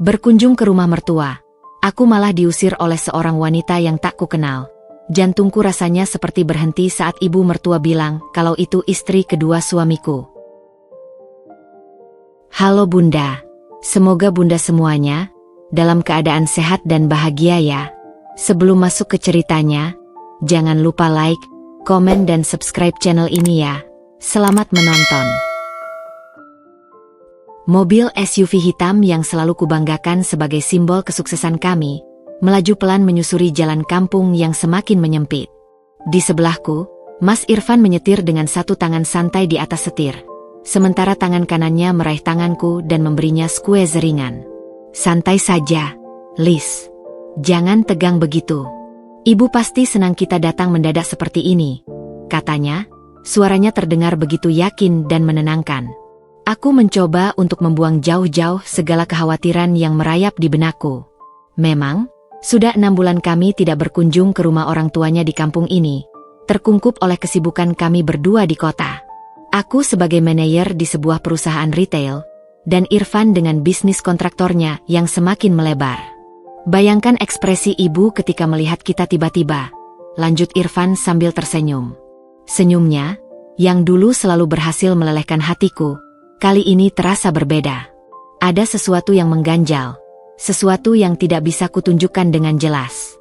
Berkunjung ke rumah mertua, aku malah diusir oleh seorang wanita yang tak kukenal. Jantungku rasanya seperti berhenti saat ibu mertua bilang kalau itu istri kedua suamiku. Halo Bunda, semoga Bunda semuanya dalam keadaan sehat dan bahagia ya. Sebelum masuk ke ceritanya, jangan lupa like, komen dan subscribe channel ini ya. Selamat menonton. Mobil SUV hitam yang selalu kubanggakan sebagai simbol kesuksesan kami, melaju pelan menyusuri jalan kampung yang semakin menyempit. Di sebelahku, Mas Irfan menyetir dengan satu tangan santai di atas setir, sementara tangan kanannya meraih tanganku dan memberinya squeeze ringan. Santai saja, Liz. Jangan tegang begitu. Ibu pasti senang kita datang mendadak seperti ini, katanya. Suaranya terdengar begitu yakin dan menenangkan. Aku mencoba untuk membuang jauh-jauh segala kekhawatiran yang merayap di benakku. Memang, sudah 6 bulan kami tidak berkunjung ke rumah orang tuanya di kampung ini, terkungkup oleh kesibukan kami berdua di kota. Aku sebagai manajer di sebuah perusahaan retail, dan Irfan dengan bisnis kontraktornya yang semakin melebar. Bayangkan ekspresi ibu ketika melihat kita tiba-tiba, lanjut Irfan sambil tersenyum. Senyumnya, yang dulu selalu berhasil melelehkan hatiku, kali ini terasa berbeda. Ada sesuatu yang mengganjal, sesuatu yang tidak bisa kutunjukkan dengan jelas.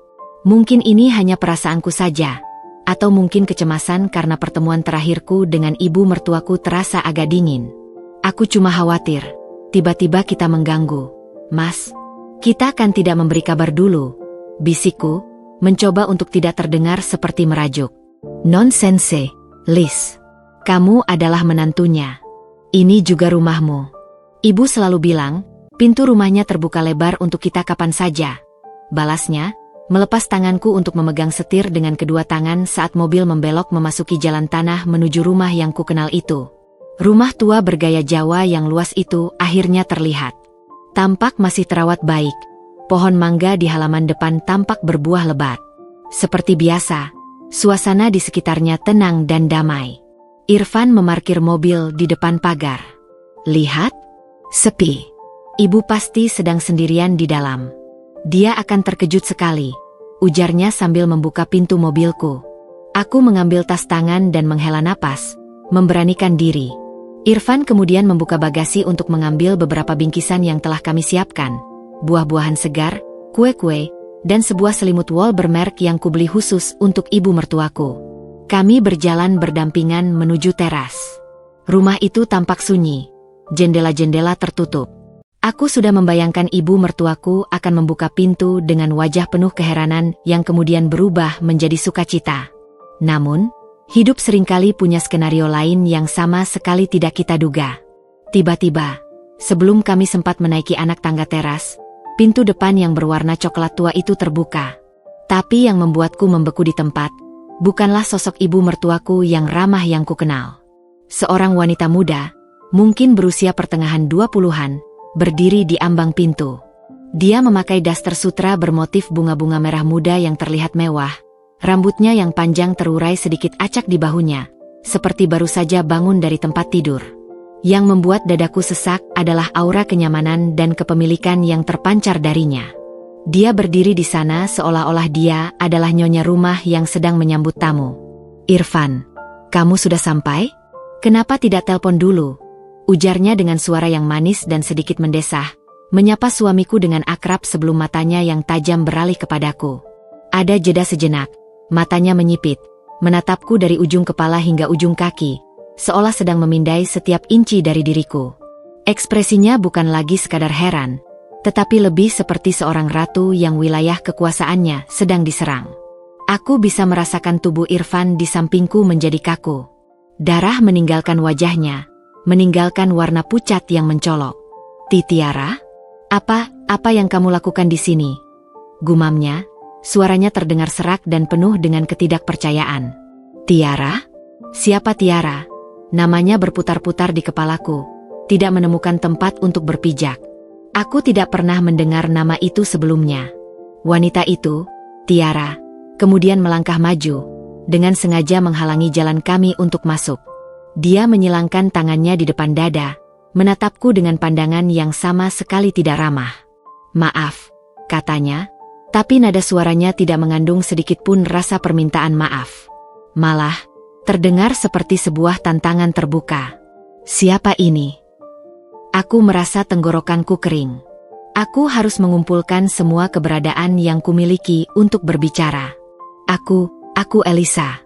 Mungkin ini hanya perasaanku saja, atau mungkin kecemasan karena pertemuan terakhirku dengan ibu mertuaku terasa agak dingin. Aku cuma khawatir, tiba-tiba kita mengganggu. Mas, kita kan tidak memberi kabar dulu, bisikku, mencoba untuk tidak terdengar seperti merajuk. Nonsense, Liz. Kamu adalah menantunya. Ini juga rumahmu. Ibu selalu bilang, pintu rumahnya terbuka lebar untuk kita kapan saja. Balasnya, melepas tanganku untuk memegang setir dengan kedua tangan saat mobil membelok memasuki jalan tanah menuju rumah yang kukenal itu. Rumah tua bergaya Jawa yang luas itu akhirnya terlihat. Tampak masih terawat baik. Pohon mangga di halaman depan tampak berbuah lebat. Seperti biasa, suasana di sekitarnya tenang dan damai. Irfan memarkir mobil di depan pagar. Lihat, sepi. Ibu pasti sedang sendirian di dalam. Dia akan terkejut sekali, ujarnya sambil membuka pintu mobilku. Aku mengambil tas tangan dan menghela napas, memberanikan diri. Irfan kemudian membuka bagasi untuk mengambil beberapa bingkisan yang telah kami siapkan. Buah-buahan segar, kue-kue, dan sebuah selimut wol bermerek yang kubeli khusus untuk ibu mertuaku. Kami berjalan berdampingan menuju teras. Rumah itu tampak sunyi. Jendela-jendela tertutup. Aku sudah membayangkan ibu mertuaku akan membuka pintu dengan wajah penuh keheranan yang kemudian berubah menjadi sukacita. Namun, hidup seringkali punya skenario lain yang sama sekali tidak kita duga. Tiba-tiba, sebelum kami sempat menaiki anak tangga teras, pintu depan yang berwarna coklat tua itu terbuka. Tapi yang membuatku membeku di tempat, bukanlah sosok ibu mertuaku yang ramah yang kukenal. Seorang wanita muda, mungkin berusia pertengahan 20-an, berdiri di ambang pintu. Dia memakai daster sutra bermotif bunga-bunga merah muda yang terlihat mewah. Rambutnya yang panjang terurai sedikit acak di bahunya, seperti baru saja bangun dari tempat tidur. Yang membuat dadaku sesak adalah aura kenyamanan dan kepemilikan yang terpancar darinya. Dia berdiri di sana seolah-olah dia adalah nyonya rumah yang sedang menyambut tamu. Irfan, kamu sudah sampai? Kenapa tidak telepon dulu? Ujarnya dengan suara yang manis dan sedikit mendesah, menyapa suamiku dengan akrab sebelum matanya yang tajam beralih kepadaku. Ada jeda sejenak. Matanya menyipit, menatapku dari ujung kepala hingga ujung kaki, seolah sedang memindai setiap inci dari diriku. Ekspresinya bukan lagi sekadar heran, tetapi lebih seperti seorang ratu yang wilayah kekuasaannya sedang diserang. Aku bisa merasakan tubuh Irfan di sampingku menjadi kaku. Darah meninggalkan wajahnya, meninggalkan warna pucat yang mencolok. Tiara, apa yang kamu lakukan di sini? Gumamnya. Suaranya terdengar serak dan penuh dengan ketidakpercayaan. Tiara? Siapa Tiara? Namanya berputar-putar di kepalaku, tidak menemukan tempat untuk berpijak. Aku tidak pernah mendengar nama itu sebelumnya. Wanita itu, Tiara, kemudian melangkah maju, dengan sengaja menghalangi jalan kami untuk masuk. Dia menyilangkan tangannya di depan dada, menatapku dengan pandangan yang sama sekali tidak ramah. Maaf, katanya, tapi nada suaranya tidak mengandung sedikit pun rasa permintaan maaf. Malah, terdengar seperti sebuah tantangan terbuka. Siapa ini? Aku merasa tenggorokanku kering. Aku harus mengumpulkan semua keberadaan yang kumiliki untuk berbicara. Aku Elisa,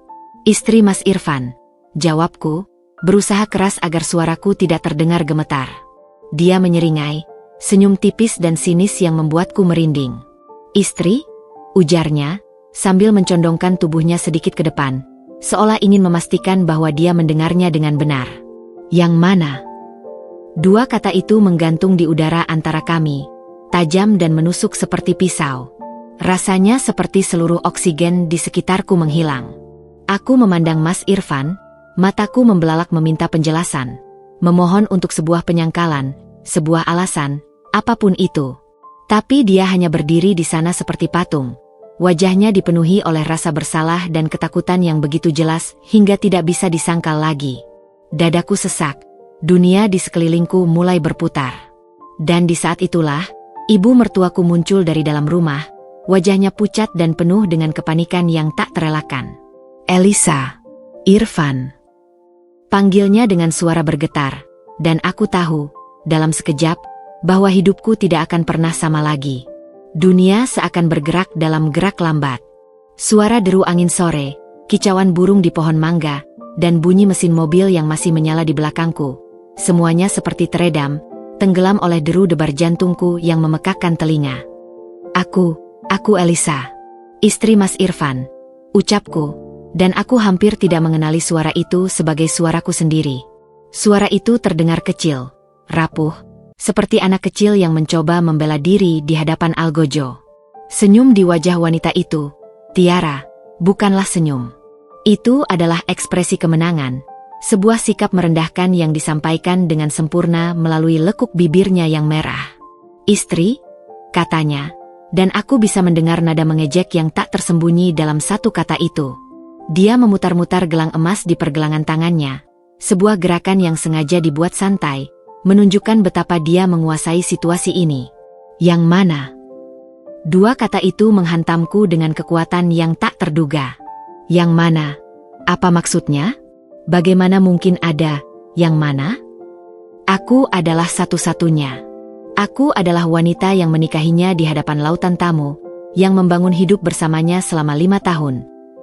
istri Mas Irfan, jawabku, berusaha keras agar suaraku tidak terdengar gemetar. Dia menyeringai, senyum tipis dan sinis yang membuatku merinding. Istri? Ujarnya, sambil mencondongkan tubuhnya sedikit ke depan, seolah ingin memastikan bahwa dia mendengarnya dengan benar. Yang mana? Dua kata itu menggantung di udara antara kami, tajam dan menusuk seperti pisau. Rasanya seperti seluruh oksigen di sekitarku menghilang. Aku memandang Mas Irfan, mataku membelalak meminta penjelasan, memohon untuk sebuah penyangkalan, sebuah alasan, apapun itu. Tapi dia hanya berdiri di sana seperti patung. Wajahnya dipenuhi oleh rasa bersalah dan ketakutan yang begitu jelas hingga tidak bisa disangkal lagi. Dadaku sesak, dunia di sekelilingku mulai berputar. Dan di saat itulah, ibu mertuaku muncul dari dalam rumah, wajahnya pucat dan penuh dengan kepanikan yang tak terelakkan. Elisa, Irfan. Panggilnya dengan suara bergetar, dan aku tahu, dalam sekejap, bahwa hidupku tidak akan pernah sama lagi. Dunia seakan bergerak dalam gerak lambat. Suara deru angin sore, kicauan burung di pohon mangga, dan bunyi mesin mobil yang masih menyala di belakangku. Semuanya seperti teredam, tenggelam oleh deru debar jantungku yang memekakkan telinga. Aku Elisa, istri Mas Irfan, ucapku, dan aku hampir tidak mengenali suara itu sebagai suaraku sendiri. Suara itu terdengar kecil, rapuh, seperti anak kecil yang mencoba membela diri di hadapan algojo. Senyum di wajah wanita itu, Tiara, bukanlah senyum. Itu adalah ekspresi kemenangan, sebuah sikap merendahkan yang disampaikan dengan sempurna melalui lekuk bibirnya yang merah. Istri, katanya, dan aku bisa mendengar nada mengejek yang tak tersembunyi dalam satu kata itu. Dia memutar-mutar gelang emas di pergelangan tangannya, sebuah gerakan yang sengaja dibuat santai, menunjukkan betapa dia menguasai situasi ini. Yang mana? Dua kata itu menghantamku dengan kekuatan yang tak terduga. Yang mana? Apa maksudnya? Bagaimana mungkin ada yang mana? Aku adalah satu-satunya. Aku adalah wanita yang menikahinya di hadapan lautan tamu, yang membangun hidup bersamanya selama 5 tahun,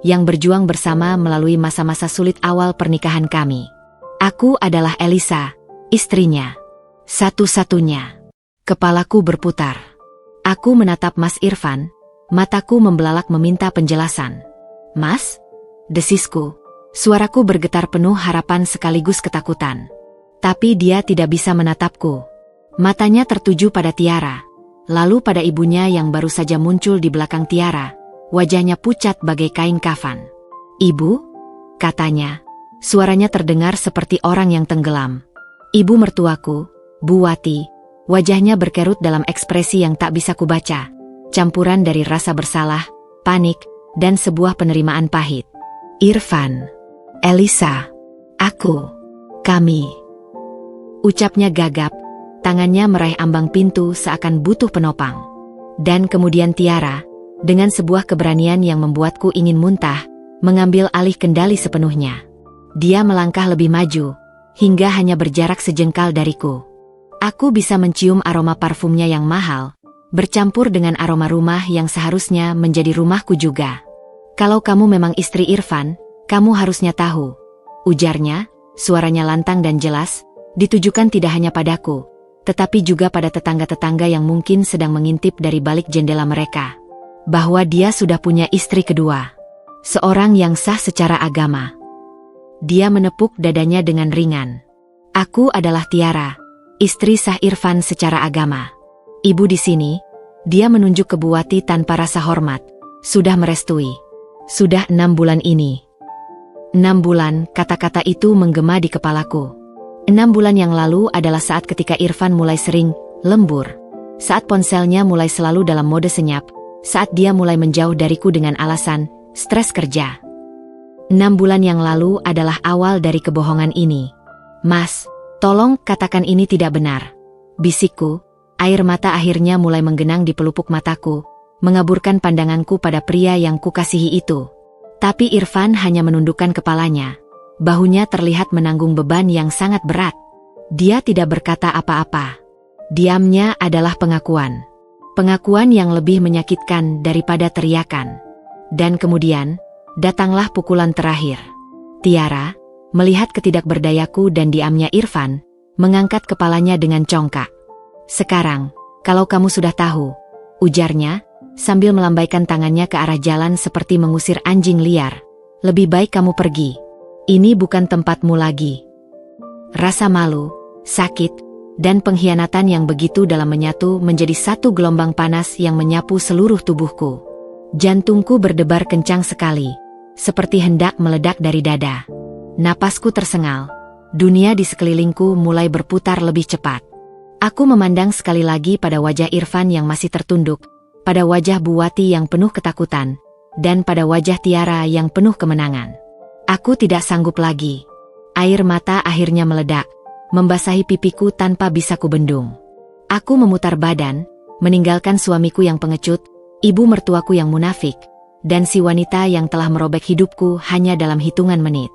yang berjuang bersama melalui masa-masa sulit awal pernikahan kami. Aku adalah Elisa, istrinya. Satu-satunya. Kepalaku berputar. Aku menatap Mas Irfan, mataku membelalak meminta penjelasan. Mas? Desisku. Suaraku bergetar penuh harapan sekaligus ketakutan. Tapi dia tidak bisa menatapku. Matanya tertuju pada Tiara, lalu pada ibunya yang baru saja muncul di belakang Tiara, wajahnya pucat bagai kain kafan. Ibu? Katanya. Suaranya terdengar seperti orang yang tenggelam. Ibu mertuaku, Bu Wati, wajahnya berkerut dalam ekspresi yang tak bisa kubaca, campuran dari rasa bersalah, panik, dan sebuah penerimaan pahit. Irfan, Elisa, aku, kami. Ucapnya gagap, tangannya meraih ambang pintu seakan butuh penopang. Dan kemudian Tiara, dengan sebuah keberanian yang membuatku ingin muntah, mengambil alih kendali sepenuhnya. Dia melangkah lebih maju, hingga hanya berjarak sejengkal dariku. Aku bisa mencium aroma parfumnya yang mahal, bercampur dengan aroma rumah yang seharusnya menjadi rumahku juga. Kalau kamu memang istri Irfan, kamu harusnya tahu, ujarnya, suaranya lantang dan jelas, ditujukan tidak hanya padaku, tetapi juga pada tetangga-tetangga yang mungkin sedang mengintip dari balik jendela mereka, bahwa dia sudah punya istri kedua, seorang yang sah secara agama. Dia menepuk dadanya dengan ringan. Aku adalah Tiara, istri sah Irfan secara agama. Ibu di sini, dia menunjuk ke Bu Wati tanpa rasa hormat, sudah merestui. Sudah 6 bulan ini. 6 bulan, kata-kata itu menggema di kepalaku. 6 bulan yang lalu adalah saat ketika Irfan mulai sering lembur. Saat ponselnya mulai selalu dalam mode senyap. Saat dia mulai menjauh dariku dengan alasan stres kerja. 6 bulan yang lalu adalah awal dari kebohongan ini. Mas, tolong katakan ini tidak benar. Bisikku, Air mata akhirnya mulai menggenang di pelupuk mataku, mengaburkan pandanganku pada pria yang kukasihi itu. Tapi Irfan hanya menundukkan kepalanya. Bahunya terlihat menanggung beban yang sangat berat. Dia tidak berkata apa-apa. Diamnya adalah pengakuan. Pengakuan yang lebih menyakitkan daripada teriakan. Dan kemudian, datanglah pukulan terakhir. Tiara, melihat ketidakberdayaku dan diamnya Irfan, mengangkat kepalanya dengan congkak. "Sekarang, kalau kamu sudah tahu," ujarnya, sambil melambaikan tangannya ke arah jalan seperti mengusir anjing liar. "Lebih baik kamu pergi. Ini bukan tempatmu lagi." Rasa malu, sakit, dan pengkhianatan yang begitu dalam menyatu menjadi satu gelombang panas yang menyapu seluruh tubuhku. Jantungku berdebar kencang sekali, seperti hendak meledak dari dada. Napasku tersengal. Dunia di sekelilingku mulai berputar lebih cepat. Aku memandang sekali lagi pada wajah Irfan yang masih tertunduk, pada wajah Buwati yang penuh ketakutan, dan pada wajah Tiara yang penuh kemenangan. Aku tidak sanggup lagi. Air mata akhirnya meledak, membasahi pipiku tanpa bisa kubendung. Aku memutar badan, meninggalkan suamiku yang pengecut, ibu mertuaku yang munafik, dan si wanita yang telah merobek hidupku hanya dalam hitungan menit.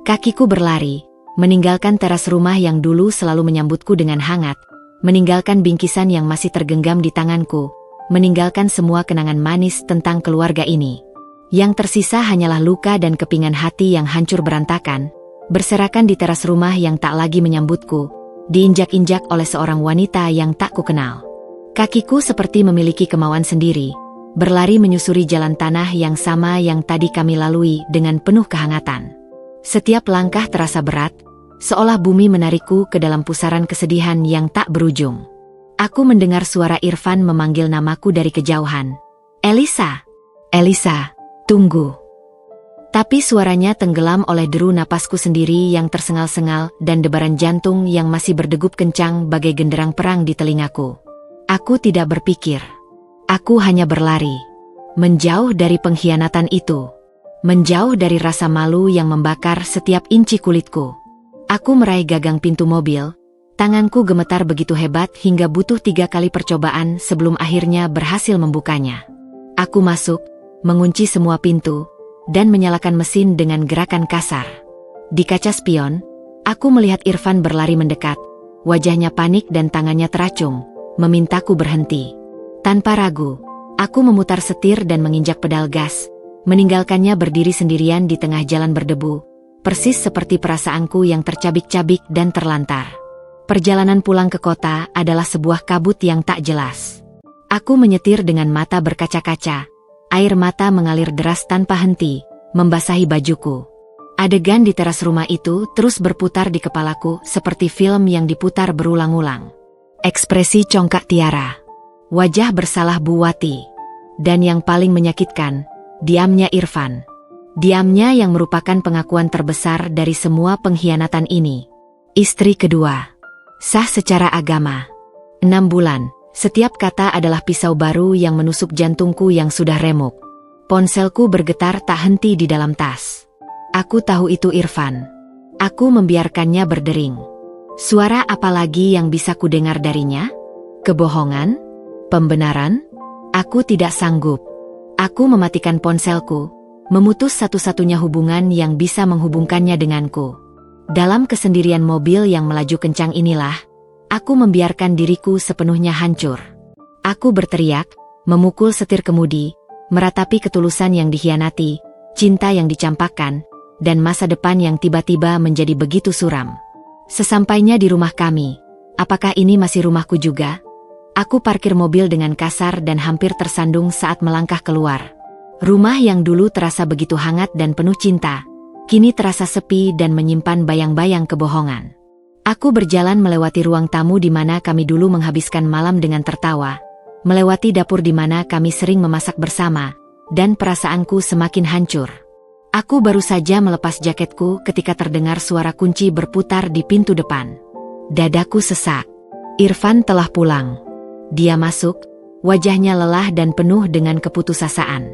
Kakiku berlari, meninggalkan teras rumah yang dulu selalu menyambutku dengan hangat, meninggalkan bingkisan yang masih tergenggam di tanganku, meninggalkan semua kenangan manis tentang keluarga ini. Yang tersisa hanyalah luka dan kepingan hati yang hancur berantakan, berserakan di teras rumah yang tak lagi menyambutku, diinjak-injak oleh seorang wanita yang tak kukenal. Kakiku seperti memiliki kemauan sendiri, berlari menyusuri jalan tanah yang sama yang tadi kami lalui dengan penuh kehangatan. Setiap langkah terasa berat, seolah bumi menarikku ke dalam pusaran kesedihan yang tak berujung. Aku mendengar suara Irfan memanggil namaku dari kejauhan. "Elisa! Elisa, tunggu!" Tapi suaranya tenggelam oleh deru napasku sendiri yang tersengal-sengal dan debaran jantung yang masih berdegup kencang bagai genderang perang di telingaku. Aku tidak berpikir. Aku hanya berlari. Menjauh dari pengkhianatan itu. Menjauh dari rasa malu yang membakar setiap inci kulitku. Aku meraih gagang pintu mobil. Tanganku gemetar begitu hebat hingga butuh 3 kali percobaan sebelum akhirnya berhasil membukanya. Aku masuk, mengunci semua pintu, dan menyalakan mesin dengan gerakan kasar. Di kaca spion, aku melihat Irfan berlari mendekat, wajahnya panik dan tangannya teracung, memintaku berhenti. Tanpa ragu, aku memutar setir dan menginjak pedal gas, meninggalkannya berdiri sendirian di tengah jalan berdebu, persis seperti perasaanku yang tercabik-cabik dan terlantar. Perjalanan pulang ke kota adalah sebuah kabut yang tak jelas. Aku menyetir dengan mata berkaca-kaca. Air mata mengalir deras tanpa henti, membasahi bajuku. Adegan di teras rumah itu terus berputar di kepalaku seperti film yang diputar berulang-ulang. Ekspresi congkak Tiara, wajah bersalah Buwati, dan yang paling menyakitkan, diamnya Irfan. Diamnya yang merupakan pengakuan terbesar dari semua pengkhianatan ini. Istri kedua. Sah secara agama. 6 bulan, setiap kata adalah pisau baru yang menusuk jantungku yang sudah remuk. Ponselku bergetar tak henti di dalam tas. Aku tahu itu Irfan. Aku membiarkannya berdering. Suara apa lagi yang bisa kudengar darinya? Kebohongan? Pembenaran? Aku tidak sanggup. Aku mematikan ponselku, memutus satu-satunya hubungan yang bisa menghubungkannya denganku. Dalam kesendirian mobil yang melaju kencang inilah, aku membiarkan diriku sepenuhnya hancur. Aku berteriak, memukul setir kemudi, meratapi ketulusan yang dikhianati, cinta yang dicampakkan, dan masa depan yang tiba-tiba menjadi begitu suram. Sesampainya di rumah kami, apakah ini masih rumahku juga? Aku parkir mobil dengan kasar dan hampir tersandung saat melangkah keluar. Rumah yang dulu terasa begitu hangat dan penuh cinta, kini terasa sepi dan menyimpan bayang-bayang kebohongan. Aku berjalan melewati ruang tamu di mana kami dulu menghabiskan malam dengan tertawa, melewati dapur di mana kami sering memasak bersama, dan perasaanku semakin hancur. Aku baru saja melepas jaketku ketika terdengar suara kunci berputar di pintu depan. Dadaku sesak. Irfan telah pulang. Dia masuk, wajahnya lelah dan penuh dengan keputusasaan.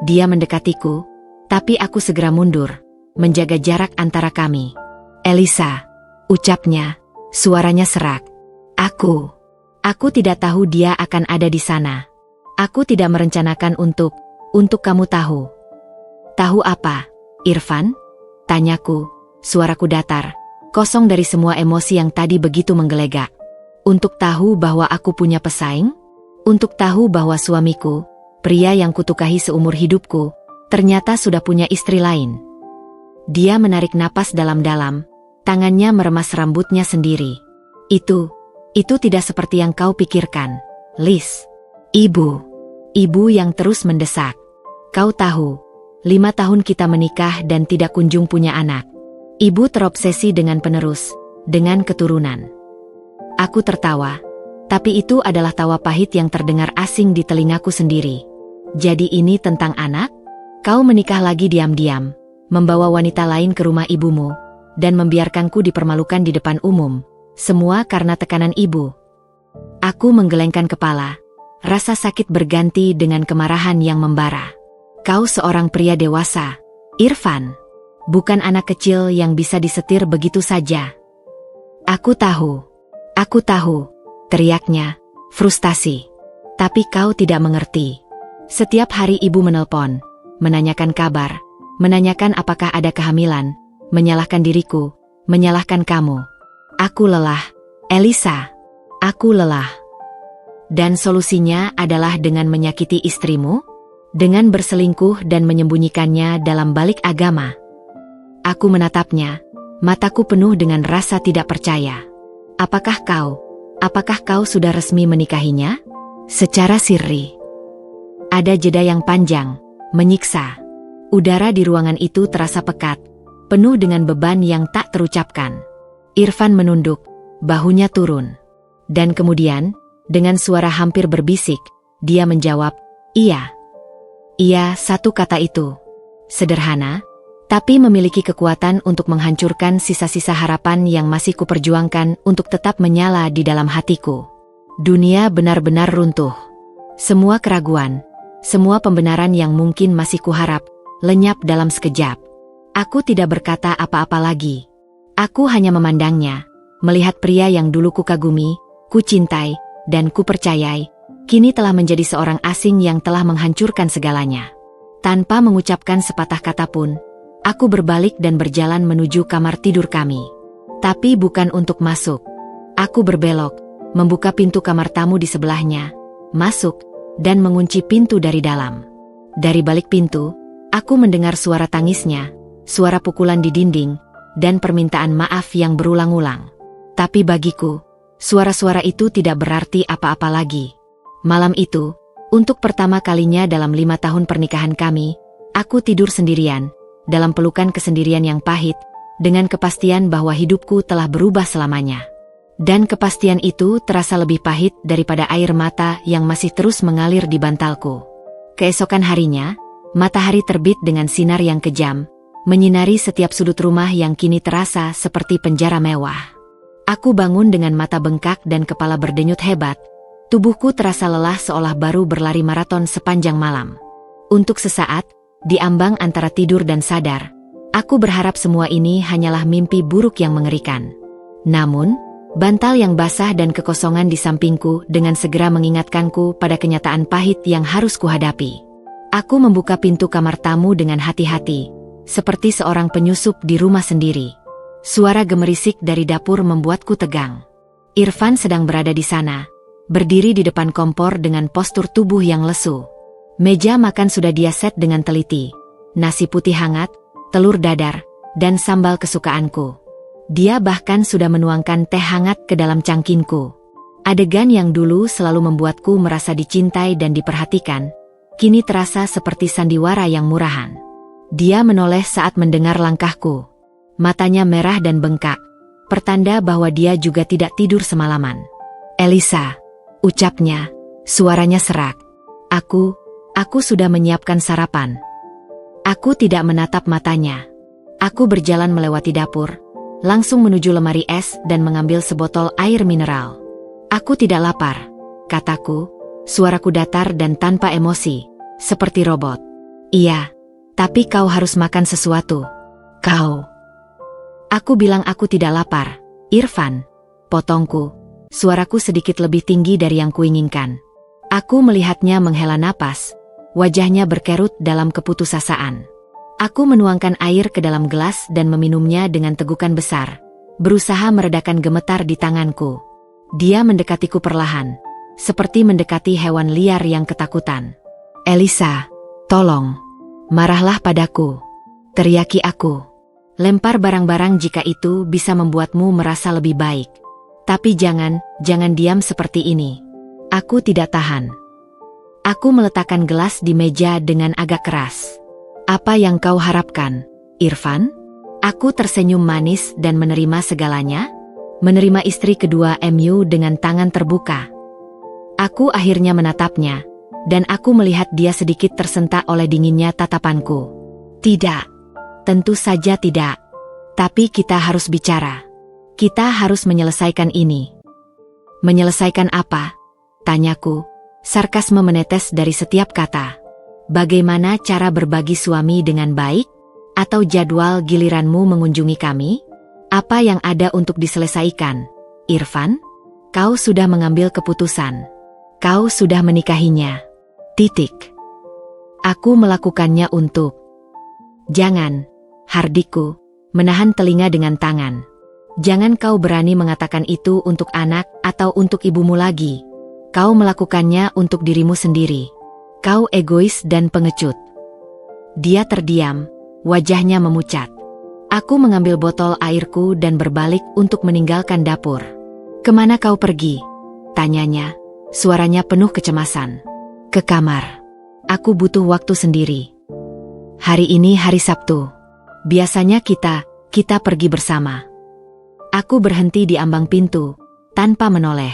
Dia mendekatiku, tapi aku segera mundur, menjaga jarak antara kami. "Elisa," ucapnya, suaranya serak. Aku tidak tahu dia akan ada di sana. Aku tidak merencanakan untuk kamu tahu. Tahu apa, Irfan? Tanyaku, suaraku datar, kosong dari semua emosi yang tadi begitu menggelegak. Untuk tahu bahwa aku punya pesaing? Untuk tahu bahwa suamiku, pria yang kutukahi seumur hidupku, ternyata sudah punya istri lain. Dia menarik napas dalam-dalam, tangannya meremas rambutnya sendiri. Itu tidak seperti yang kau pikirkan, Liz. Ibu yang terus mendesak. Kau tahu, 5 tahun kita menikah dan tidak kunjung punya anak. Ibu terobsesi dengan penerus, dengan keturunan. Aku tertawa, tapi itu adalah tawa pahit yang terdengar asing di telingaku sendiri. Jadi ini tentang anak? Kau menikah lagi diam-diam, membawa wanita lain ke rumah ibumu, dan membiarkanku dipermalukan di depan umum. Semua karena tekanan ibu. Aku menggelengkan kepala. Rasa sakit berganti dengan kemarahan yang membara. Kau seorang pria dewasa, Irfan. Bukan anak kecil yang bisa disetir begitu saja. Aku tahu, teriaknya, frustasi. Tapi kau tidak mengerti. Setiap hari ibu menelpon, menanyakan kabar, menanyakan apakah ada kehamilan, menyalahkan diriku, menyalahkan kamu. Aku lelah, Elisa. Aku lelah. Dan solusinya adalah dengan menyakiti istrimu? Dengan berselingkuh dan menyembunyikannya dalam balik agama. Aku menatapnya, mataku penuh dengan rasa tidak percaya. Apakah kau sudah resmi menikahinya? Secara sirri. Ada jeda yang panjang, menyiksa. Udara di ruangan itu terasa pekat, penuh dengan beban yang tak terucapkan. Irfan menunduk, bahunya turun. Dan kemudian, dengan suara hampir berbisik, dia menjawab, iya. Iya, satu kata itu. Sederhana, tapi memiliki kekuatan untuk menghancurkan sisa-sisa harapan yang masih kuperjuangkan untuk tetap menyala di dalam hatiku. Dunia benar-benar runtuh. Semua keraguan, semua pembenaran yang mungkin masih kuharap, lenyap dalam sekejap. Aku tidak berkata apa-apa lagi. Aku hanya memandangnya, melihat pria yang dulu kukagumi, kucintai, dan kupercayai, kini telah menjadi seorang asing yang telah menghancurkan segalanya. Tanpa mengucapkan sepatah kata pun, aku berbalik dan berjalan menuju kamar tidur kami. Tapi bukan untuk masuk. Aku berbelok, membuka pintu kamar tamu di sebelahnya, masuk, dan mengunci pintu dari dalam. Dari balik pintu, aku mendengar suara tangisnya, suara pukulan di dinding, dan permintaan maaf yang berulang-ulang. Tapi bagiku, suara-suara itu tidak berarti apa-apa lagi. Malam itu, untuk pertama kalinya dalam 5 tahun pernikahan kami, aku tidur sendirian, dalam pelukan kesendirian yang pahit, dengan kepastian bahwa hidupku telah berubah selamanya. Dan kepastian itu terasa lebih pahit daripada air mata yang masih terus mengalir di bantalku. Keesokan harinya, matahari terbit dengan sinar yang kejam, menyinari setiap sudut rumah yang kini terasa seperti penjara mewah. Aku bangun dengan mata bengkak dan kepala berdenyut hebat. Tubuhku terasa lelah seolah baru berlari maraton sepanjang malam. Untuk sesaat, di ambang antara tidur dan sadar, aku berharap semua ini hanyalah mimpi buruk yang mengerikan. Namun, bantal yang basah dan kekosongan di sampingku dengan segera mengingatkanku pada kenyataan pahit yang harus kuhadapi. Aku membuka pintu kamar tamu dengan hati-hati, seperti seorang penyusup di rumah sendiri. Suara gemerisik dari dapur membuatku tegang. Irfan sedang berada di sana, berdiri di depan kompor dengan postur tubuh yang lesu. Meja makan sudah dia set dengan teliti. Nasi putih hangat, telur dadar, dan sambal kesukaanku. Dia bahkan sudah menuangkan teh hangat ke dalam cangkingku. Adegan yang dulu selalu membuatku merasa dicintai dan diperhatikan, kini terasa seperti sandiwara yang murahan. Dia menoleh saat mendengar langkahku. Matanya merah dan bengkak, pertanda bahwa dia juga tidak tidur semalaman. Elisa, ucapnya, suaranya serak. Aku sudah menyiapkan sarapan. Aku tidak menatap matanya. Aku berjalan melewati dapur, langsung menuju lemari es dan mengambil sebotol air mineral. Aku tidak lapar, kataku, suaraku datar dan tanpa emosi, seperti robot. Iya, tapi kau harus makan sesuatu. Kau. Aku bilang aku tidak lapar, Irfan, potongku, Suaraku sedikit lebih tinggi dari yang kuinginkan. Aku melihatnya menghela napas, wajahnya berkerut dalam keputusasaan. Aku menuangkan air ke dalam gelas dan meminumnya dengan tegukan besar, berusaha meredakan gemetar di tanganku. Dia mendekatiku perlahan, seperti mendekati hewan liar yang ketakutan. "Elisa, tolong, marahlah padaku," teriaki aku. "Lempar barang-barang jika itu bisa membuatmu merasa lebih baik. Tapi jangan diam seperti ini. Aku tidak tahan." Aku meletakkan gelas di meja dengan agak keras. "Apa yang kau harapkan, Irfan?" Aku tersenyum manis dan menerima segalanya. Menerima istri kedua MU dengan tangan terbuka. Aku akhirnya menatapnya, dan aku melihat dia sedikit tersentak oleh dinginnya tatapanku. "Tidak, tentu saja tidak. Tapi kita harus bicara. Kita harus menyelesaikan ini." "Menyelesaikan apa?" tanyaku. Sarkasme menetes dari setiap kata. "Bagaimana cara berbagi suami dengan baik? Atau jadwal giliranmu mengunjungi kami? Apa yang ada untuk diselesaikan? Irfan, kau sudah mengambil keputusan. Kau sudah menikahinya. Titik. Aku melakukannya untuk..." "Jangan, Hardiku," menahan telinga dengan tangan. "Jangan kau berani mengatakan itu untuk anak atau untuk ibumu lagi. Kau melakukannya untuk dirimu sendiri. Kau egois dan pengecut." Dia terdiam, wajahnya memucat. Aku mengambil botol airku dan berbalik untuk meninggalkan dapur. "Kemana kau pergi?" tanyanya, suaranya penuh kecemasan. "Ke kamar. Aku butuh waktu sendiri. Hari ini hari Sabtu. Biasanya kita pergi bersama." Aku berhenti di ambang pintu, tanpa menoleh.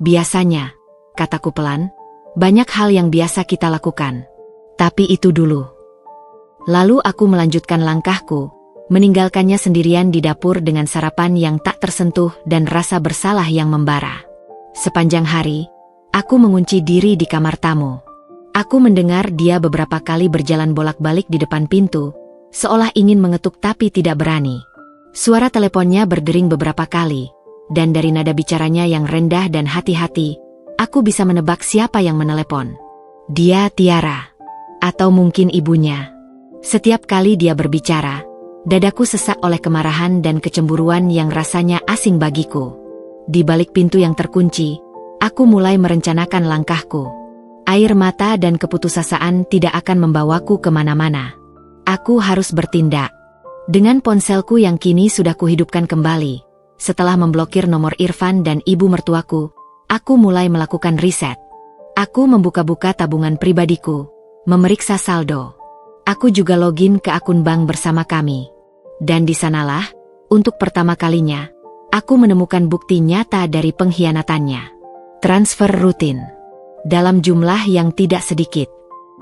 "Biasanya," kataku pelan, "banyak hal yang biasa kita lakukan. Tapi itu dulu." Lalu aku melanjutkan langkahku, meninggalkannya sendirian di dapur dengan sarapan yang tak tersentuh dan rasa bersalah yang membara. Sepanjang hari, aku mengunci diri di kamar tamu. Aku mendengar dia beberapa kali berjalan bolak-balik di depan pintu, seolah ingin mengetuk tapi tidak berani. Suara teleponnya berdering beberapa kali, dan dari nada bicaranya yang rendah dan hati-hati, aku bisa menebak siapa yang menelepon. Dia Tiara. Atau mungkin ibunya. Setiap kali dia berbicara, dadaku sesak oleh kemarahan dan kecemburuan yang rasanya asing bagiku. Di balik pintu yang terkunci, aku mulai merencanakan langkahku. Air mata dan keputusasaan tidak akan membawaku kemana-mana. Aku harus bertindak. Dengan ponselku yang kini sudah kuhidupkan kembali, setelah memblokir nomor Irfan dan ibu mertuaku, aku mulai melakukan riset. Aku membuka-buka tabungan pribadiku, memeriksa saldo. Aku juga login ke akun bank bersama kami. Dan di sanalah, untuk pertama kalinya, aku menemukan bukti nyata dari pengkhianatannya. Transfer rutin. Dalam jumlah yang tidak sedikit.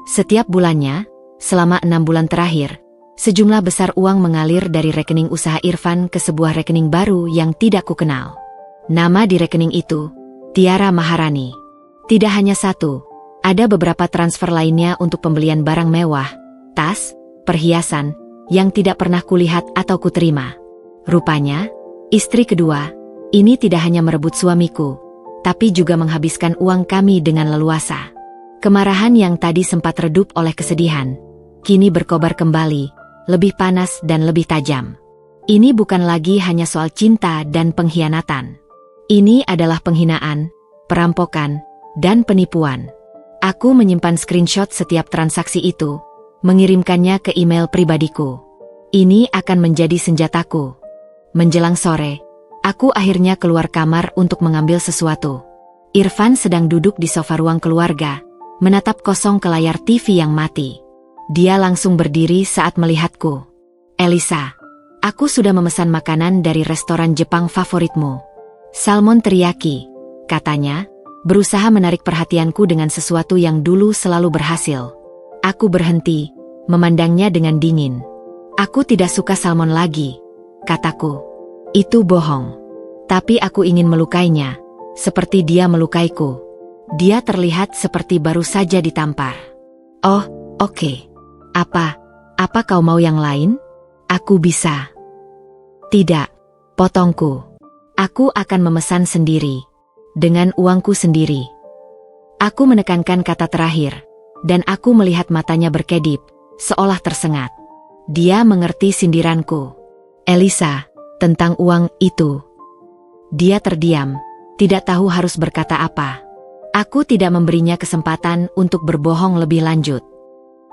Setiap bulannya, selama 6 bulan terakhir, sejumlah besar uang mengalir dari rekening usaha Irfan ke sebuah rekening baru yang tidak kukenal. Nama di rekening itu, Tiara Maharani. Tidak hanya satu, ada beberapa transfer lainnya untuk pembelian barang mewah, tas, perhiasan, yang tidak pernah kulihat atau kuterima. Rupanya, istri kedua, ini tidak hanya merebut suamiku, tapi juga menghabiskan uang kami dengan leluasa. Kemarahan yang tadi sempat redup oleh kesedihan, kini berkobar kembali, lebih panas dan lebih tajam. Ini bukan lagi hanya soal cinta dan pengkhianatan. Ini adalah penghinaan, perampokan, dan penipuan. Aku menyimpan screenshot setiap transaksi itu, mengirimkannya ke email pribadiku. Ini akan menjadi senjataku. Menjelang sore, aku akhirnya keluar kamar untuk mengambil sesuatu. Irfan sedang duduk di sofa ruang keluarga, menatap kosong ke layar TV yang mati. Dia langsung berdiri saat melihatku. "Elisa, aku sudah memesan makanan dari restoran Jepang favoritmu. Salmon teriyaki," katanya, berusaha menarik perhatianku dengan sesuatu yang dulu selalu berhasil. Aku berhenti, memandangnya dengan dingin. "Aku tidak suka salmon lagi," kataku. "Itu bohong. Tapi aku ingin melukainya, seperti dia melukaiku." Dia terlihat seperti baru saja ditampar. "Oh, oke. Apa kau mau yang lain? Aku bisa." "Tidak," potongku. "Aku akan memesan sendiri." dengan uangku sendiri. Aku menekankan kata terakhir, dan aku melihat matanya berkedip, seolah tersengat. Dia mengerti sindiranku. Elisa, tentang uang itu. Dia terdiam, tidak tahu harus berkata apa. Aku tidak memberinya kesempatan untuk berbohong lebih lanjut.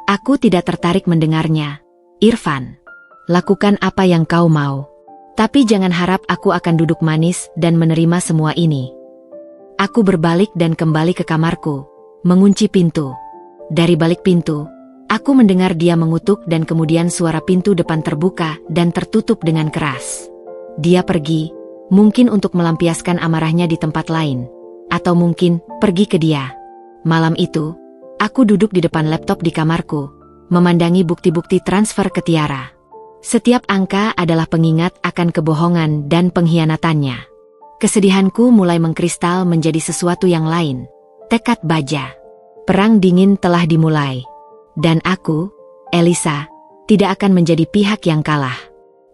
Aku tidak tertarik mendengarnya. Irfan, lakukan apa yang kau mau. Tapi jangan harap aku akan duduk manis dan menerima semua ini. Aku berbalik dan kembali ke kamarku, mengunci pintu. Dari balik pintu, aku mendengar dia mengutuk dan kemudian suara pintu depan terbuka dan tertutup dengan keras. Dia pergi, mungkin untuk melampiaskan amarahnya di tempat lain. Atau mungkin pergi ke dia. Malam itu, aku duduk di depan laptop di kamarku, memandangi bukti-bukti transfer ke Tiara. Setiap angka adalah pengingat akan kebohongan dan pengkhianatannya. Kesedihanku mulai mengkristal menjadi sesuatu yang lain. Tekad baja. Perang dingin telah dimulai. Dan aku, Elisa, tidak akan menjadi pihak yang kalah.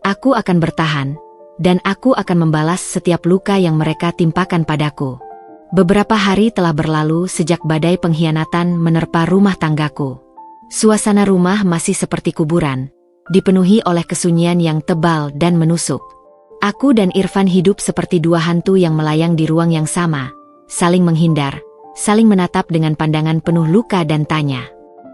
Aku akan bertahan, dan aku akan membalas setiap luka yang mereka timpakan padaku. Beberapa hari telah berlalu sejak badai pengkhianatan menerpa rumah tanggaku. Suasana rumah masih seperti kuburan, dipenuhi oleh kesunyian yang tebal dan menusuk. Aku dan Irfan hidup seperti dua hantu yang melayang di ruang yang sama, saling menghindar, saling menatap dengan pandangan penuh luka dan tanya.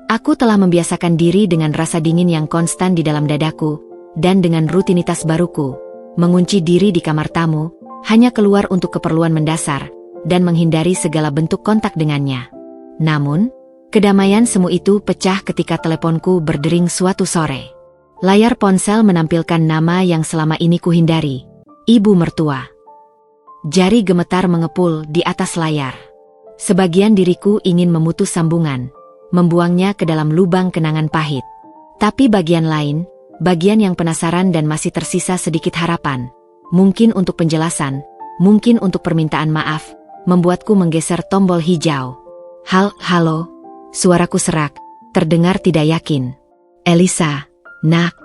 Aku telah membiasakan diri dengan rasa dingin yang konstan di dalam dadaku, dan dengan rutinitas baruku, mengunci diri di kamar tamu, hanya keluar untuk keperluan mendasar, dan menghindari segala bentuk kontak dengannya. Namun, kedamaian semu itu pecah ketika teleponku berdering suatu sore. Layar ponsel menampilkan nama yang selama ini kuhindari, ibu mertua. Jari gemetar mengepul di atas layar. Sebagian diriku ingin memutus sambungan, membuangnya ke dalam lubang kenangan pahit. Tapi bagian lain, bagian yang penasaran dan masih tersisa sedikit harapan, mungkin untuk penjelasan, mungkin untuk permintaan maaf, membuatku menggeser tombol hijau. Halo, suaraku serak, terdengar tidak yakin. Elisa, nak.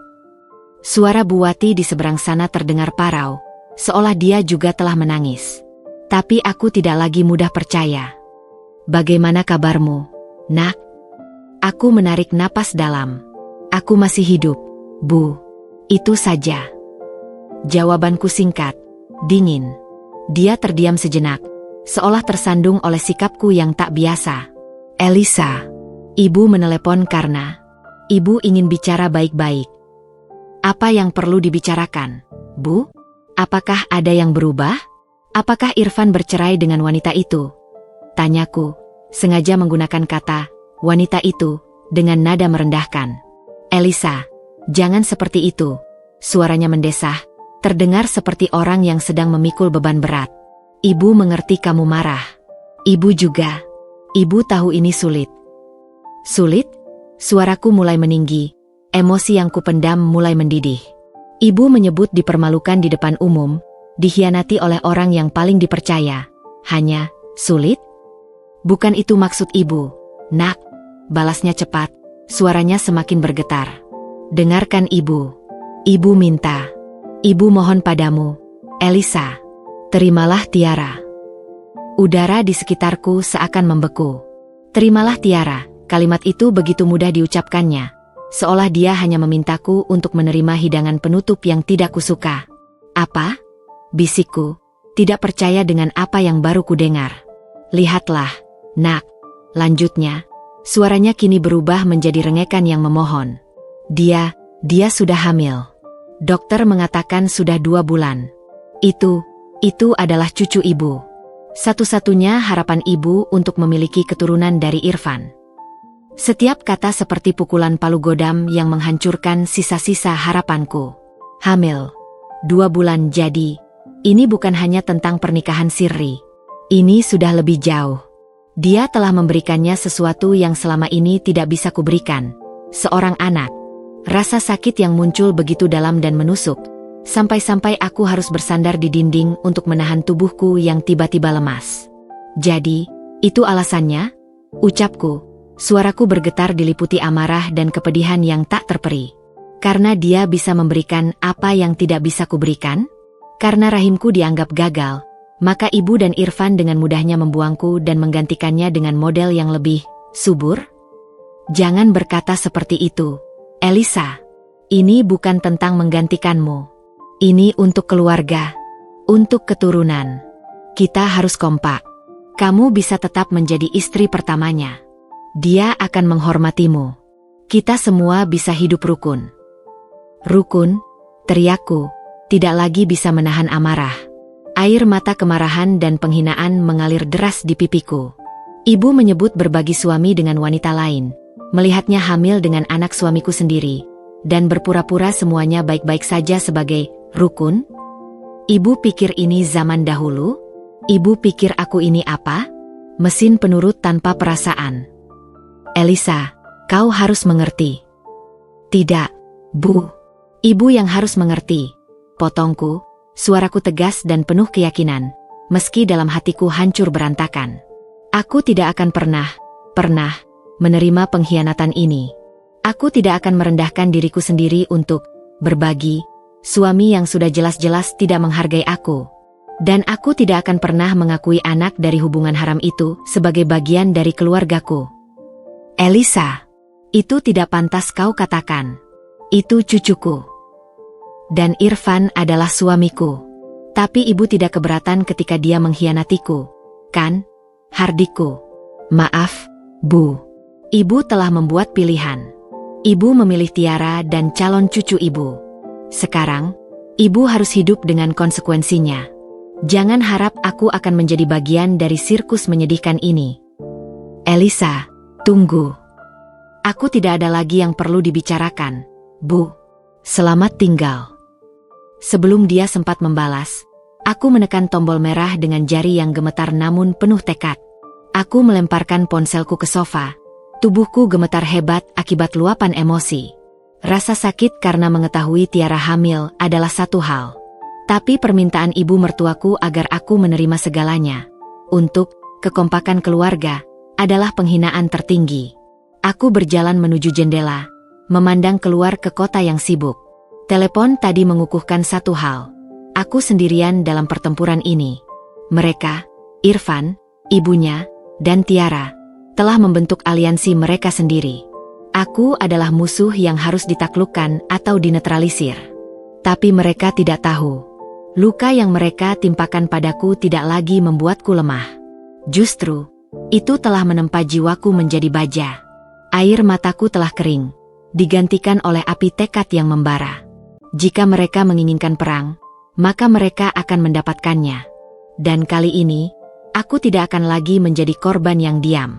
Suara Bu Wati di seberang sana terdengar parau, seolah dia juga telah menangis. Tapi aku tidak lagi mudah percaya. Bagaimana kabarmu, nak? Aku menarik napas dalam. Aku masih hidup, Bu. Itu saja. Jawabanku singkat, dingin. Dia terdiam sejenak, seolah tersandung oleh sikapku yang tak biasa. Elisa, ibu menelepon karena ibu ingin bicara baik-baik. Apa yang perlu dibicarakan, Bu? Apakah ada yang berubah? Apakah Irfan bercerai dengan wanita itu? Tanyaku, sengaja menggunakan kata wanita itu dengan nada merendahkan. Elisa, jangan seperti itu. Suaranya mendesah, terdengar seperti orang yang sedang memikul beban berat. Ibu mengerti kamu marah. Ibu juga. Ibu tahu ini sulit. Sulit? Suaraku mulai meninggi. Emosi yang kupendam mulai mendidih. Ibu menyebut dipermalukan di depan umum, dikhianati oleh orang yang paling dipercaya. Hanya, sulit? Bukan itu maksud ibu, nak. Balasnya cepat, suaranya semakin bergetar. Dengarkan ibu. Ibu minta. Ibu mohon padamu, Elisa. Terimalah Tiara. Udara di sekitarku seakan membeku. Terimalah Tiara, kalimat itu begitu mudah diucapkannya, seolah dia hanya memintaku untuk menerima hidangan penutup yang tidak kusuka. Apa? Bisikku, tidak percaya dengan apa yang baru kudengar. Lihatlah, nak. Lanjutnya, suaranya kini berubah menjadi rengekan yang memohon. Dia sudah hamil. Dokter mengatakan sudah 2 bulan. Itu adalah cucu ibu. Satu-satunya harapan ibu untuk memiliki keturunan dari Irfan. Setiap kata seperti pukulan palu godam yang menghancurkan sisa-sisa harapanku. Hamil. 2 bulan jadi. Ini bukan hanya tentang pernikahan sirri. Ini sudah lebih jauh. Dia telah memberikannya sesuatu yang selama ini tidak bisa kuberikan. Seorang anak. Rasa sakit yang muncul begitu dalam dan menusuk. Sampai-sampai aku harus bersandar di dinding untuk menahan tubuhku yang tiba-tiba lemas. Jadi, itu alasannya? Ucapku. Suaraku bergetar diliputi amarah dan kepedihan yang tak terperi. Karena dia bisa memberikan apa yang tidak bisa kuberikan? Karena rahimku dianggap gagal, maka Ibu dan Irfan dengan mudahnya membuangku dan menggantikannya dengan model yang lebih subur? Jangan berkata seperti itu, Elisa. Ini bukan tentang menggantikanmu. Ini untuk keluarga, untuk keturunan. Kita harus kompak. Kamu bisa tetap menjadi istri pertamanya. Dia akan menghormatimu. Kita semua bisa hidup rukun. Rukun, teriakku, tidak lagi bisa menahan amarah. Air mata kemarahan dan penghinaan mengalir deras di pipiku. Ibu menyebut berbagi suami dengan wanita lain, melihatnya hamil dengan anak suamiku sendiri, dan berpura-pura semuanya baik-baik saja sebagai rukun. Ibu pikir ini zaman dahulu? Ibu pikir aku ini apa? Mesin penurut tanpa perasaan. Elisa, kau harus mengerti. Tidak, Bu. Ibu yang harus mengerti. Potongku, suaraku tegas dan penuh keyakinan, meski dalam hatiku hancur berantakan. Aku tidak akan pernah menerima pengkhianatan ini. Aku tidak akan merendahkan diriku sendiri untuk berbagi suami yang sudah jelas-jelas tidak menghargai aku. Dan aku tidak akan pernah mengakui anak dari hubungan haram itu sebagai bagian dari keluargaku. Elisa, itu tidak pantas kau katakan. Itu cucuku. Dan Irfan adalah suamiku. Tapi ibu tidak keberatan ketika dia mengkhianatiku, kan? Hardiku. Maaf, Bu. Ibu telah membuat pilihan. Ibu memilih Tiara dan calon cucu ibu. Sekarang, ibu harus hidup dengan konsekuensinya. Jangan harap aku akan menjadi bagian dari sirkus menyedihkan ini. Elisa, tunggu. Aku tidak ada lagi yang perlu dibicarakan, Bu. Selamat tinggal. Sebelum dia sempat membalas, aku menekan tombol merah dengan jari yang gemetar namun penuh tekad. Aku melemparkan ponselku ke sofa. Tubuhku gemetar hebat akibat luapan emosi. Rasa sakit karena mengetahui Tiara hamil adalah satu hal. Tapi permintaan ibu mertuaku agar aku menerima segalanya untuk kekompakan keluarga adalah penghinaan tertinggi. Aku berjalan menuju jendela, memandang keluar ke kota yang sibuk. Telepon tadi mengukuhkan satu hal. Aku sendirian dalam pertempuran ini. Mereka, Irfan, ibunya, dan Tiara, telah membentuk aliansi mereka sendiri. Aku adalah musuh yang harus ditaklukkan atau dinetralisir. Tapi mereka tidak tahu. Luka yang mereka timpakan padaku tidak lagi membuatku lemah. Justru, itu telah menempa jiwaku menjadi baja. Air mataku telah kering, digantikan oleh api tekad yang membara. Jika mereka menginginkan perang, maka mereka akan mendapatkannya. Dan kali ini, aku tidak akan lagi menjadi korban yang diam.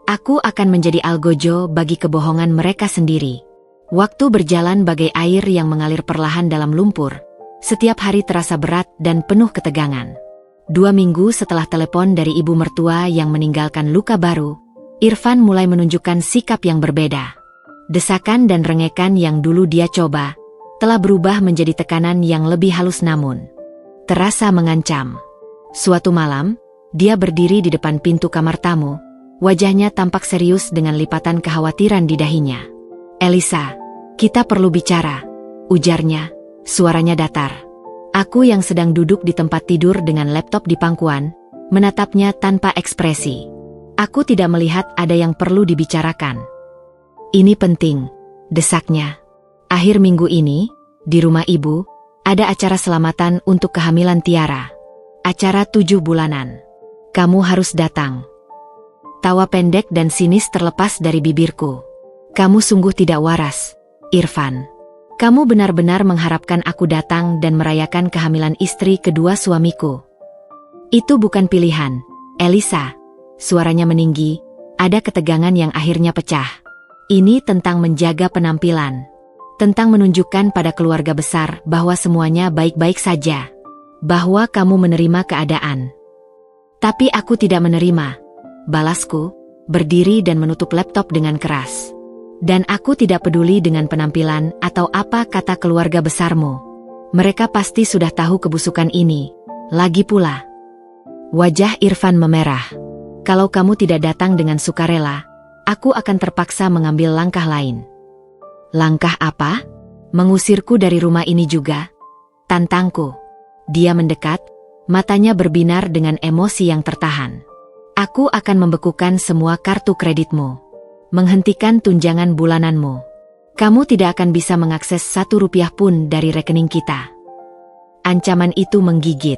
Aku akan menjadi algojo bagi kebohongan mereka sendiri. Waktu berjalan bagai air yang mengalir perlahan dalam lumpur. Setiap hari terasa berat dan penuh ketegangan. 2 minggu setelah telepon dari ibu mertua yang meninggalkan luka baru, Irfan mulai menunjukkan sikap yang berbeda. Desakan dan rengekan yang dulu dia coba, telah berubah menjadi tekanan yang lebih halus namun terasa mengancam. Suatu malam, dia berdiri di depan pintu kamar tamu, wajahnya tampak serius dengan lipatan kekhawatiran di dahinya. Elisa, kita perlu bicara, ujarnya, suaranya datar. Aku yang sedang duduk di tempat tidur dengan laptop di pangkuan, menatapnya tanpa ekspresi. Aku tidak melihat ada yang perlu dibicarakan. Ini penting, desaknya. Akhir minggu ini, di rumah ibu, ada acara selamatan untuk kehamilan Tiara. Acara 7 bulanan. Kamu harus datang. Tawa pendek dan sinis terlepas dari bibirku. Kamu sungguh tidak waras, Irfan. Kamu benar-benar mengharapkan aku datang dan merayakan kehamilan istri kedua suamiku. Itu bukan pilihan, Elisa. Suaranya meninggi, ada ketegangan yang akhirnya pecah. Ini tentang menjaga penampilan. Tentang menunjukkan pada keluarga besar bahwa semuanya baik-baik saja. Bahwa kamu menerima keadaan. Tapi aku tidak menerima. Balasku, berdiri dan menutup laptop dengan keras. Dan aku tidak peduli dengan penampilan atau apa kata keluarga besarmu. Mereka pasti sudah tahu kebusukan ini. Lagi pula. Wajah Irfan memerah. Kalau kamu tidak datang dengan sukarela, aku akan terpaksa mengambil langkah lain. Langkah apa? Mengusirku dari rumah ini juga? Tantangku. Dia mendekat, Matanya berbinar dengan emosi yang tertahan. Aku akan membekukan semua kartu kreditmu. Menghentikan tunjangan bulananmu. Kamu tidak akan bisa mengakses 1 rupiah pun dari rekening kita. Ancaman itu menggigit.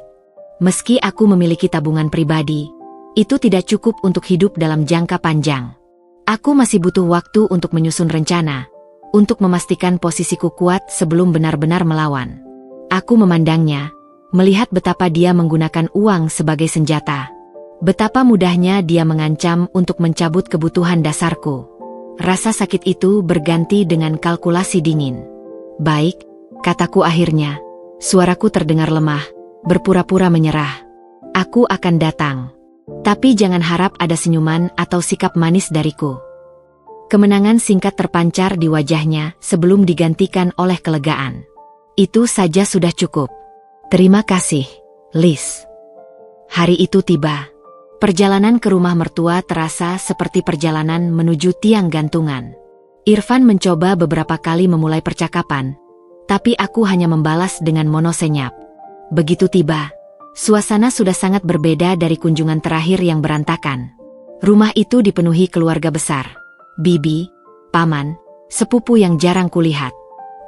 Meski aku memiliki tabungan pribadi, itu tidak cukup untuk hidup dalam jangka panjang. Aku masih butuh waktu untuk menyusun rencana, untuk memastikan posisiku kuat sebelum benar-benar melawan. Aku memandangnya, melihat betapa dia menggunakan uang sebagai senjata. Betapa mudahnya dia mengancam untuk mencabut kebutuhan dasarku. Rasa sakit itu berganti dengan kalkulasi dingin. Baik, kataku akhirnya. Suaraku terdengar lemah, berpura-pura menyerah. Aku akan datang. Tapi jangan harap ada senyuman atau sikap manis dariku. Kemenangan singkat terpancar di wajahnya sebelum digantikan oleh kelegaan. Itu saja sudah cukup. Terima kasih, Liz. Hari itu tiba. Perjalanan ke rumah mertua terasa seperti perjalanan menuju tiang gantungan. Irfan mencoba beberapa kali memulai percakapan, tapi aku hanya membalas dengan monosenyap. Begitu tiba, suasana sudah sangat berbeda dari kunjungan terakhir yang berantakan. Rumah itu dipenuhi keluarga besar. Bibi, paman, sepupu yang jarang kulihat.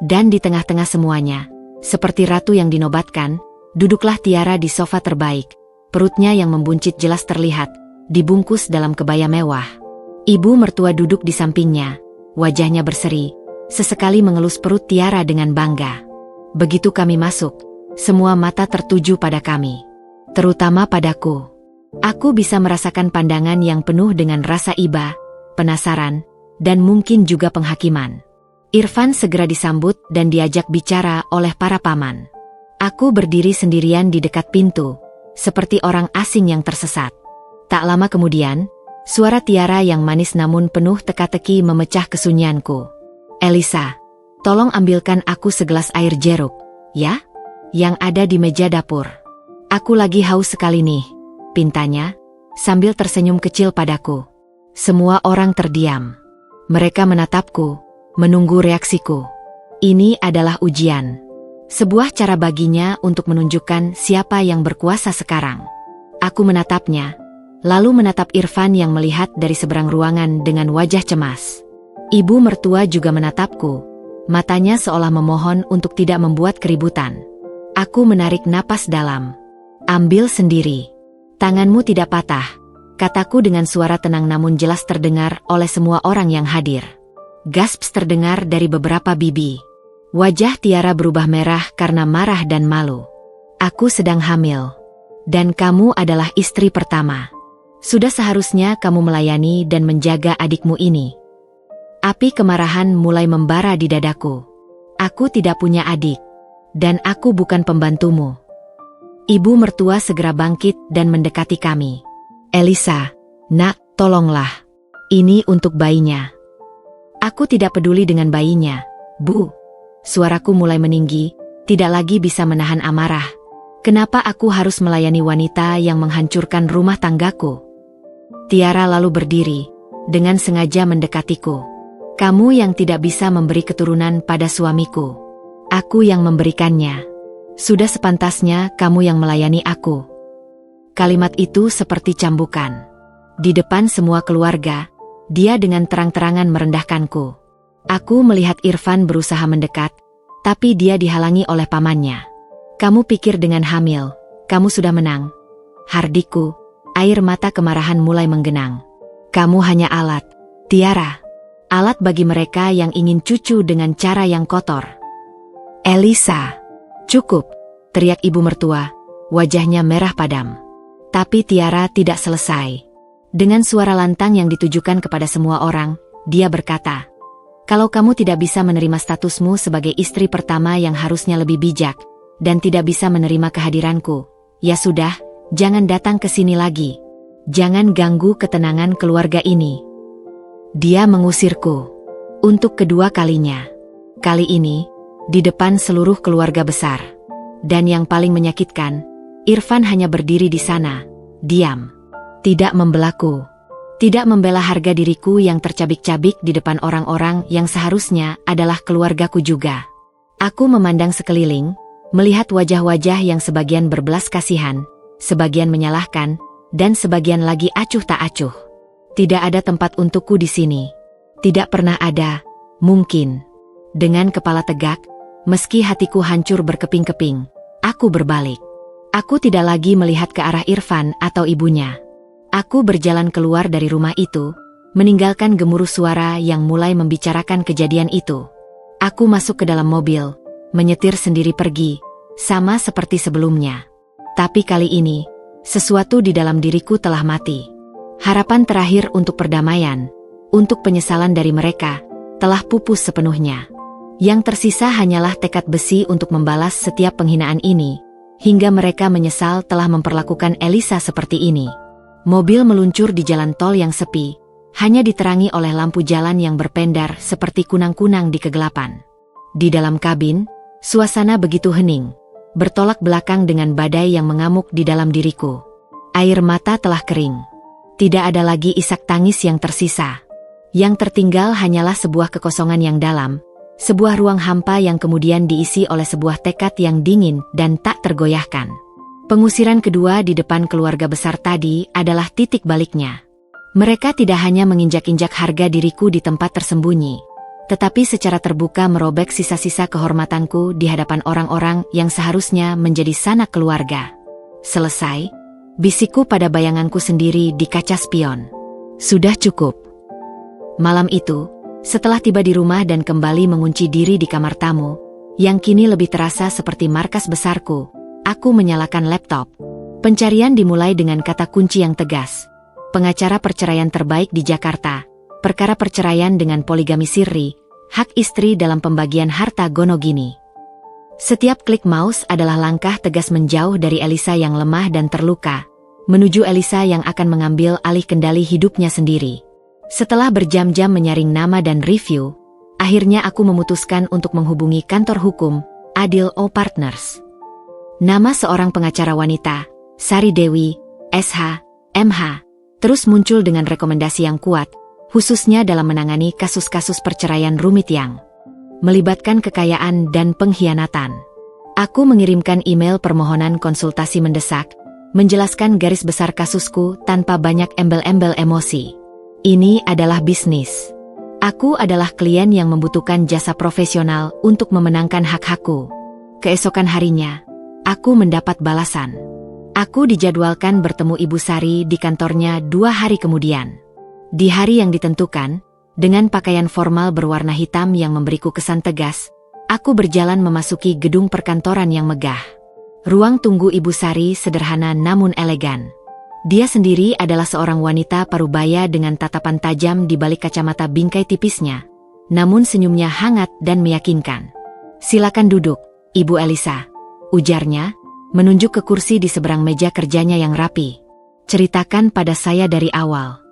Dan di tengah-tengah semuanya, seperti ratu yang dinobatkan, duduklah Tiara di sofa terbaik. Perutnya yang membuncit jelas terlihat, dibungkus dalam kebaya mewah. Ibu mertua duduk di sampingnya, wajahnya berseri, sesekali mengelus perut Tiara dengan bangga. Begitu kami masuk, semua mata tertuju pada kami. Terutama padaku. Aku bisa merasakan pandangan yang penuh dengan rasa iba, penasaran, dan mungkin juga penghakiman. Irfan segera disambut dan diajak bicara oleh para paman. Aku berdiri sendirian di dekat pintu, seperti orang asing yang tersesat. Tak lama kemudian, suara Tiara yang manis namun penuh teka-teki memecah kesunyianku. Elisa, tolong ambilkan aku segelas air jeruk, ya? Yang ada di meja dapur. Aku lagi haus sekali nih, pintanya, sambil tersenyum kecil padaku. Semua orang terdiam. Mereka menatapku, menunggu reaksiku. Ini adalah ujian. Sebuah cara baginya untuk menunjukkan siapa yang berkuasa sekarang. Aku menatapnya, lalu menatap Irfan yang melihat dari seberang ruangan dengan wajah cemas. Ibu mertua juga menatapku, matanya seolah memohon untuk tidak membuat keributan. Aku menarik napas dalam. Ambil sendiri. Tanganmu tidak patah, kataku dengan suara tenang namun jelas terdengar oleh semua orang yang hadir. Gasps terdengar dari beberapa bibi. Wajah Tiara berubah merah karena marah dan malu. Aku sedang hamil. Dan kamu adalah istri pertama. Sudah seharusnya kamu melayani dan menjaga adikmu ini. Api kemarahan mulai membara di dadaku. Aku tidak punya adik. Dan aku bukan pembantumu. Ibu mertua segera bangkit dan mendekati kami. Elisa, nak, tolonglah. Ini untuk bayinya. Aku tidak peduli dengan bayinya, Bu. Suaraku mulai meninggi, tidak lagi bisa menahan amarah. Kenapa aku harus melayani wanita yang menghancurkan rumah tanggaku? Tiara lalu berdiri, dengan sengaja mendekatiku. Kamu yang tidak bisa memberi keturunan pada suamiku. Aku yang memberikannya. Sudah sepantasnya kamu yang melayani aku. Kalimat itu seperti cambukan. Di depan semua keluarga, dia dengan terang-terangan merendahkanku. Aku melihat Irfan berusaha mendekat, tapi dia dihalangi oleh pamannya. Kamu pikir dengan hamil, kamu sudah menang. Hardiku, air mata kemarahan mulai menggenang. Kamu hanya alat, Tiara. Alat bagi mereka yang ingin cucu dengan cara yang kotor. Elisa, cukup, teriak ibu mertua, wajahnya merah padam. Tapi Tiara tidak selesai. Dengan suara lantang yang ditujukan kepada semua orang, dia berkata, kalau kamu tidak bisa menerima statusmu sebagai istri pertama yang harusnya lebih bijak, dan tidak bisa menerima kehadiranku, ya sudah, jangan datang ke sini lagi. Jangan ganggu ketenangan keluarga ini. Dia mengusirku. Untuk kedua kalinya. Kali ini, di depan seluruh keluarga besar. Dan yang paling menyakitkan, Irfan hanya berdiri di sana, diam. Tidak membelaku. Tidak membela harga diriku yang tercabik-cabik di depan orang-orang yang seharusnya adalah keluargaku juga. Aku memandang sekeliling, melihat wajah-wajah yang sebagian berbelas kasihan, sebagian menyalahkan, dan sebagian lagi acuh tak acuh. Tidak ada tempat untukku di sini. Tidak pernah ada, mungkin. Dengan kepala tegak, meski hatiku hancur berkeping-keping, aku berbalik. Aku tidak lagi melihat ke arah Irfan atau ibunya. Aku berjalan keluar dari rumah itu, meninggalkan gemuruh suara yang mulai membicarakan kejadian itu. Aku masuk ke dalam mobil, menyetir sendiri pergi, sama seperti sebelumnya. Tapi kali ini, sesuatu di dalam diriku telah mati. Harapan terakhir untuk perdamaian, untuk penyesalan dari mereka, telah pupus sepenuhnya. Yang tersisa hanyalah tekad besi untuk membalas setiap penghinaan ini, hingga mereka menyesal telah memperlakukan Elisa seperti ini. Mobil meluncur di jalan tol yang sepi, hanya diterangi oleh lampu jalan yang berpendar seperti kunang-kunang di kegelapan. Di dalam kabin, suasana begitu hening, bertolak belakang dengan badai yang mengamuk di dalam diriku. Air mata telah kering. Tidak ada lagi isak tangis yang tersisa. Yang tertinggal hanyalah sebuah kekosongan yang dalam, sebuah ruang hampa yang kemudian diisi oleh sebuah tekad yang dingin dan tak tergoyahkan. Pengusiran kedua di depan keluarga besar tadi adalah titik baliknya. Mereka tidak hanya menginjak-injak harga diriku di tempat tersembunyi, tetapi secara terbuka merobek sisa-sisa kehormatanku di hadapan orang-orang yang seharusnya menjadi sanak keluarga. Selesai, bisikku pada bayanganku sendiri di kaca spion. Sudah cukup. Malam itu, setelah tiba di rumah dan kembali mengunci diri di kamar tamu, yang kini lebih terasa seperti markas besarku, aku menyalakan laptop. Pencarian dimulai dengan kata kunci yang tegas. Pengacara perceraian terbaik di Jakarta, perkara perceraian dengan poligami sirri, hak istri dalam pembagian harta gonogini. Setiap klik mouse adalah langkah tegas menjauh dari Elisa yang lemah dan terluka, menuju Elisa yang akan mengambil alih kendali hidupnya sendiri. Setelah berjam-jam menyaring nama dan review, akhirnya aku memutuskan untuk menghubungi kantor hukum, Adil O Partners. Nama seorang pengacara wanita, Sari Dewi, SH, MH, terus muncul dengan rekomendasi yang kuat, khususnya dalam menangani kasus-kasus perceraian rumit yang melibatkan kekayaan dan pengkhianatan. Aku mengirimkan email permohonan konsultasi mendesak, menjelaskan garis besar kasusku tanpa banyak embel-embel emosi. Ini adalah bisnis. Aku adalah klien yang membutuhkan jasa profesional untuk memenangkan hak-hakku. Keesokan harinya, aku mendapat balasan. Aku dijadwalkan bertemu Ibu Sari di kantornya 2 hari kemudian. Di hari yang ditentukan, dengan pakaian formal berwarna hitam yang memberiku kesan tegas, aku berjalan memasuki gedung perkantoran yang megah. Ruang tunggu Ibu Sari sederhana namun elegan. Dia sendiri adalah seorang wanita parubaya dengan tatapan tajam di balik kacamata bingkai tipisnya. Namun senyumnya hangat dan meyakinkan. "Silakan duduk, Ibu Elisa," ujarnya, menunjuk ke kursi di seberang meja kerjanya yang rapi. "Ceritakan pada saya dari awal."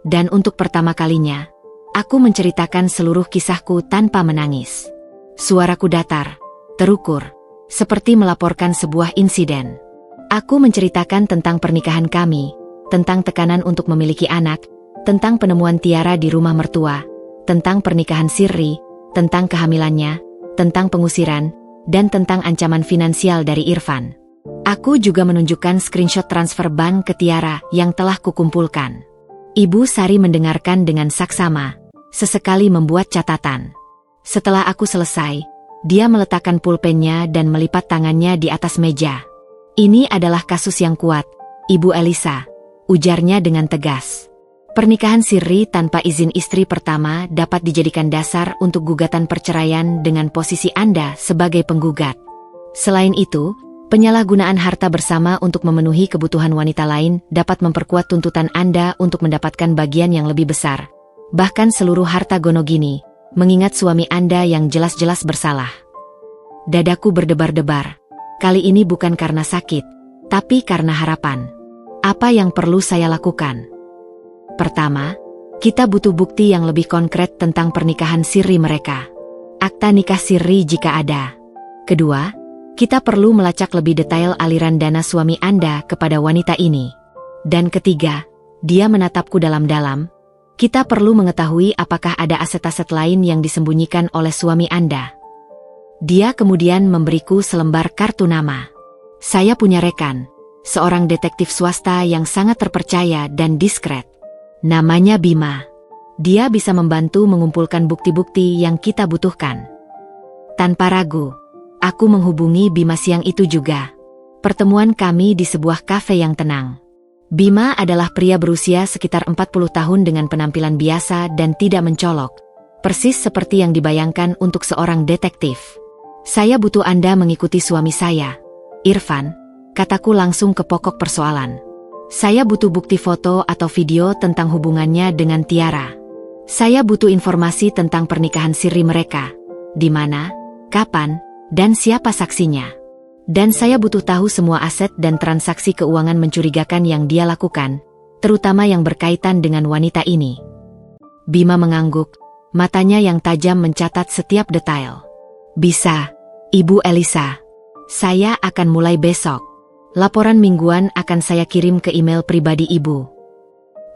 Dan untuk pertama kalinya, aku menceritakan seluruh kisahku tanpa menangis. Suaraku datar, terukur, seperti melaporkan sebuah insiden. Aku menceritakan tentang pernikahan kami, tentang tekanan untuk memiliki anak, tentang penemuan Tiara di rumah mertua, tentang pernikahan sirri, tentang kehamilannya, tentang pengusiran, dan tentang ancaman finansial dari Irfan. Aku juga menunjukkan screenshot transfer bank ke Tiara yang telah kukumpulkan. Ibu Sari mendengarkan dengan saksama, sesekali membuat catatan. Setelah aku selesai, dia meletakkan pulpennya dan melipat tangannya di atas meja. "Ini adalah kasus yang kuat, Ibu Elisa," ujarnya dengan tegas. "Pernikahan sirri tanpa izin istri pertama dapat dijadikan dasar untuk gugatan perceraian dengan posisi Anda sebagai penggugat. Selain itu, penyalahgunaan harta bersama untuk memenuhi kebutuhan wanita lain dapat memperkuat tuntutan Anda untuk mendapatkan bagian yang lebih besar, bahkan seluruh harta gonogini, mengingat suami Anda yang jelas-jelas bersalah." Dadaku berdebar-debar. Kali ini bukan karena sakit, tapi karena harapan. Apa yang perlu saya lakukan? Pertama, kita butuh bukti yang lebih konkret tentang pernikahan sirri mereka. Akta nikah sirri jika ada. Kedua, kita perlu melacak lebih detail aliran dana suami Anda kepada wanita ini. Dan ketiga, dia menatapku dalam-dalam. Kita perlu mengetahui apakah ada aset-aset lain yang disembunyikan oleh suami Anda. Dia kemudian memberiku selembar kartu nama. Saya punya rekan, seorang detektif swasta yang sangat terpercaya dan diskret. Namanya Bima. Dia bisa membantu mengumpulkan bukti-bukti yang kita butuhkan. Tanpa ragu, aku menghubungi Bima siang itu juga. Pertemuan kami di sebuah kafe yang tenang. Bima adalah pria berusia sekitar 40 tahun dengan penampilan biasa dan tidak mencolok. Persis seperti yang dibayangkan untuk seorang detektif. Saya butuh Anda mengikuti suami saya, Irfan, kataku langsung ke pokok persoalan. Saya butuh bukti foto atau video tentang hubungannya dengan Tiara. Saya butuh informasi tentang pernikahan siri mereka. Di mana, kapan, dan siapa saksinya. Dan saya butuh tahu semua aset dan transaksi keuangan mencurigakan yang dia lakukan, terutama yang berkaitan dengan wanita ini. Bima mengangguk, matanya yang tajam mencatat setiap detail. Bisa, Ibu Elisa. Saya akan mulai besok. Laporan mingguan akan saya kirim ke email pribadi Ibu.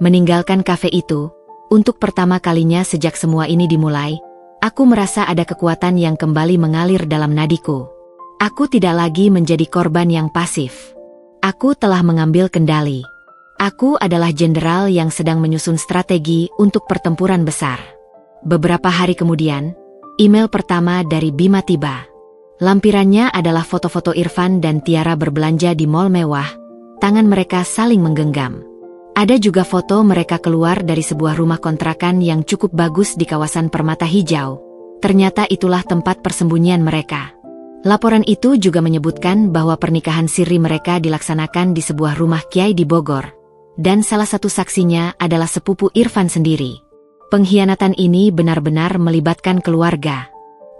Meninggalkan kafe itu, untuk pertama kalinya sejak semua ini dimulai, aku merasa ada kekuatan yang kembali mengalir dalam nadiku. Aku tidak lagi menjadi korban yang pasif. Aku telah mengambil kendali. Aku adalah jenderal yang sedang menyusun strategi untuk pertempuran besar. Beberapa hari kemudian, email pertama dari Bima tiba. Lampirannya adalah foto-foto Irfan dan Tiara berbelanja di mall mewah. Tangan mereka saling menggenggam. Ada juga foto mereka keluar dari sebuah rumah kontrakan yang cukup bagus di kawasan Permata Hijau. Ternyata itulah tempat persembunyian mereka. Laporan itu juga menyebutkan bahwa pernikahan siri mereka dilaksanakan di sebuah rumah kiai di Bogor. Dan salah satu saksinya adalah sepupu Irfan sendiri. Pengkhianatan ini benar-benar melibatkan keluarga.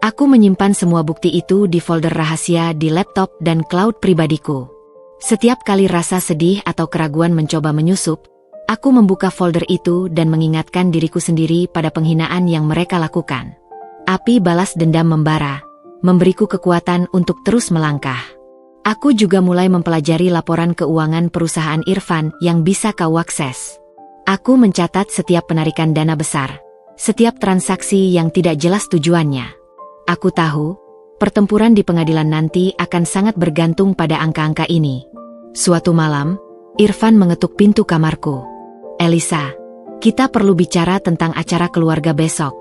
Aku menyimpan semua bukti itu di folder rahasia di laptop dan cloud pribadiku. Setiap kali rasa sedih atau keraguan mencoba menyusup, aku membuka folder itu dan mengingatkan diriku sendiri pada penghinaan yang mereka lakukan. Api balas dendam membara, memberiku kekuatan untuk terus melangkah. Aku juga mulai mempelajari laporan keuangan perusahaan Irfan yang bisa kau akses. Aku mencatat setiap penarikan dana besar, setiap transaksi yang tidak jelas tujuannya. Aku tahu, pertempuran di pengadilan nanti akan sangat bergantung pada angka-angka ini. Suatu malam, Irfan mengetuk pintu kamarku. Elisa, kita perlu bicara tentang acara keluarga besok.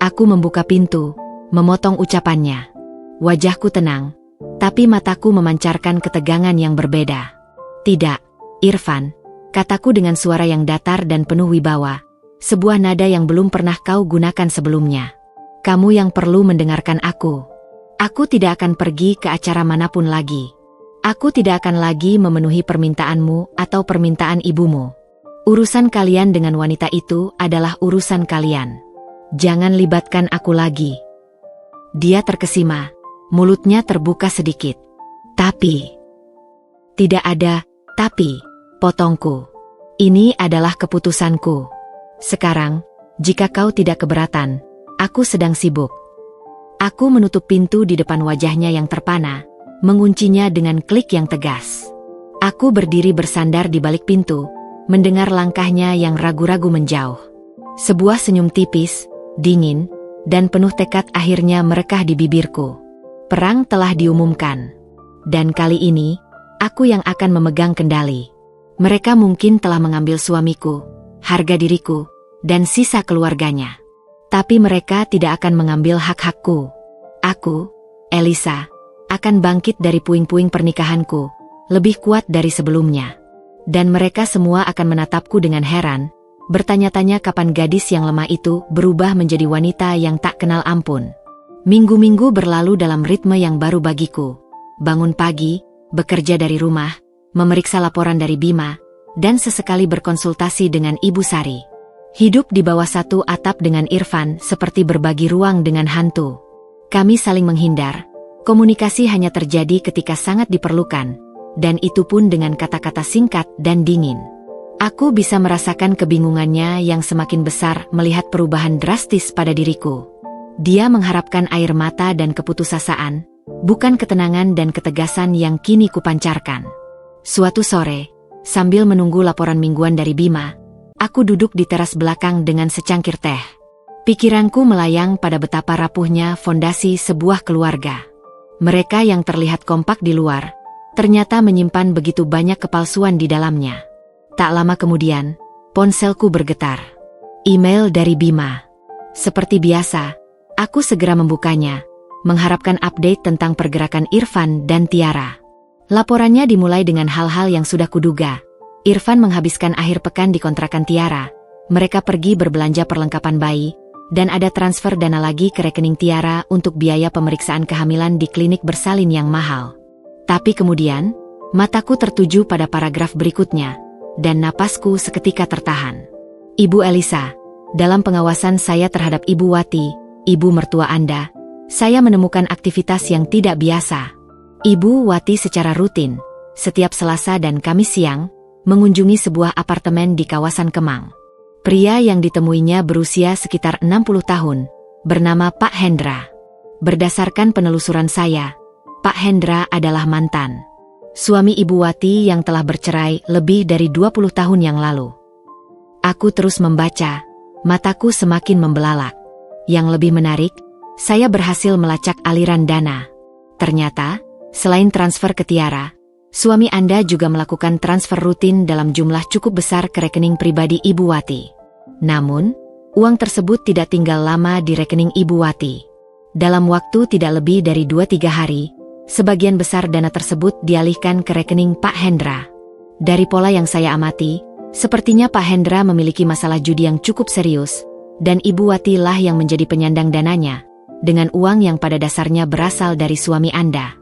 Aku membuka pintu, memotong ucapannya. Wajahku tenang, tapi mataku memancarkan ketegangan yang berbeda. Tidak, Irfan, kataku dengan suara yang datar dan penuh wibawa, sebuah nada yang belum pernah kau gunakan sebelumnya. Kamu yang perlu mendengarkan aku. Aku tidak akan pergi ke acara manapun lagi. Aku tidak akan lagi memenuhi permintaanmu atau permintaan ibumu. Urusan kalian dengan wanita itu adalah urusan kalian. Jangan libatkan aku lagi. Dia terkesima, mulutnya terbuka sedikit. Tapi, tidak ada tapi, potongku. Ini adalah keputusanku. Sekarang, jika kau tidak keberatan, aku sedang sibuk. Aku menutup pintu di depan wajahnya yang terpana, menguncinya dengan klik yang tegas. Aku berdiri bersandar di balik pintu, mendengar langkahnya yang ragu-ragu menjauh. Sebuah senyum tipis, dingin, dan penuh tekad akhirnya merekah di bibirku. Perang telah diumumkan. Dan kali ini, aku yang akan memegang kendali. Mereka mungkin telah mengambil suamiku, harga diriku, dan sisa keluarganya. Tapi mereka tidak akan mengambil hak-hakku. Aku, Elisa, akan bangkit dari puing-puing pernikahanku, lebih kuat dari sebelumnya. Dan mereka semua akan menatapku dengan heran, bertanya-tanya kapan gadis yang lemah itu berubah menjadi wanita yang tak kenal ampun. Minggu-minggu berlalu dalam ritme yang baru bagiku. Bangun pagi, bekerja dari rumah, memeriksa laporan dari Bima, dan sesekali berkonsultasi dengan Ibu Sari. Hidup di bawah satu atap dengan Irfan seperti berbagi ruang dengan hantu. Kami saling menghindar, komunikasi hanya terjadi ketika sangat diperlukan, dan itu pun dengan kata-kata singkat dan dingin. Aku bisa merasakan kebingungannya yang semakin besar melihat perubahan drastis pada diriku. Dia mengharapkan air mata dan keputusasaan, bukan ketenangan dan ketegasan yang kini kupancarkan. Suatu sore, sambil menunggu laporan mingguan dari Bima, aku duduk di teras belakang dengan secangkir teh. Pikiranku melayang pada betapa rapuhnya fondasi sebuah keluarga. Mereka yang terlihat kompak di luar, ternyata menyimpan begitu banyak kepalsuan di dalamnya. Tak lama kemudian, ponselku bergetar. Email dari Bima. Seperti biasa, aku segera membukanya, mengharapkan update tentang pergerakan Irfan dan Tiara. Laporannya dimulai dengan hal-hal yang sudah kuduga. Irfan menghabiskan akhir pekan di kontrakan Tiara. Mereka pergi berbelanja perlengkapan bayi, dan ada transfer dana lagi ke rekening Tiara untuk biaya pemeriksaan kehamilan di klinik bersalin yang mahal. Tapi kemudian, mataku tertuju pada paragraf berikutnya, dan napasku seketika tertahan. Ibu Elisa, dalam pengawasan saya terhadap Ibu Wati, ibu mertua Anda, saya menemukan aktivitas yang tidak biasa. Ibu Wati secara rutin, setiap Selasa dan Kamis siang, mengunjungi sebuah apartemen di kawasan Kemang. Pria yang ditemuinya berusia sekitar 60 tahun, bernama Pak Hendra. Berdasarkan penelusuran saya, Pak Hendra adalah mantan suami Ibu Wati yang telah bercerai lebih dari 20 tahun yang lalu. Aku terus membaca, mataku semakin membelalak. Yang lebih menarik, saya berhasil melacak aliran dana. Ternyata, selain transfer ke Tiara, suami Anda juga melakukan transfer rutin dalam jumlah cukup besar ke rekening pribadi Ibu Wati. Namun, uang tersebut tidak tinggal lama di rekening Ibu Wati. Dalam waktu tidak lebih dari 2-3 hari, sebagian besar dana tersebut dialihkan ke rekening Pak Hendra. Dari pola yang saya amati, sepertinya Pak Hendra memiliki masalah judi yang cukup serius, dan Ibu Wati lah yang menjadi penyandang dananya, dengan uang yang pada dasarnya berasal dari suami Anda.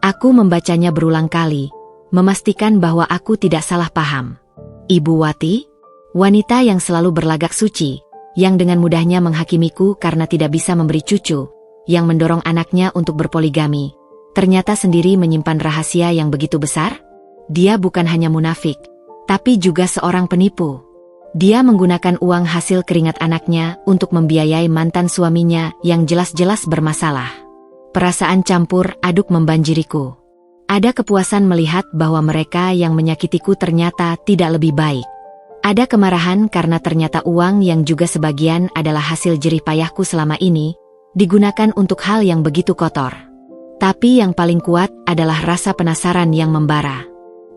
Aku membacanya berulang kali, memastikan bahwa aku tidak salah paham. Ibu Wati, wanita yang selalu berlagak suci, yang dengan mudahnya menghakimiku karena tidak bisa memberi cucu, yang mendorong anaknya untuk berpoligami, ternyata sendiri menyimpan rahasia yang begitu besar? Dia bukan hanya munafik, tapi juga seorang penipu. Dia menggunakan uang hasil keringat anaknya untuk membiayai mantan suaminya yang jelas-jelas bermasalah. Perasaan campur aduk membanjiriku. Ada kepuasan melihat bahwa mereka yang menyakitiku ternyata tidak lebih baik. Ada kemarahan karena ternyata uang yang juga sebagian adalah hasil jerih payahku selama ini, digunakan untuk hal yang begitu kotor. Tapi yang paling kuat adalah rasa penasaran yang membara.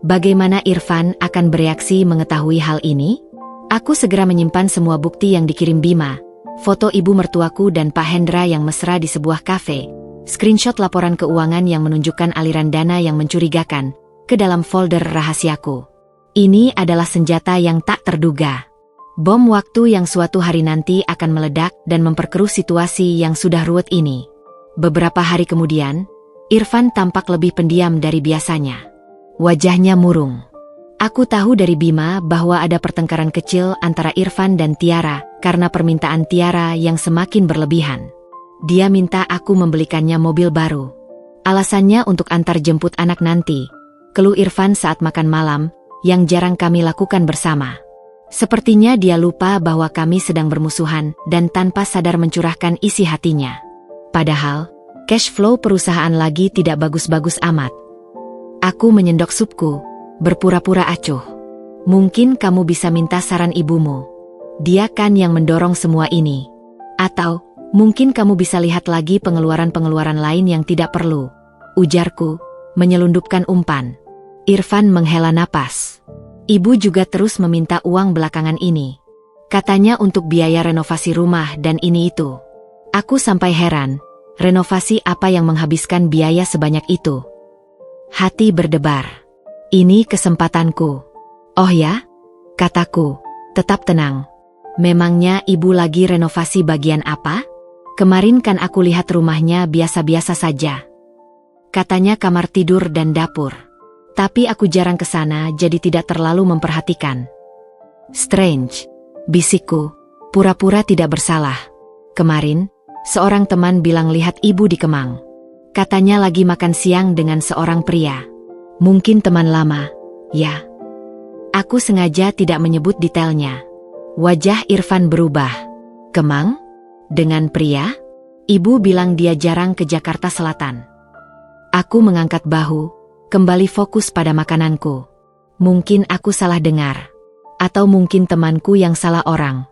Bagaimana Irfan akan bereaksi mengetahui hal ini? Aku segera menyimpan semua bukti yang dikirim Bima, foto ibu mertuaku dan Pak Hendra yang mesra di sebuah kafe, screenshot laporan keuangan yang menunjukkan aliran dana yang mencurigakan, ke dalam folder rahasiaku. Ini adalah senjata yang tak terduga. Bom waktu yang suatu hari nanti akan meledak dan memperkeruh situasi yang sudah ruwet ini. Beberapa hari kemudian, Irfan tampak lebih pendiam dari biasanya. Wajahnya murung. Aku tahu dari Bima bahwa ada pertengkaran kecil antara Irfan dan Tiara karena permintaan Tiara yang semakin berlebihan. Dia minta aku membelikannya mobil baru. Alasannya untuk antar jemput anak nanti, keluh Irfan saat makan malam, yang jarang kami lakukan bersama. Sepertinya dia lupa bahwa kami sedang bermusuhan dan tanpa sadar mencurahkan isi hatinya. Padahal, cash flow perusahaan lagi tidak bagus-bagus amat. Aku menyendok supku, berpura-pura acuh. Mungkin kamu bisa minta saran ibumu. Dia kan yang mendorong semua ini. Atau, mungkin kamu bisa lihat lagi pengeluaran-pengeluaran lain yang tidak perlu. Ujarku, menyelundupkan umpan. Irfan menghela napas. Ibu juga terus meminta uang belakangan ini. Katanya untuk biaya renovasi rumah dan ini itu. Aku sampai heran, renovasi apa yang menghabiskan biaya sebanyak itu? Hati berdebar. Ini kesempatanku. Oh ya? Kataku, tetap tenang. Memangnya ibu lagi renovasi bagian apa? Kemarin kan aku lihat rumahnya biasa-biasa saja. Katanya kamar tidur dan dapur. Tapi aku jarang ke sana jadi tidak terlalu memperhatikan. Strange, bisikku, pura-pura tidak bersalah. Kemarin, seorang teman bilang lihat ibu di Kemang. Katanya lagi makan siang dengan seorang pria. Mungkin teman lama, ya. Aku sengaja tidak menyebut detailnya. Wajah Irfan berubah. Kemang? Dengan pria? Ibu bilang dia jarang ke Jakarta Selatan. Aku mengangkat bahu, kembali fokus pada makananku. Mungkin aku salah dengar. Atau mungkin temanku yang salah orang.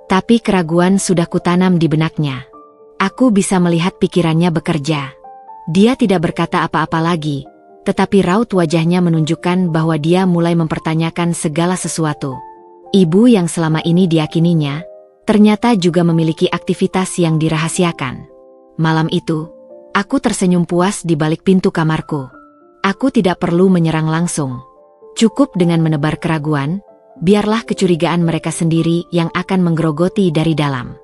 Tapi keraguan sudah kutanam di benaknya. Aku bisa melihat pikirannya bekerja. Dia tidak berkata apa-apa lagi, tetapi raut wajahnya menunjukkan bahwa dia mulai mempertanyakan segala sesuatu. Ibu yang selama ini diyakininya, ternyata juga memiliki aktivitas yang dirahasiakan. Malam itu, aku tersenyum puas di balik pintu kamarku. Aku tidak perlu menyerang langsung. Cukup dengan menebar keraguan, biarlah kecurigaan mereka sendiri yang akan menggerogoti dari dalam.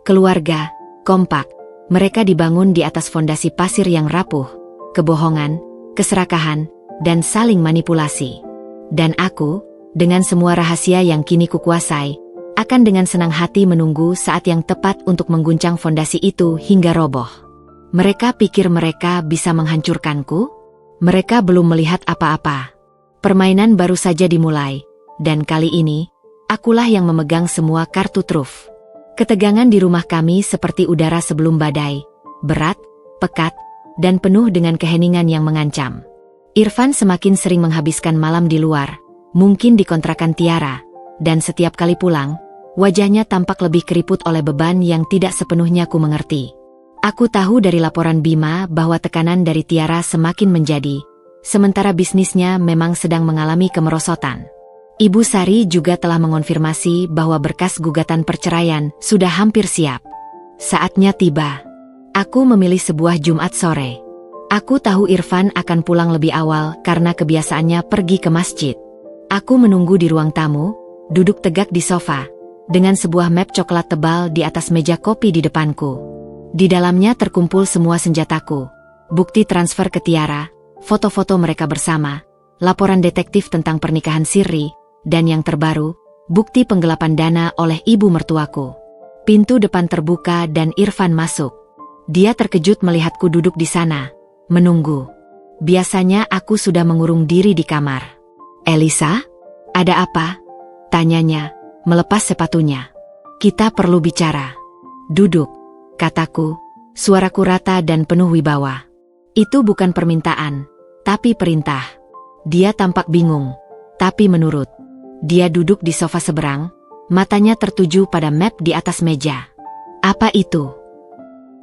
Keluarga, kompak, mereka dibangun di atas fondasi pasir yang rapuh, kebohongan, keserakahan, dan saling manipulasi. Dan aku, dengan semua rahasia yang kini kukuasai, akan dengan senang hati menunggu saat yang tepat untuk mengguncang fondasi itu hingga roboh. Mereka pikir mereka bisa menghancurkanku? Mereka belum melihat apa-apa. Permainan baru saja dimulai, dan kali ini, akulah yang memegang semua kartu truf. Ketegangan di rumah kami seperti udara sebelum badai, berat, pekat, dan penuh dengan keheningan yang mengancam. Irfan semakin sering menghabiskan malam di luar, mungkin di kontrakan Tiara, dan setiap kali pulang, wajahnya tampak lebih keriput oleh beban yang tidak sepenuhnya ku mengerti. Aku tahu dari laporan Bima bahwa tekanan dari Tiara semakin menjadi, sementara bisnisnya memang sedang mengalami kemerosotan. Ibu Sari juga telah mengonfirmasi bahwa berkas gugatan perceraian sudah hampir siap. Saatnya tiba. Aku memilih sebuah Jumat sore. Aku tahu Irfan akan pulang lebih awal karena kebiasaannya pergi ke masjid. Aku menunggu di ruang tamu, duduk tegak di sofa, dengan sebuah map coklat tebal di atas meja kopi di depanku. Di dalamnya terkumpul semua senjataku, bukti transfer ke Tiara, foto-foto mereka bersama, laporan detektif tentang pernikahan sirri, dan yang terbaru, bukti penggelapan dana oleh ibu mertuaku. Pintu depan terbuka dan Irfan masuk. Dia terkejut melihatku duduk di sana, menunggu. Biasanya aku sudah mengurung diri di kamar. "Elisa? Ada apa?" tanyanya, melepas sepatunya. "Kita perlu bicara." "Duduk," kataku, suaraku rata dan penuh wibawa. Itu bukan permintaan, tapi perintah. Dia tampak bingung, tapi menurut. Dia duduk di sofa seberang, matanya tertuju pada map di atas meja. "Apa itu?"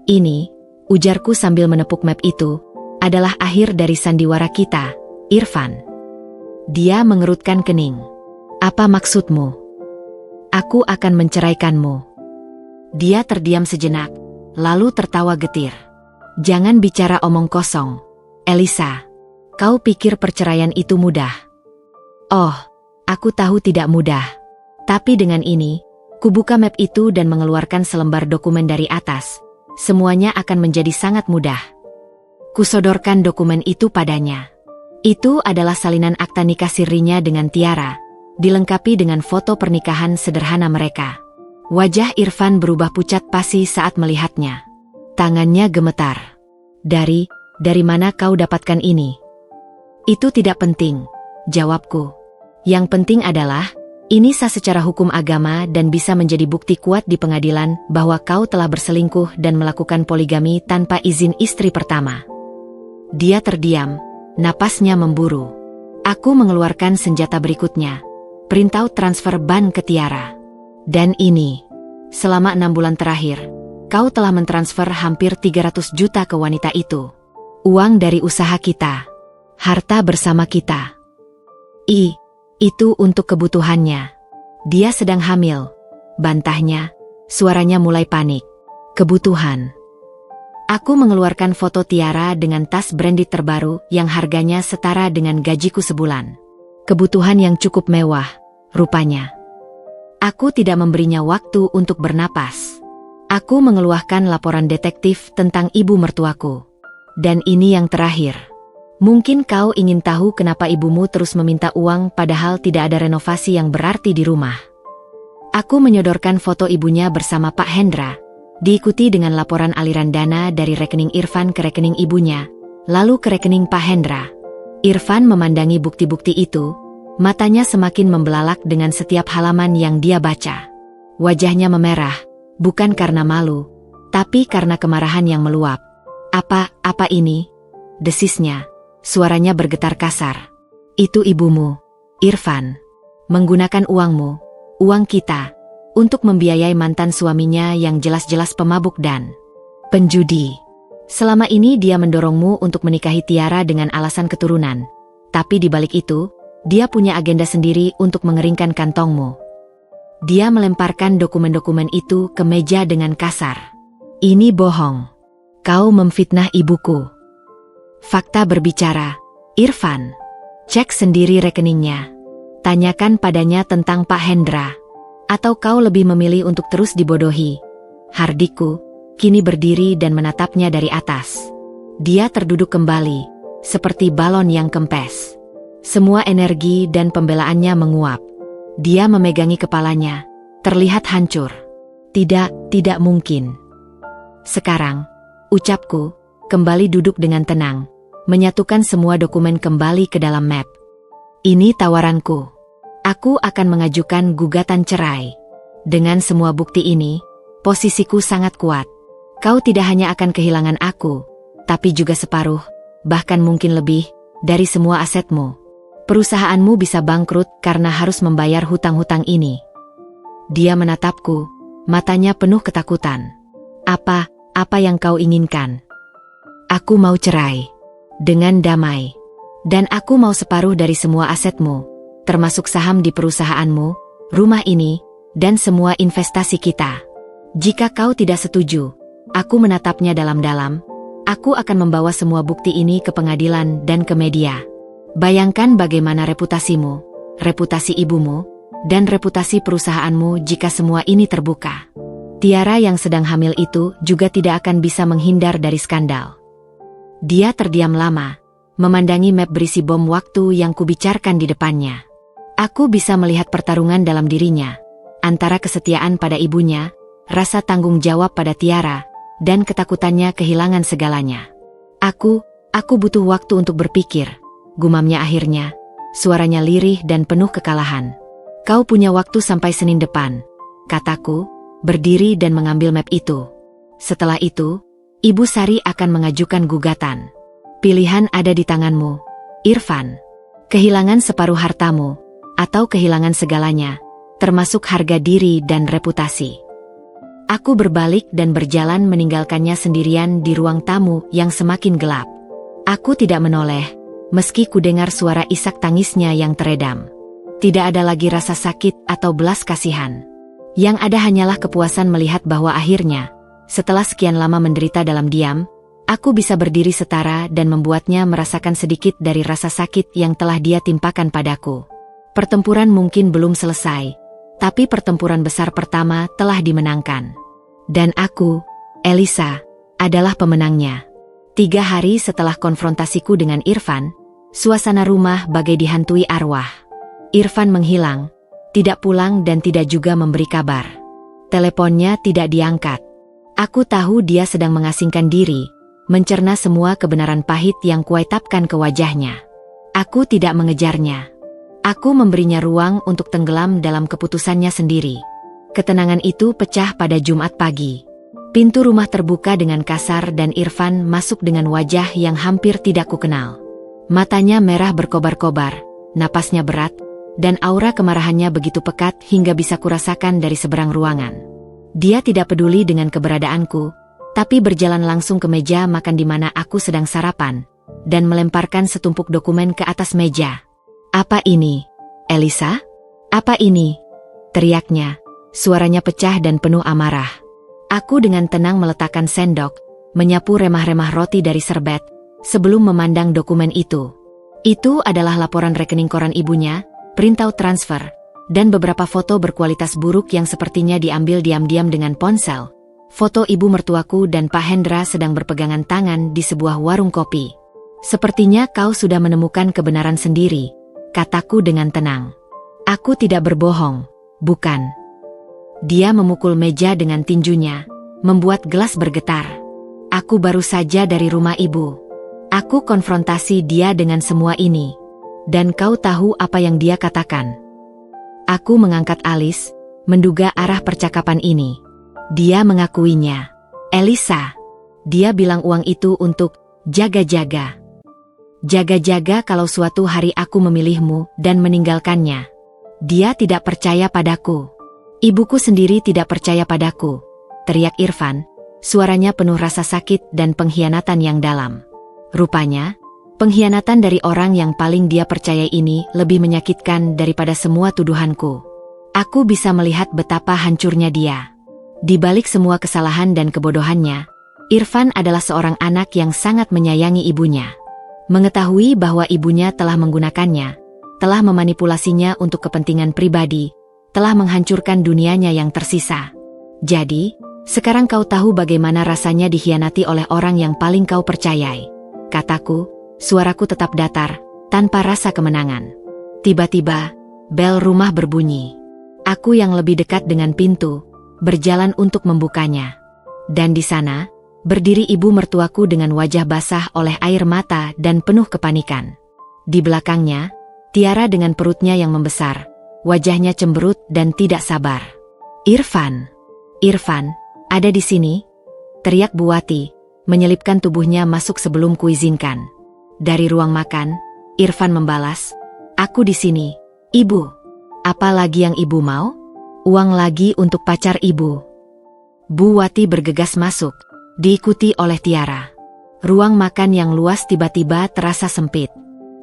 "Ini," ujarku sambil menepuk map itu, "adalah akhir dari sandiwara kita, Irfan." Dia mengerutkan kening. "Apa maksudmu?" "Aku akan menceraikanmu." Dia terdiam sejenak, lalu tertawa getir. "Jangan bicara omong kosong, Elisa. Kau pikir perceraian itu mudah?" "Oh, aku tahu tidak mudah. Tapi dengan ini, kubuka map itu dan mengeluarkan selembar dokumen dari atas. Semuanya akan menjadi sangat mudah." Kusodorkan dokumen itu padanya. Itu adalah salinan akta nikah sirrinya dengan Tiara, dilengkapi dengan foto pernikahan sederhana mereka. Wajah Irfan berubah pucat pasi saat melihatnya. Tangannya gemetar. Dari mana kau dapatkan ini?" "Itu tidak penting," jawabku. "Yang penting adalah, ini sah secara hukum agama dan bisa menjadi bukti kuat di pengadilan bahwa kau telah berselingkuh dan melakukan poligami tanpa izin istri pertama." Dia terdiam, napasnya memburu. Aku mengeluarkan senjata berikutnya, printout transfer ban ke Tiara. "Dan ini, selama 6 bulan terakhir, kau telah mentransfer hampir 300 juta ke wanita itu. Uang dari usaha kita. Harta bersama kita." Itu untuk kebutuhannya. Dia sedang hamil," bantahnya, suaranya mulai panik. "Kebutuhan." Aku mengeluarkan foto Tiara dengan tas branded terbaru yang harganya setara dengan gajiku sebulan. Kebutuhan yang cukup mewah, rupanya. Aku tidak memberinya waktu untuk bernapas. Aku mengeluahkan laporan detektif tentang ibu mertuaku. "Dan ini yang terakhir. Mungkin kau ingin tahu kenapa ibumu terus meminta uang padahal tidak ada renovasi yang berarti di rumah." Aku menyodorkan foto ibunya bersama Pak Hendra, diikuti dengan laporan aliran dana dari rekening Irfan ke rekening ibunya, lalu ke rekening Pak Hendra. Irfan memandangi bukti-bukti itu, matanya semakin membelalak dengan setiap halaman yang dia baca. Wajahnya memerah, bukan karena malu, tapi karena kemarahan yang meluap. Apa ini?" desisnya. Suaranya bergetar kasar. "Itu ibumu, Irfan. Menggunakan uangmu, uang kita, untuk membiayai mantan suaminya yang jelas-jelas pemabuk dan penjudi. Selama ini dia mendorongmu untuk menikahi Tiara dengan alasan keturunan. Tapi di balik itu, dia punya agenda sendiri untuk mengeringkan kantongmu. Dia melemparkan dokumen-dokumen itu ke meja dengan kasar. Ini bohong. Kau memfitnah ibuku. Fakta berbicara, Irfan. Cek sendiri rekeningnya. Tanyakan padanya tentang Pak Hendra. Atau kau lebih memilih untuk terus dibodohi? Hardiku kini berdiri dan menatapnya dari atas. Dia terduduk kembali, seperti balon yang kempes. Semua energi dan pembelaannya menguap. Dia memegangi kepalanya, terlihat hancur. Tidak mungkin. Sekarang, ucapku, kembali duduk dengan tenang, menyatukan semua dokumen kembali ke dalam map. Ini tawaranku. Aku akan mengajukan gugatan cerai. Dengan semua bukti ini, posisiku sangat kuat. Kau tidak hanya akan kehilangan aku, tapi juga separuh, bahkan mungkin lebih, dari semua asetmu. Perusahaanmu bisa bangkrut karena harus membayar hutang-hutang ini. Dia menatapku, matanya penuh ketakutan. Apa yang kau inginkan? Aku mau cerai. Dengan damai. Dan aku mau separuh dari semua asetmu, termasuk saham di perusahaanmu, rumah ini, dan semua investasi kita. Jika kau tidak setuju, aku menatapnya dalam-dalam. Aku akan membawa semua bukti ini ke pengadilan dan ke media. Bayangkan bagaimana reputasimu, reputasi ibumu, dan reputasi perusahaanmu jika semua ini terbuka. Tiara yang sedang hamil itu juga tidak akan bisa menghindar dari skandal. Dia terdiam lama, memandangi map berisi bom waktu yang kubicarkan di depannya. Aku bisa melihat pertarungan dalam dirinya, antara kesetiaan pada ibunya, rasa tanggung jawab pada Tiara, dan ketakutannya kehilangan segalanya. Aku butuh waktu untuk berpikir, gumamnya akhirnya, suaranya lirih dan penuh kekalahan. Kau punya waktu sampai Senin depan, kataku, berdiri dan mengambil map itu. Setelah itu, Ibu Sari akan mengajukan gugatan. Pilihan ada di tanganmu, Irfan. Kehilangan separuh hartamu, atau kehilangan segalanya, termasuk harga diri dan reputasi. Aku berbalik dan berjalan meninggalkannya sendirian di ruang tamu yang semakin gelap. Aku tidak menoleh, meski kudengar suara isak tangisnya yang teredam. Tidak ada lagi rasa sakit atau belas kasihan. Yang ada hanyalah kepuasan melihat bahwa akhirnya, setelah sekian lama menderita dalam diam, aku bisa berdiri setara dan membuatnya merasakan sedikit dari rasa sakit yang telah dia timpakan padaku. Pertempuran mungkin belum selesai, tapi pertempuran besar pertama telah dimenangkan. Dan aku, Elisa, adalah pemenangnya. 3 hari setelah konfrontasiku dengan Irfan, suasana rumah bagai dihantui arwah. Irfan menghilang, tidak pulang dan tidak juga memberi kabar. Teleponnya tidak diangkat. Aku tahu dia sedang mengasingkan diri, mencerna semua kebenaran pahit yang kuaitapkan ke wajahnya. Aku tidak mengejarnya. Aku memberinya ruang untuk tenggelam dalam keputusannya sendiri. Ketenangan itu pecah pada Jumat pagi. Pintu rumah terbuka dengan kasar dan Irfan masuk dengan wajah yang hampir tidak kukenal. Matanya merah berkobar-kobar, napasnya berat, dan aura kemarahannya begitu pekat hingga bisa kurasakan dari seberang ruangan. Dia tidak peduli dengan keberadaanku, tapi berjalan langsung ke meja makan di mana aku sedang sarapan, dan melemparkan setumpuk dokumen ke atas meja. Apa ini, Elisa? Apa ini? Teriaknya, suaranya pecah dan penuh amarah. Aku dengan tenang meletakkan sendok, menyapu remah-remah roti dari serbet, sebelum memandang dokumen itu. Itu adalah laporan rekening koran ibunya, printout transfer, dan beberapa foto berkualitas buruk yang sepertinya diambil diam-diam dengan ponsel. Foto ibu mertuaku dan Pak Hendra sedang berpegangan tangan di sebuah warung kopi. Sepertinya kau sudah menemukan kebenaran sendiri, kataku dengan tenang. Aku tidak berbohong, bukan? Dia memukul meja dengan tinjunya, membuat gelas bergetar. Aku baru saja dari rumah ibu. Aku konfrontasi dia dengan semua ini. Dan kau tahu apa yang dia katakan? Aku mengangkat alis, menduga arah percakapan ini. Dia mengakuinya. Elisa. Dia bilang uang itu untuk jaga-jaga. Jaga-jaga kalau suatu hari aku memilihmu dan meninggalkannya. Dia tidak percaya padaku. Ibuku sendiri tidak percaya padaku, teriak Irfan, suaranya penuh rasa sakit dan pengkhianatan yang dalam. Rupanya, pengkhianatan dari orang yang paling dia percayai ini lebih menyakitkan daripada semua tuduhanku. Aku bisa melihat betapa hancurnya dia. Di balik semua kesalahan dan kebodohannya, Irfan adalah seorang anak yang sangat menyayangi ibunya. Mengetahui bahwa ibunya telah menggunakannya, telah memanipulasinya untuk kepentingan pribadi, telah menghancurkan dunianya yang tersisa. Jadi, sekarang kau tahu bagaimana rasanya dikhianati oleh orang yang paling kau percayai, kataku, suaraku tetap datar, tanpa rasa kemenangan. Tiba-tiba, bel rumah berbunyi. Aku yang lebih dekat dengan pintu, berjalan untuk membukanya. Dan di sana, berdiri ibu mertuaku dengan wajah basah oleh air mata dan penuh kepanikan. Di belakangnya, Tiara dengan perutnya yang membesar, wajahnya cemberut dan tidak sabar. Irfan, ada di sini? Teriak Bu Wati, menyelipkan tubuhnya masuk sebelum kuizinkan. Dari ruang makan, Irfan membalas, aku di sini, Ibu. Apa lagi yang Ibu mau? Uang lagi untuk pacar Ibu. Bu Wati bergegas masuk, diikuti oleh Tiara. Ruang makan yang luas tiba-tiba terasa sempit.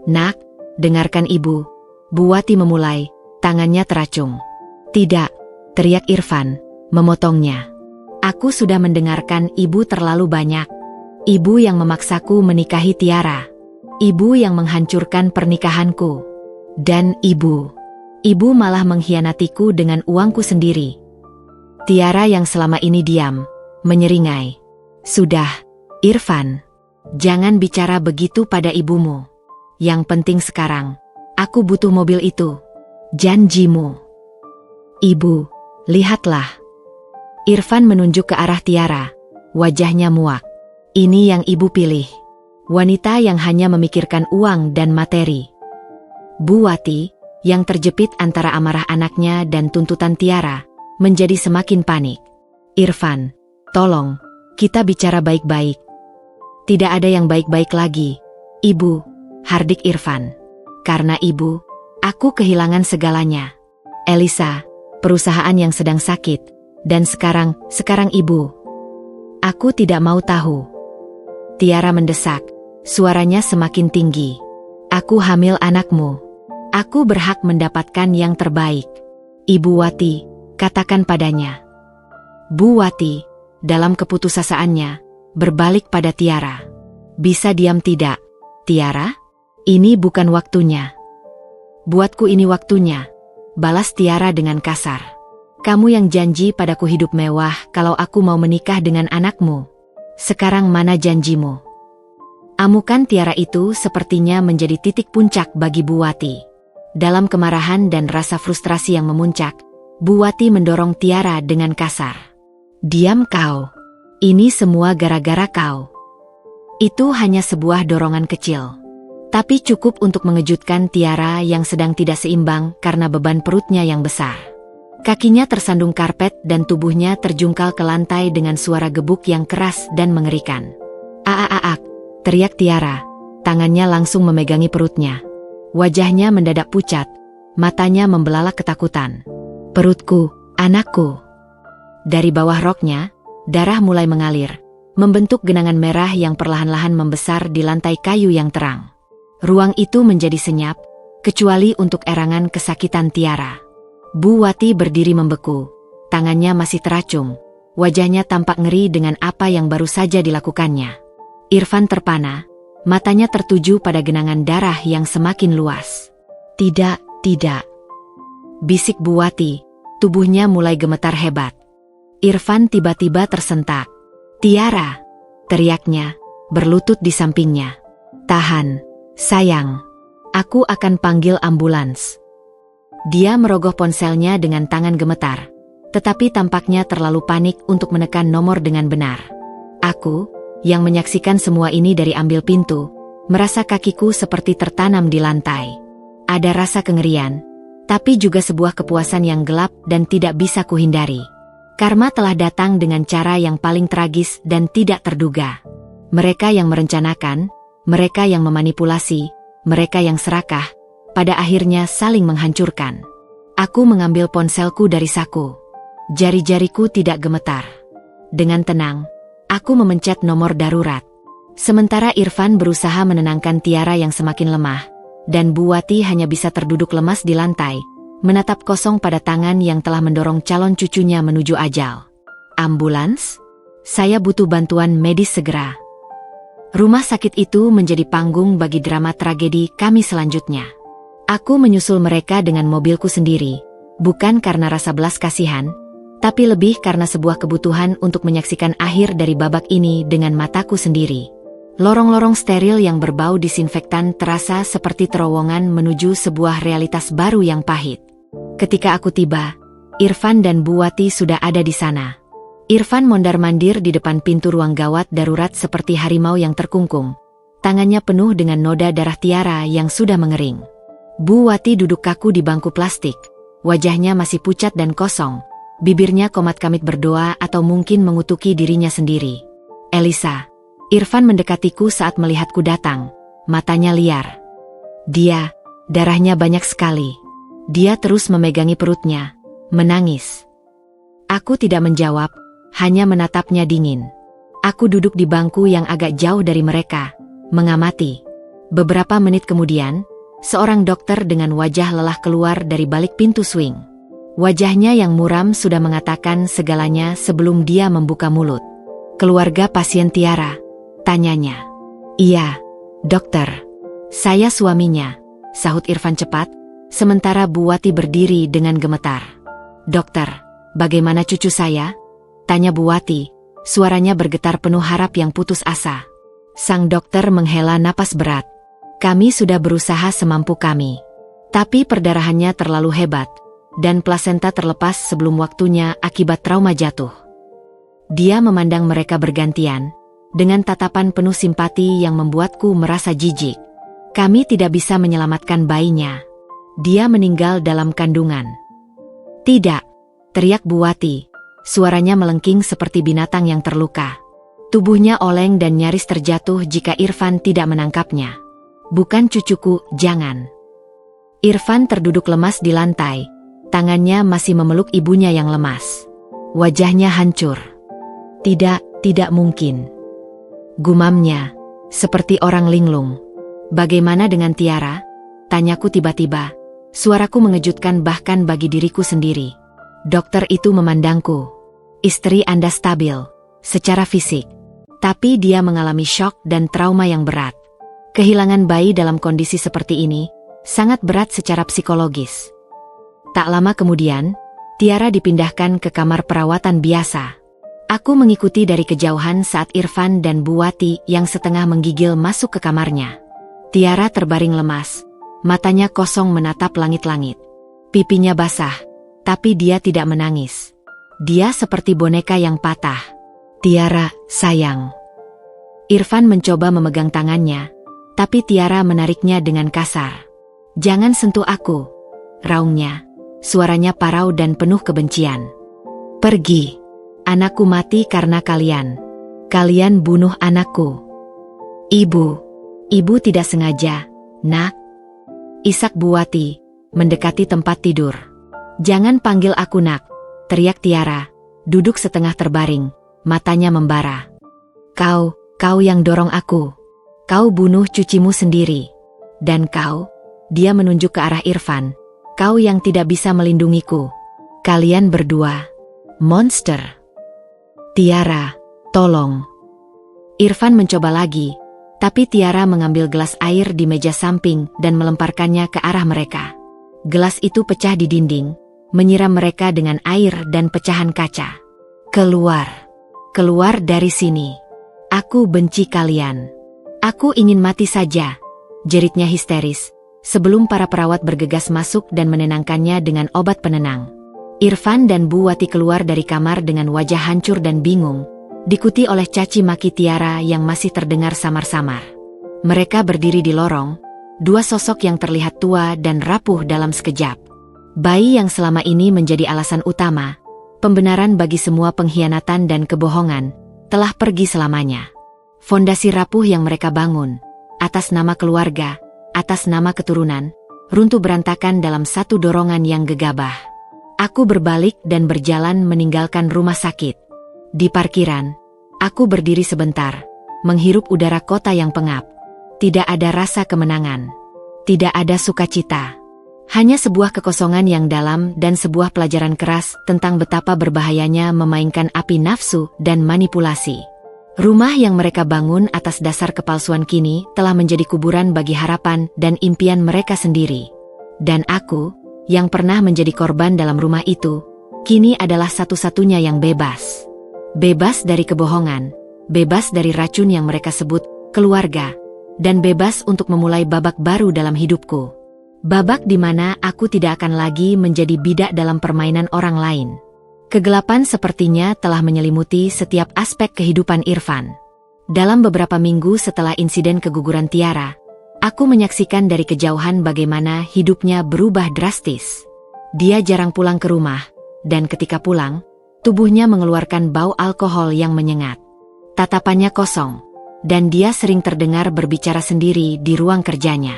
Nak, dengarkan Ibu. Bu Wati memulai, tangannya teracung. Tidak, teriak Irfan, memotongnya. Aku sudah mendengarkan Ibu terlalu banyak. Ibu yang memaksaku menikahi Tiara. Ibu yang menghancurkan pernikahanku. Dan Ibu malah mengkhianatiku dengan uangku sendiri. Tiara yang selama ini diam, menyeringai. Sudah, Irfan. Jangan bicara begitu pada ibumu. Yang penting sekarang, aku butuh mobil itu. Janjimu. Ibu, lihatlah. Irfan menunjuk ke arah Tiara. Wajahnya muak. Ini yang Ibu pilih. Wanita yang hanya memikirkan uang dan materi. Bu Wati, yang terjepit antara amarah anaknya dan tuntutan Tiara, menjadi semakin panik. Irfan, tolong, kita bicara baik-baik. Tidak ada yang baik-baik lagi, Ibu, hardik Irfan. Karena Ibu, aku kehilangan segalanya. Elisa, perusahaan yang sedang sakit, dan sekarang Ibu. Aku tidak mau tahu. Tiara mendesak, suaranya semakin tinggi. Aku hamil anakmu. Aku berhak mendapatkan yang terbaik. Ibu Wati, katakan padanya. Bu Wati, dalam keputusasaannya, berbalik pada Tiara. Bisa diam tidak, Tiara? Ini bukan waktunya. Buatku ini waktunya, balas Tiara dengan kasar. Kamu yang janji padaku hidup mewah kalau aku mau menikah dengan anakmu. Sekarang mana janjimu? Amukan Tiara itu sepertinya menjadi titik puncak bagi Bu Wati. Dalam kemarahan dan rasa frustrasi yang memuncak, Bu Wati mendorong Tiara dengan kasar. Diam kau. Ini semua gara-gara kau. Itu hanya sebuah dorongan kecil. Tapi cukup untuk mengejutkan Tiara yang sedang tidak seimbang karena beban perutnya yang besar. Kakinya tersandung karpet dan tubuhnya terjungkal ke lantai dengan suara gebuk yang keras dan mengerikan. Aaak, teriak Tiara, tangannya langsung memegangi perutnya. Wajahnya mendadak pucat, matanya membelalak ketakutan. Perutku, anakku. Dari bawah roknya, darah mulai mengalir, membentuk genangan merah yang perlahan-lahan membesar di lantai kayu yang terang. Ruang itu menjadi senyap, kecuali untuk erangan kesakitan Tiara. Bu Wati berdiri membeku, tangannya masih teracung, wajahnya tampak ngeri dengan apa yang baru saja dilakukannya. Irfan terpana, matanya tertuju pada genangan darah yang semakin luas. Tidak, bisik Bu Wati, tubuhnya mulai gemetar hebat. Irfan tiba-tiba tersentak. Tiara, teriaknya, berlutut di sampingnya. Tahan, sayang, aku akan panggil ambulans. Dia merogoh ponselnya dengan tangan gemetar, tetapi tampaknya terlalu panik untuk menekan nomor dengan benar. Aku, yang menyaksikan semua ini dari ambil pintu, merasa kakiku seperti tertanam di lantai. Ada rasa kengerian, tapi juga sebuah kepuasan yang gelap dan tidak bisa kuhindari. Karma telah datang dengan cara yang paling tragis dan tidak terduga. Mereka yang merencanakan, mereka yang memanipulasi, mereka yang serakah, pada akhirnya saling menghancurkan. Aku mengambil ponselku dari saku. Jari-jariku tidak gemetar. Dengan tenang, aku memencet nomor darurat. Sementara Irfan berusaha menenangkan Tiara yang semakin lemah, dan Bu Wati hanya bisa terduduk lemas di lantai, menatap kosong pada tangan yang telah mendorong calon cucunya menuju ajal. Ambulans? Saya butuh bantuan medis segera. Rumah sakit itu menjadi panggung bagi drama tragedi kami selanjutnya. Aku menyusul mereka dengan mobilku sendiri, bukan karena rasa belas kasihan, tapi lebih karena sebuah kebutuhan untuk menyaksikan akhir dari babak ini dengan mataku sendiri. Lorong-lorong steril yang berbau disinfektan terasa seperti terowongan menuju sebuah realitas baru yang pahit. Ketika aku tiba, Irfan dan Bu Wati sudah ada di sana. Irfan mondar-mandir di depan pintu ruang gawat darurat seperti harimau yang terkungkung. Tangannya penuh dengan noda darah Tiara yang sudah mengering. Bu Wati duduk kaku di bangku plastik. Wajahnya masih pucat dan kosong. Bibirnya komat-kamit berdoa atau mungkin mengutuki dirinya sendiri. Elisa. Irfan mendekatiku saat melihatku datang. Matanya liar. Darahnya banyak sekali. Dia terus memegangi perutnya, menangis. Aku tidak menjawab, hanya menatapnya dingin. Aku duduk di bangku yang agak jauh dari mereka, mengamati. Beberapa menit kemudian, seorang dokter dengan wajah lelah keluar dari balik pintu swing. Wajahnya yang muram sudah mengatakan segalanya sebelum dia membuka mulut. Keluarga pasien Tiara, tanyanya. Iya, dokter. Saya suaminya, sahut Irfan cepat, sementara Bu Wati berdiri dengan gemetar. Dokter, bagaimana cucu saya? Tanya Bu Wati, suaranya bergetar penuh harap yang putus asa. Sang dokter menghela napas berat. Kami sudah berusaha semampu kami. Tapi perdarahannya terlalu hebat, dan plasenta terlepas sebelum waktunya akibat trauma jatuh. Dia memandang mereka bergantian, dengan tatapan penuh simpati yang membuatku merasa jijik. Kami tidak bisa menyelamatkan bayinya. Dia meninggal dalam kandungan. Tidak, teriak Bu Wati. Suaranya melengking seperti binatang yang terluka. Tubuhnya oleng dan nyaris terjatuh jika Irfan tidak menangkapnya. Bukan cucuku, jangan. Irfan terduduk lemas di lantai. Tangannya masih memeluk ibunya yang lemas. Wajahnya hancur. Tidak mungkin. Gumamnya, seperti orang linglung. Bagaimana dengan Tiara? Tanyaku tiba-tiba. Suaraku mengejutkan bahkan bagi diriku sendiri. Dokter itu memandangku. Istri Anda stabil, secara fisik. Tapi dia mengalami syok dan trauma yang berat. Kehilangan bayi dalam kondisi seperti ini, sangat berat secara psikologis. Tak lama kemudian, Tiara dipindahkan ke kamar perawatan biasa. Aku mengikuti dari kejauhan saat Irfan dan Bu Wati yang setengah menggigil masuk ke kamarnya. Tiara terbaring lemas, matanya kosong menatap langit-langit. Pipinya basah, tapi dia tidak menangis. Dia seperti boneka yang patah. Tiara, sayang. Irfan mencoba memegang tangannya, tapi Tiara menariknya dengan kasar. Jangan sentuh aku, raungnya. Suaranya parau dan penuh kebencian. Pergi. Anakku mati karena kalian. Kalian bunuh anakku. Ibu tidak sengaja, nak. Isak Bu Wati, mendekati tempat tidur. Jangan panggil aku nak, teriak Tiara, duduk setengah terbaring, matanya membara. Kau yang dorong aku. Kau bunuh cucimu sendiri. Dan kau, dia menunjuk ke arah Irfan. Kau yang tidak bisa melindungiku. Kalian berdua monster. Tiara, tolong. Irfan mencoba lagi, tapi Tiara mengambil gelas air di meja samping dan melemparkannya ke arah mereka. Gelas itu pecah di dinding, menyiram mereka dengan air dan pecahan kaca. Keluar dari sini. Aku benci kalian. Aku ingin mati saja, jeritnya histeris. Sebelum para perawat bergegas masuk dan menenangkannya dengan obat penenang. Irfan dan Bu Wati keluar dari kamar dengan wajah hancur dan bingung, diikuti oleh caci maki Tiara yang masih terdengar samar-samar. Mereka berdiri di lorong, dua sosok yang terlihat tua dan rapuh dalam sekejap. Bayi yang selama ini menjadi alasan utama, pembenaran bagi semua pengkhianatan dan kebohongan, telah pergi selamanya. Fondasi rapuh yang mereka bangun, atas nama keluarga, atas nama keturunan, runtuh berantakan dalam satu dorongan yang gegabah. Aku berbalik dan berjalan meninggalkan rumah sakit. Di parkiran, aku berdiri sebentar, menghirup udara kota yang pengap. Tidak ada rasa kemenangan. Tidak ada sukacita. Hanya sebuah kekosongan yang dalam dan sebuah pelajaran keras tentang betapa berbahayanya memainkan api nafsu dan manipulasi. Rumah yang mereka bangun atas dasar kepalsuan kini telah menjadi kuburan bagi harapan dan impian mereka sendiri. Dan aku, yang pernah menjadi korban dalam rumah itu, kini adalah satu-satunya yang bebas. Bebas dari kebohongan, bebas dari racun yang mereka sebut keluarga, dan bebas untuk memulai babak baru dalam hidupku. Babak di mana aku tidak akan lagi menjadi bidak dalam permainan orang lain. Kegelapan sepertinya telah menyelimuti setiap aspek kehidupan Irfan. Dalam beberapa minggu setelah insiden keguguran Tiara, aku menyaksikan dari kejauhan bagaimana hidupnya berubah drastis. Dia jarang pulang ke rumah, dan ketika pulang, tubuhnya mengeluarkan bau alkohol yang menyengat. Tatapannya kosong, dan dia sering terdengar berbicara sendiri di ruang kerjanya.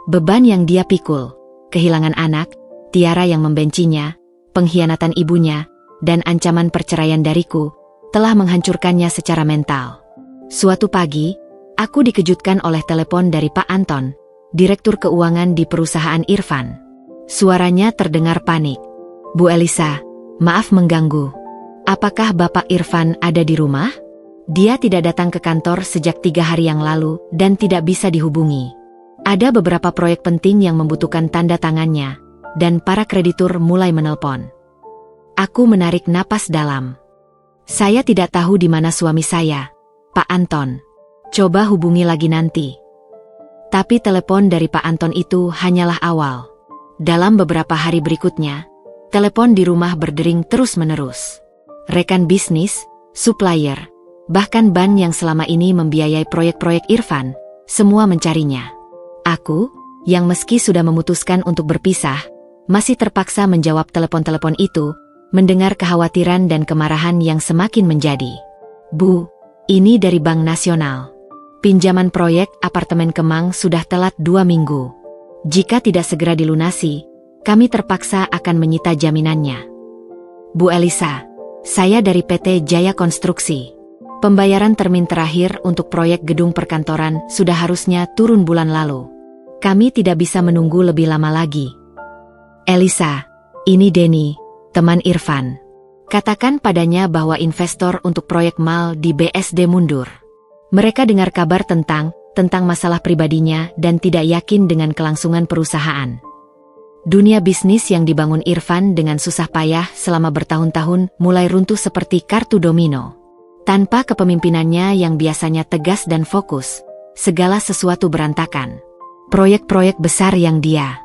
Beban yang dia pikul, kehilangan anak, Tiara yang membencinya, pengkhianatan ibunya, dan ancaman perceraian dariku, telah menghancurkannya secara mental. Suatu pagi, aku dikejutkan oleh telepon dari Pak Anton, direktur keuangan di perusahaan Irfan. Suaranya terdengar panik. "Bu Elisa, maaf mengganggu. Apakah Bapak Irfan ada di rumah? Dia tidak datang ke kantor sejak 3 hari yang lalu dan tidak bisa dihubungi. Ada beberapa proyek penting yang membutuhkan tanda tangannya, dan para kreditur mulai menelpon." Aku menarik napas dalam. Saya tidak tahu di mana suami saya, Pak Anton. Coba hubungi lagi nanti. Tapi telepon dari Pak Anton itu hanyalah awal. Dalam beberapa hari berikutnya, telepon di rumah berdering terus-menerus. Rekan bisnis, supplier, bahkan bank yang selama ini membiayai proyek-proyek Irfan, semua mencarinya. Aku, yang meski sudah memutuskan untuk berpisah, masih terpaksa menjawab telepon-telepon itu, mendengar kekhawatiran dan kemarahan yang semakin menjadi. "Bu, ini dari Bank Nasional. Pinjaman proyek apartemen Kemang sudah telat 2 minggu. Jika tidak segera dilunasi, kami terpaksa akan menyita jaminannya." "Bu Elisa, saya dari PT Jaya Konstruksi. Pembayaran termin terakhir untuk proyek gedung perkantoran sudah harusnya turun bulan lalu. Kami tidak bisa menunggu lebih lama lagi." "Elisa, ini Denny, teman Irfan. Katakan padanya bahwa investor untuk proyek mal di BSD mundur. Mereka dengar kabar tentang masalah pribadinya dan tidak yakin dengan kelangsungan perusahaan. Dunia bisnis yang dibangun Irfan dengan susah payah selama bertahun-tahun mulai runtuh seperti kartu domino. Tanpa kepemimpinannya yang biasanya tegas dan fokus, segala sesuatu berantakan. Proyek-proyek besar yang dia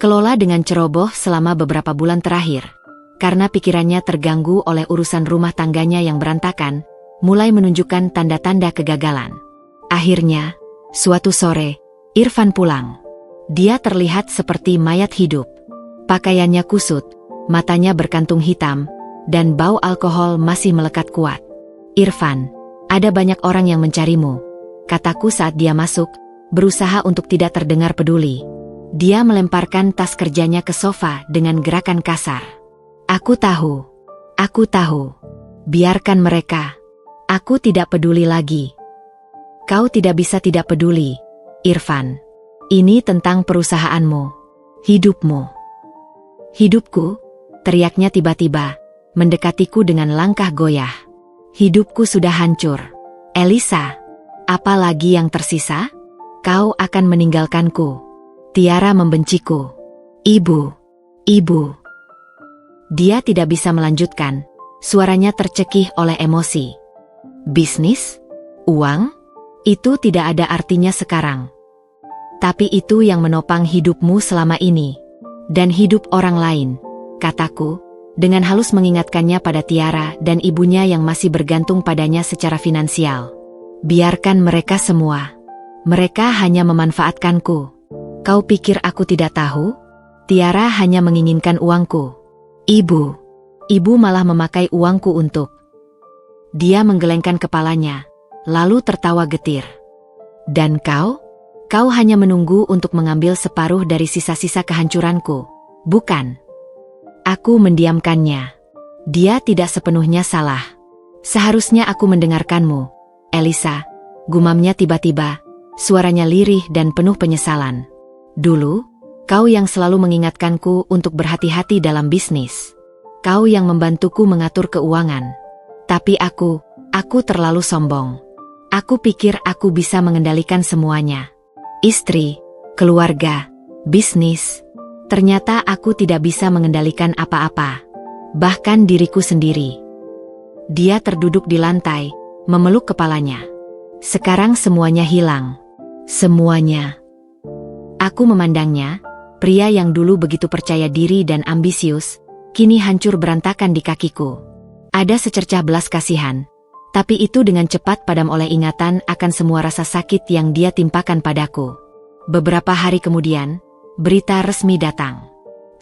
kelola dengan ceroboh selama beberapa bulan terakhir, karena pikirannya terganggu oleh urusan rumah tangganya yang berantakan, mulai menunjukkan tanda-tanda kegagalan. Akhirnya, suatu sore, Irfan pulang. Dia terlihat seperti mayat hidup. Pakaiannya kusut, matanya berkantung hitam, dan bau alkohol masih melekat kuat. "Irfan, ada banyak orang yang mencarimu," kataku saat dia masuk, berusaha untuk tidak terdengar peduli. Dia melemparkan tas kerjanya ke sofa dengan gerakan kasar. Aku tahu. Biarkan mereka. Aku tidak peduli lagi." "Kau tidak bisa tidak peduli, Irfan. Ini tentang perusahaanmu, hidupmu." "Hidupku?" teriaknya tiba-tiba, mendekatiku dengan langkah goyah. "Hidupku sudah hancur. Elisa, apa lagi yang tersisa? Kau akan meninggalkanku. Tiara membenciku. Ibu. Dia tidak bisa melanjutkan, suaranya tercekik oleh emosi. "Bisnis? Uang? Itu tidak ada artinya sekarang. Tapi itu yang menopang hidupmu selama ini. Dan hidup orang lain," kataku, dengan halus mengingatkannya pada Tiara dan ibunya yang masih bergantung padanya secara finansial. "Biarkan mereka semua. Mereka hanya memanfaatkanku. Kau pikir aku tidak tahu? Tiara hanya menginginkan uangku. Ibu malah memakai uangku untuk..." Dia menggelengkan kepalanya, lalu tertawa getir. "Dan kau? Kau hanya menunggu untuk mengambil separuh dari sisa-sisa kehancuranku, bukan?" Aku mendiamkannya. Dia tidak sepenuhnya salah. Seharusnya aku mendengarkanmu, Elisa, gumamnya tiba-tiba, suaranya lirih dan penuh penyesalan. Dulu, kau yang selalu mengingatkanku untuk berhati-hati dalam bisnis. Kau yang membantuku mengatur keuangan. Tapi aku terlalu sombong. Aku pikir aku bisa mengendalikan semuanya. Istri, keluarga, bisnis. Ternyata aku tidak bisa mengendalikan apa-apa. Bahkan diriku sendiri. Dia terduduk di lantai, memeluk kepalanya. Sekarang semuanya hilang. Semuanya. Aku memandangnya, pria yang dulu begitu percaya diri dan ambisius, kini hancur berantakan di kakiku. Ada secercah belas kasihan, tapi itu dengan cepat padam oleh ingatan akan semua rasa sakit yang dia timpakan padaku. Beberapa hari kemudian, berita resmi datang.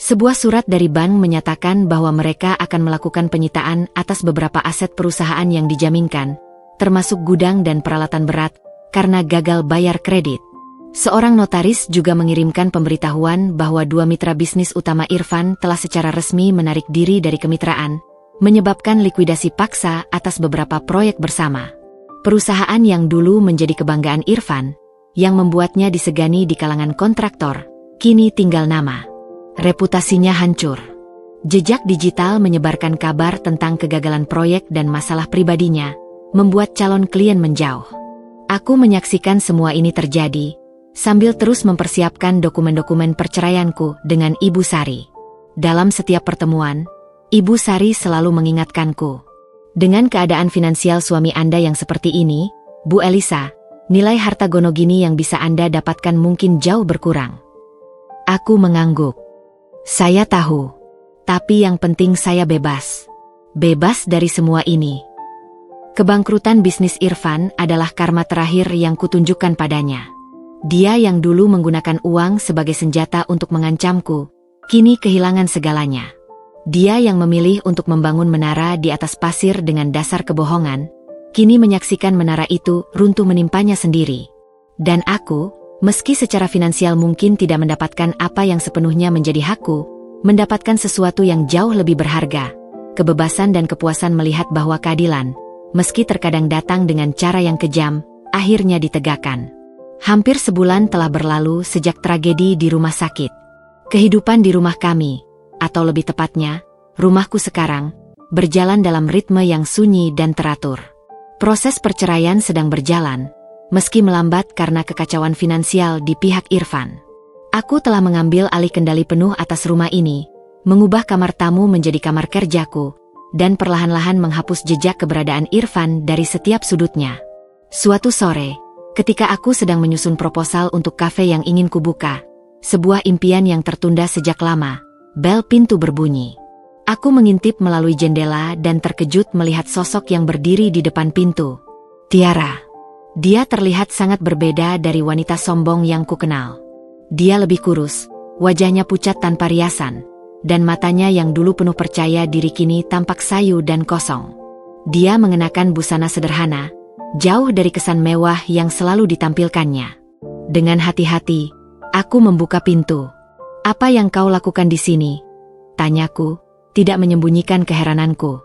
Sebuah surat dari bank menyatakan bahwa mereka akan melakukan penyitaan atas beberapa aset perusahaan yang dijaminkan, termasuk gudang dan peralatan berat, karena gagal bayar kredit. Seorang notaris juga mengirimkan pemberitahuan bahwa dua mitra bisnis utama Irfan telah secara resmi menarik diri dari kemitraan, menyebabkan likuidasi paksa atas beberapa proyek bersama. Perusahaan yang dulu menjadi kebanggaan Irfan, yang membuatnya disegani di kalangan kontraktor, kini tinggal nama. Reputasinya hancur. Jejak digital menyebarkan kabar tentang kegagalan proyek dan masalah pribadinya, membuat calon klien menjauh. Aku menyaksikan semua ini terjadi, sambil terus mempersiapkan dokumen-dokumen perceraianku dengan Ibu Sari. Dalam setiap pertemuan, Ibu Sari selalu mengingatkanku. Dengan keadaan finansial suami Anda yang seperti ini, Bu Elisa, nilai harta gono gini yang bisa Anda dapatkan mungkin jauh berkurang. Aku mengangguk. Saya tahu, tapi yang penting saya bebas. Bebas dari semua ini. Kebangkrutan bisnis Irfan adalah karma terakhir yang kutunjukkan padanya. Dia yang dulu menggunakan uang sebagai senjata untuk mengancamku, kini kehilangan segalanya. Dia yang memilih untuk membangun menara di atas pasir dengan dasar kebohongan, kini menyaksikan menara itu runtuh menimpanya sendiri. Dan aku, meski secara finansial mungkin tidak mendapatkan apa yang sepenuhnya menjadi hakku, mendapatkan sesuatu yang jauh lebih berharga, kebebasan dan kepuasan melihat bahwa keadilan, meski terkadang datang dengan cara yang kejam, akhirnya ditegakkan. Hampir sebulan telah berlalu sejak tragedi di rumah sakit. Kehidupan di rumah kami, atau lebih tepatnya, rumahku sekarang, berjalan dalam ritme yang sunyi dan teratur. Proses perceraian sedang berjalan, meski melambat karena kekacauan finansial di pihak Irfan. Aku telah mengambil alih kendali penuh atas rumah ini, mengubah kamar tamu menjadi kamar kerjaku, dan perlahan-lahan menghapus jejak keberadaan Irfan dari setiap sudutnya. Suatu sore, ketika aku sedang menyusun proposal untuk kafe yang ingin kubuka, sebuah impian yang tertunda sejak lama, bel pintu berbunyi. Aku mengintip melalui jendela dan terkejut melihat sosok yang berdiri di depan pintu. Tiara. Dia terlihat sangat berbeda dari wanita sombong yang kukenal. Dia lebih kurus, wajahnya pucat tanpa riasan, dan matanya yang dulu penuh percaya diri kini tampak sayu dan kosong. Dia mengenakan busana sederhana, jauh dari kesan mewah yang selalu ditampilkannya. Dengan hati-hati, aku membuka pintu. "Apa yang kau lakukan di sini?" tanyaku, tidak menyembunyikan keherananku.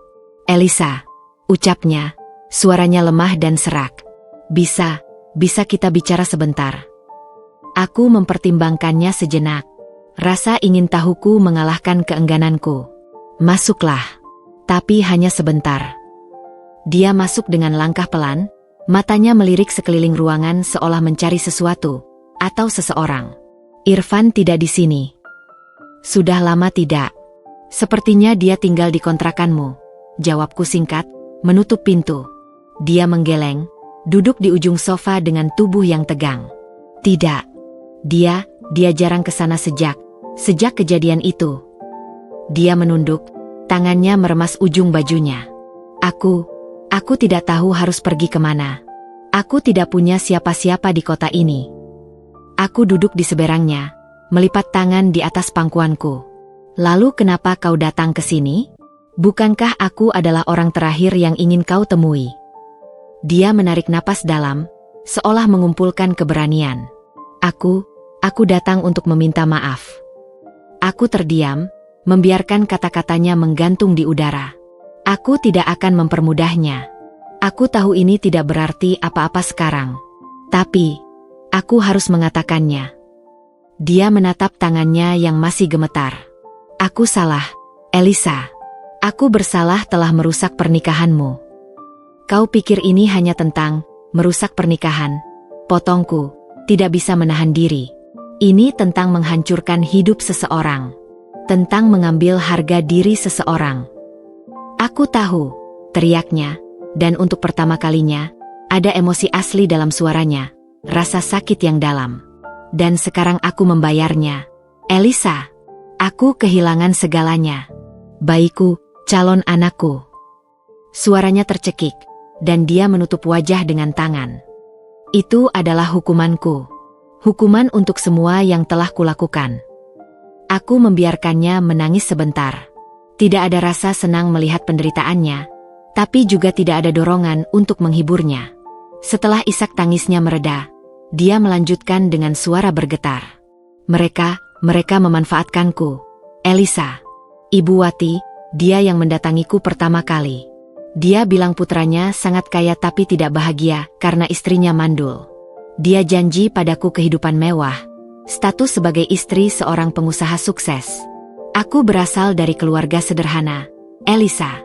"Elisa," ucapnya, suaranya lemah dan serak. Bisa kita bicara sebentar?" Aku mempertimbangkannya sejenak. Rasa ingin tahuku mengalahkan keenggananku. "Masuklah." Tapi hanya sebentar. Dia masuk dengan langkah pelan, matanya melirik sekeliling ruangan seolah mencari sesuatu, atau seseorang. "Irfan tidak di sini." "Sudah lama tidak." "Sepertinya dia tinggal di kontrakanmu," jawabku singkat, menutup pintu. Dia menggeleng, duduk di ujung sofa dengan tubuh yang tegang. "Tidak. Dia jarang ke sana sejak kejadian itu." Dia menunduk, tangannya meremas ujung bajunya. Aku tidak tahu harus pergi kemana. Aku tidak punya siapa-siapa di kota ini." Aku duduk di seberangnya, melipat tangan di atas pangkuanku. "Lalu kenapa kau datang ke sini? Bukankah aku adalah orang terakhir yang ingin kau temui?" Dia menarik napas dalam, seolah mengumpulkan keberanian. Aku datang untuk meminta maaf." Aku terdiam, membiarkan kata-katanya menggantung di udara. Aku tidak akan mempermudahnya. Aku tahu ini tidak berarti apa-apa sekarang. Tapi, aku harus mengatakannya. Dia menatap tangannya yang masih gemetar. Aku salah, Elisa. Aku bersalah telah merusak pernikahanmu. Kau pikir ini hanya tentang merusak pernikahan? Potongku, tidak bisa menahan diri. Ini tentang menghancurkan hidup seseorang. Tentang mengambil harga diri seseorang. Aku tahu, teriaknya, dan untuk pertama kalinya, ada emosi asli dalam suaranya, rasa sakit yang dalam. Dan sekarang aku membayarnya. Elisa, aku kehilangan segalanya. Bayiku, calon anakku. Suaranya tercekik, dan dia menutup wajah dengan tangan. Itu adalah hukumanku. Hukuman untuk semua yang telah kulakukan. Aku membiarkannya menangis sebentar. Tidak ada rasa senang melihat penderitaannya, tapi juga tidak ada dorongan untuk menghiburnya. Setelah isak tangisnya mereda, dia melanjutkan dengan suara bergetar. Mereka memanfaatkanku. Elisa. Ibu Wati, dia yang mendatangiku pertama kali. Dia bilang putranya sangat kaya tapi tidak bahagia karena istrinya mandul. Dia janji padaku kehidupan mewah, status sebagai istri seorang pengusaha sukses. Aku berasal dari keluarga sederhana. Elisa.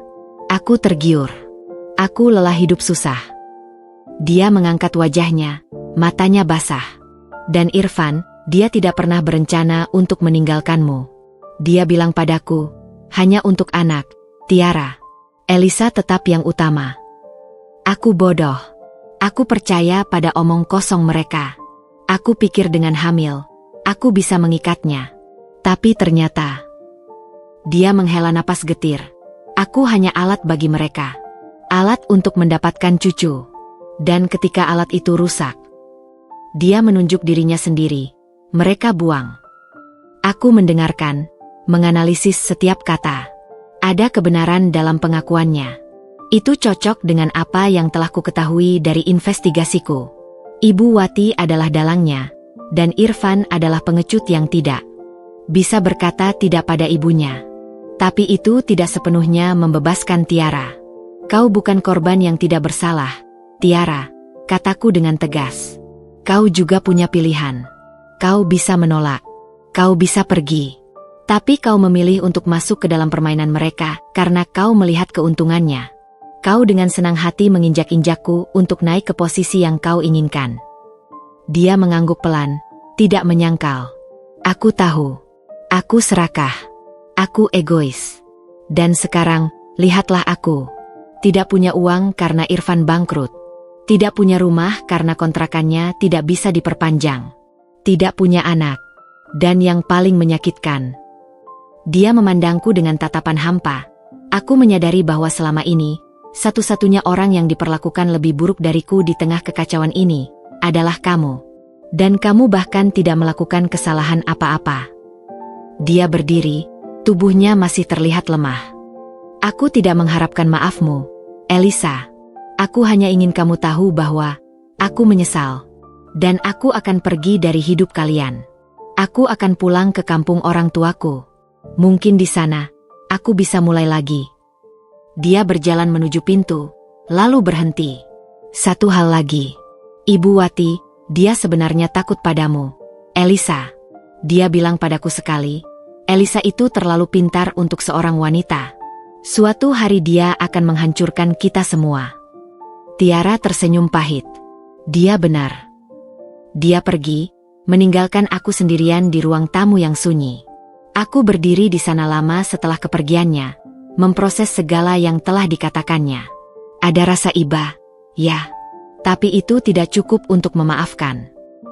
Aku tergiur. Aku lelah hidup susah. Dia mengangkat wajahnya, matanya basah. Dan Irfan, dia tidak pernah berencana untuk meninggalkanmu. Dia bilang padaku, hanya untuk anak, Tiara. Elisa tetap yang utama. Aku bodoh. Aku percaya pada omong kosong mereka. Aku pikir dengan hamil, aku bisa mengikatnya. Tapi ternyata... Dia menghela napas getir. Aku hanya alat bagi mereka. Alat untuk mendapatkan cucu. Dan ketika alat itu rusak, dia menunjuk dirinya sendiri. Mereka buang. Aku mendengarkan, menganalisis setiap kata. Ada kebenaran dalam pengakuannya. Itu cocok dengan apa yang telah kuketahui dari investigasiku. Ibu Wati adalah dalangnya, dan Irfan adalah pengecut yang tidak bisa berkata tidak pada ibunya. Tapi itu tidak sepenuhnya membebaskan Tiara. Kau bukan korban yang tidak bersalah, Tiara, kataku dengan tegas. Kau juga punya pilihan. Kau bisa menolak. Kau bisa pergi. Tapi kau memilih untuk masuk ke dalam permainan mereka karena kau melihat keuntungannya. Kau dengan senang hati menginjak-injakku untuk naik ke posisi yang kau inginkan. Dia mengangguk pelan, tidak menyangkal. Aku tahu. Aku serakah. Aku egois. Dan sekarang, lihatlah aku. Tidak punya uang karena Irfan bangkrut. Tidak punya rumah karena kontrakannya tidak bisa diperpanjang. Tidak punya anak. Dan yang paling menyakitkan, dia memandangku dengan tatapan hampa. Aku menyadari bahwa selama ini, satu-satunya orang yang diperlakukan lebih buruk dariku di tengah kekacauan ini adalah kamu. Dan kamu bahkan tidak melakukan kesalahan apa-apa. Dia berdiri, tubuhnya masih terlihat lemah. Aku tidak mengharapkan maafmu, Elisa. Aku hanya ingin kamu tahu bahwa aku menyesal. Dan aku akan pergi dari hidup kalian. Aku akan pulang ke kampung orang tuaku. Mungkin di sana, aku bisa mulai lagi. Dia berjalan menuju pintu, lalu berhenti. Satu hal lagi. Ibu Wati, dia sebenarnya takut padamu. Elisa. Dia bilang padaku sekali, Elisa itu terlalu pintar untuk seorang wanita. Suatu hari dia akan menghancurkan kita semua. Tiara tersenyum pahit. Dia benar. Dia pergi, meninggalkan aku sendirian di ruang tamu yang sunyi. Aku berdiri di sana lama setelah kepergiannya, memproses segala yang telah dikatakannya. Ada rasa iba, ya. Tapi itu tidak cukup untuk memaafkan.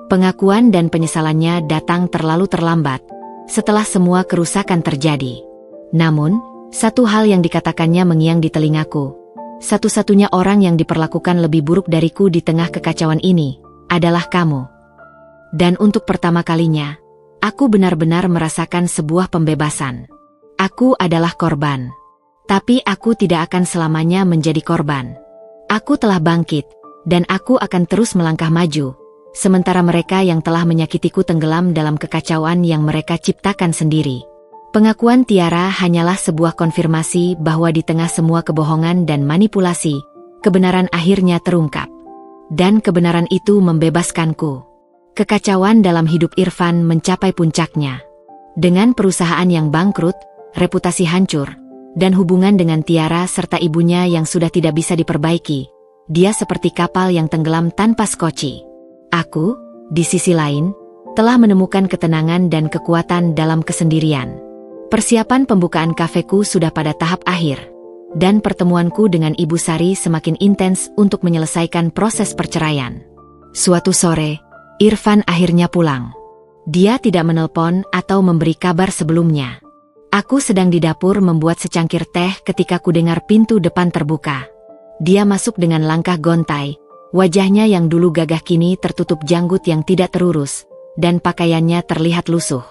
Pengakuan dan penyesalannya datang terlalu terlambat, setelah semua kerusakan terjadi. Namun, satu hal yang dikatakannya mengiang di telingaku. Satu-satunya orang yang diperlakukan lebih buruk dariku di tengah kekacauan ini adalah kamu. Dan untuk pertama kalinya, aku benar-benar merasakan sebuah pembebasan. Aku adalah korban. Tapi aku tidak akan selamanya menjadi korban. Aku telah bangkit, dan aku akan terus melangkah maju, sementara mereka yang telah menyakitiku tenggelam dalam kekacauan yang mereka ciptakan sendiri. Pengakuan Tiara hanyalah sebuah konfirmasi bahwa di tengah semua kebohongan dan manipulasi, kebenaran akhirnya terungkap. Dan kebenaran itu membebaskanku. Kekacauan dalam hidup Irfan mencapai puncaknya. Dengan perusahaan yang bangkrut, reputasi hancur, dan hubungan dengan Tiara serta ibunya yang sudah tidak bisa diperbaiki, dia seperti kapal yang tenggelam tanpa skoci. Aku, di sisi lain, telah menemukan ketenangan dan kekuatan dalam kesendirian. Persiapan pembukaan kafeku sudah pada tahap akhir, dan pertemuanku dengan Ibu Sari semakin intens untuk menyelesaikan proses perceraian. Suatu sore, Irfan akhirnya pulang. Dia tidak menelpon atau memberi kabar sebelumnya. Aku sedang di dapur membuat secangkir teh ketika kudengar pintu depan terbuka. Dia masuk dengan langkah gontai, wajahnya yang dulu gagah kini tertutup janggut yang tidak terurus, dan pakaiannya terlihat lusuh.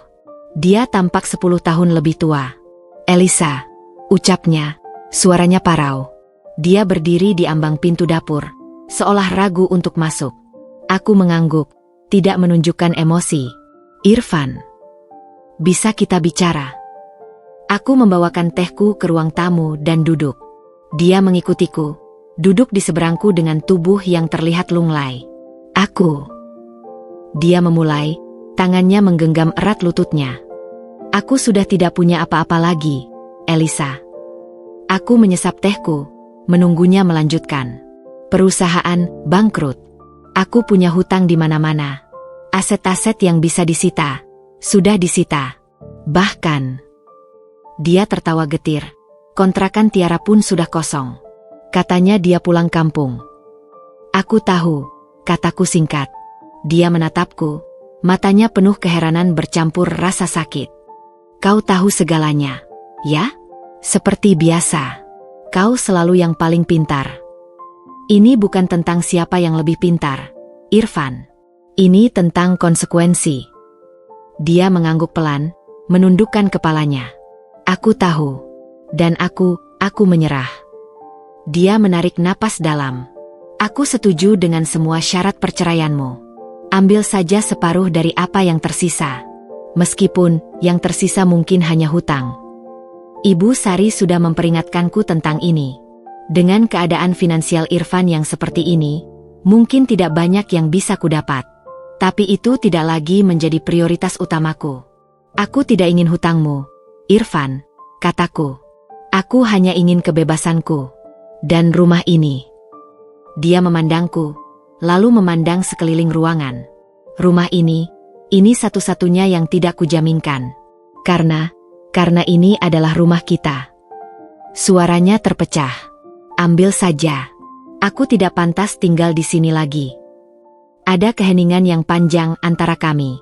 Dia tampak 10 tahun lebih tua. "Elisa," ucapnya, suaranya parau. Dia berdiri di ambang pintu dapur, seolah ragu untuk masuk. Aku mengangguk, tidak menunjukkan emosi. "Irfan, bisa kita bicara?" Aku membawakan tehku ke ruang tamu dan duduk. Dia mengikutiku, duduk di seberangku dengan tubuh yang terlihat lunglai. Dia memulai, tangannya menggenggam erat lututnya. "Aku sudah tidak punya apa-apa lagi, Elisa." Aku menyesap tehku, menunggunya melanjutkan. "Perusahaan bangkrut. Aku punya hutang di mana-mana. Aset-aset yang bisa disita, sudah disita. Bahkan..." Dia tertawa getir. "Kontrakan Tiara pun sudah kosong. Katanya dia pulang kampung." "Aku tahu," kataku singkat. Dia menatapku, matanya penuh keheranan bercampur rasa sakit. "Kau tahu segalanya, ya? Seperti biasa. Kau selalu yang paling pintar." "Ini bukan tentang siapa yang lebih pintar, Irfan. Ini tentang konsekuensi." Dia mengangguk pelan, menundukkan kepalanya. "Aku tahu. Dan aku menyerah." Dia menarik napas dalam. "Aku setuju dengan semua syarat perceraianmu. Ambil saja separuh dari apa yang tersisa. Meskipun yang tersisa mungkin hanya hutang." Ibu Sari sudah memperingatkanku tentang ini. Dengan keadaan finansial Irfan yang seperti ini, mungkin tidak banyak yang bisa kudapat. Tapi itu tidak lagi menjadi prioritas utamaku. "Aku tidak ingin hutangmu, Irfan," kataku. "Aku hanya ingin kebebasanku. Dan rumah ini." Dia memandangku, lalu memandang sekeliling ruangan. "Rumah ini satu-satunya yang tidak kujaminkan. Karena ini adalah rumah kita." Suaranya terpecah. "Ambil saja. Aku tidak pantas tinggal di sini lagi." Ada keheningan yang panjang antara kami.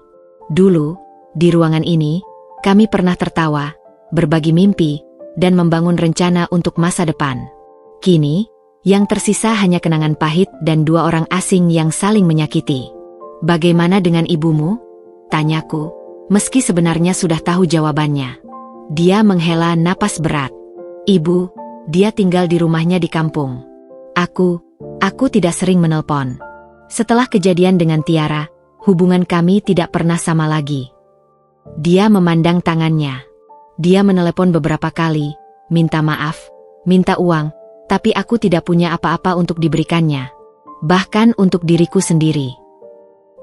Dulu, di ruangan ini, kami pernah tertawa, berbagi mimpi, dan membangun rencana untuk masa depan. Kini, yang tersisa hanya kenangan pahit dan dua orang asing yang saling menyakiti. "Bagaimana dengan ibumu?" tanyaku, meski sebenarnya sudah tahu jawabannya. Dia menghela napas berat. "Ibu, dia tinggal di rumahnya di kampung. Aku tidak sering menelpon. Setelah kejadian dengan Tiara, hubungan kami tidak pernah sama lagi." Dia memandang tangannya. Dia menelepon beberapa kali, minta maaf, minta uang, tapi aku tidak punya apa-apa untuk diberikannya. Bahkan untuk diriku sendiri.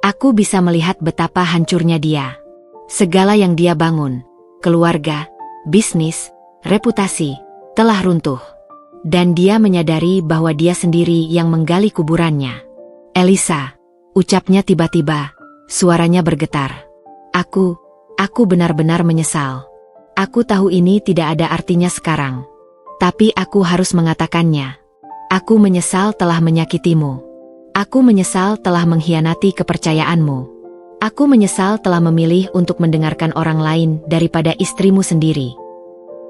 Aku bisa melihat betapa hancurnya dia. Segala yang dia bangun, keluarga, bisnis, reputasi, telah runtuh. Dan dia menyadari bahwa dia sendiri yang menggali kuburannya. "Elisa," ucapnya tiba-tiba, suaranya bergetar. Aku benar-benar menyesal. Aku tahu ini tidak ada artinya sekarang. Tapi aku harus mengatakannya. Aku menyesal telah menyakitimu. Aku menyesal telah mengkhianati kepercayaanmu. Aku menyesal telah memilih untuk mendengarkan orang lain daripada istrimu sendiri."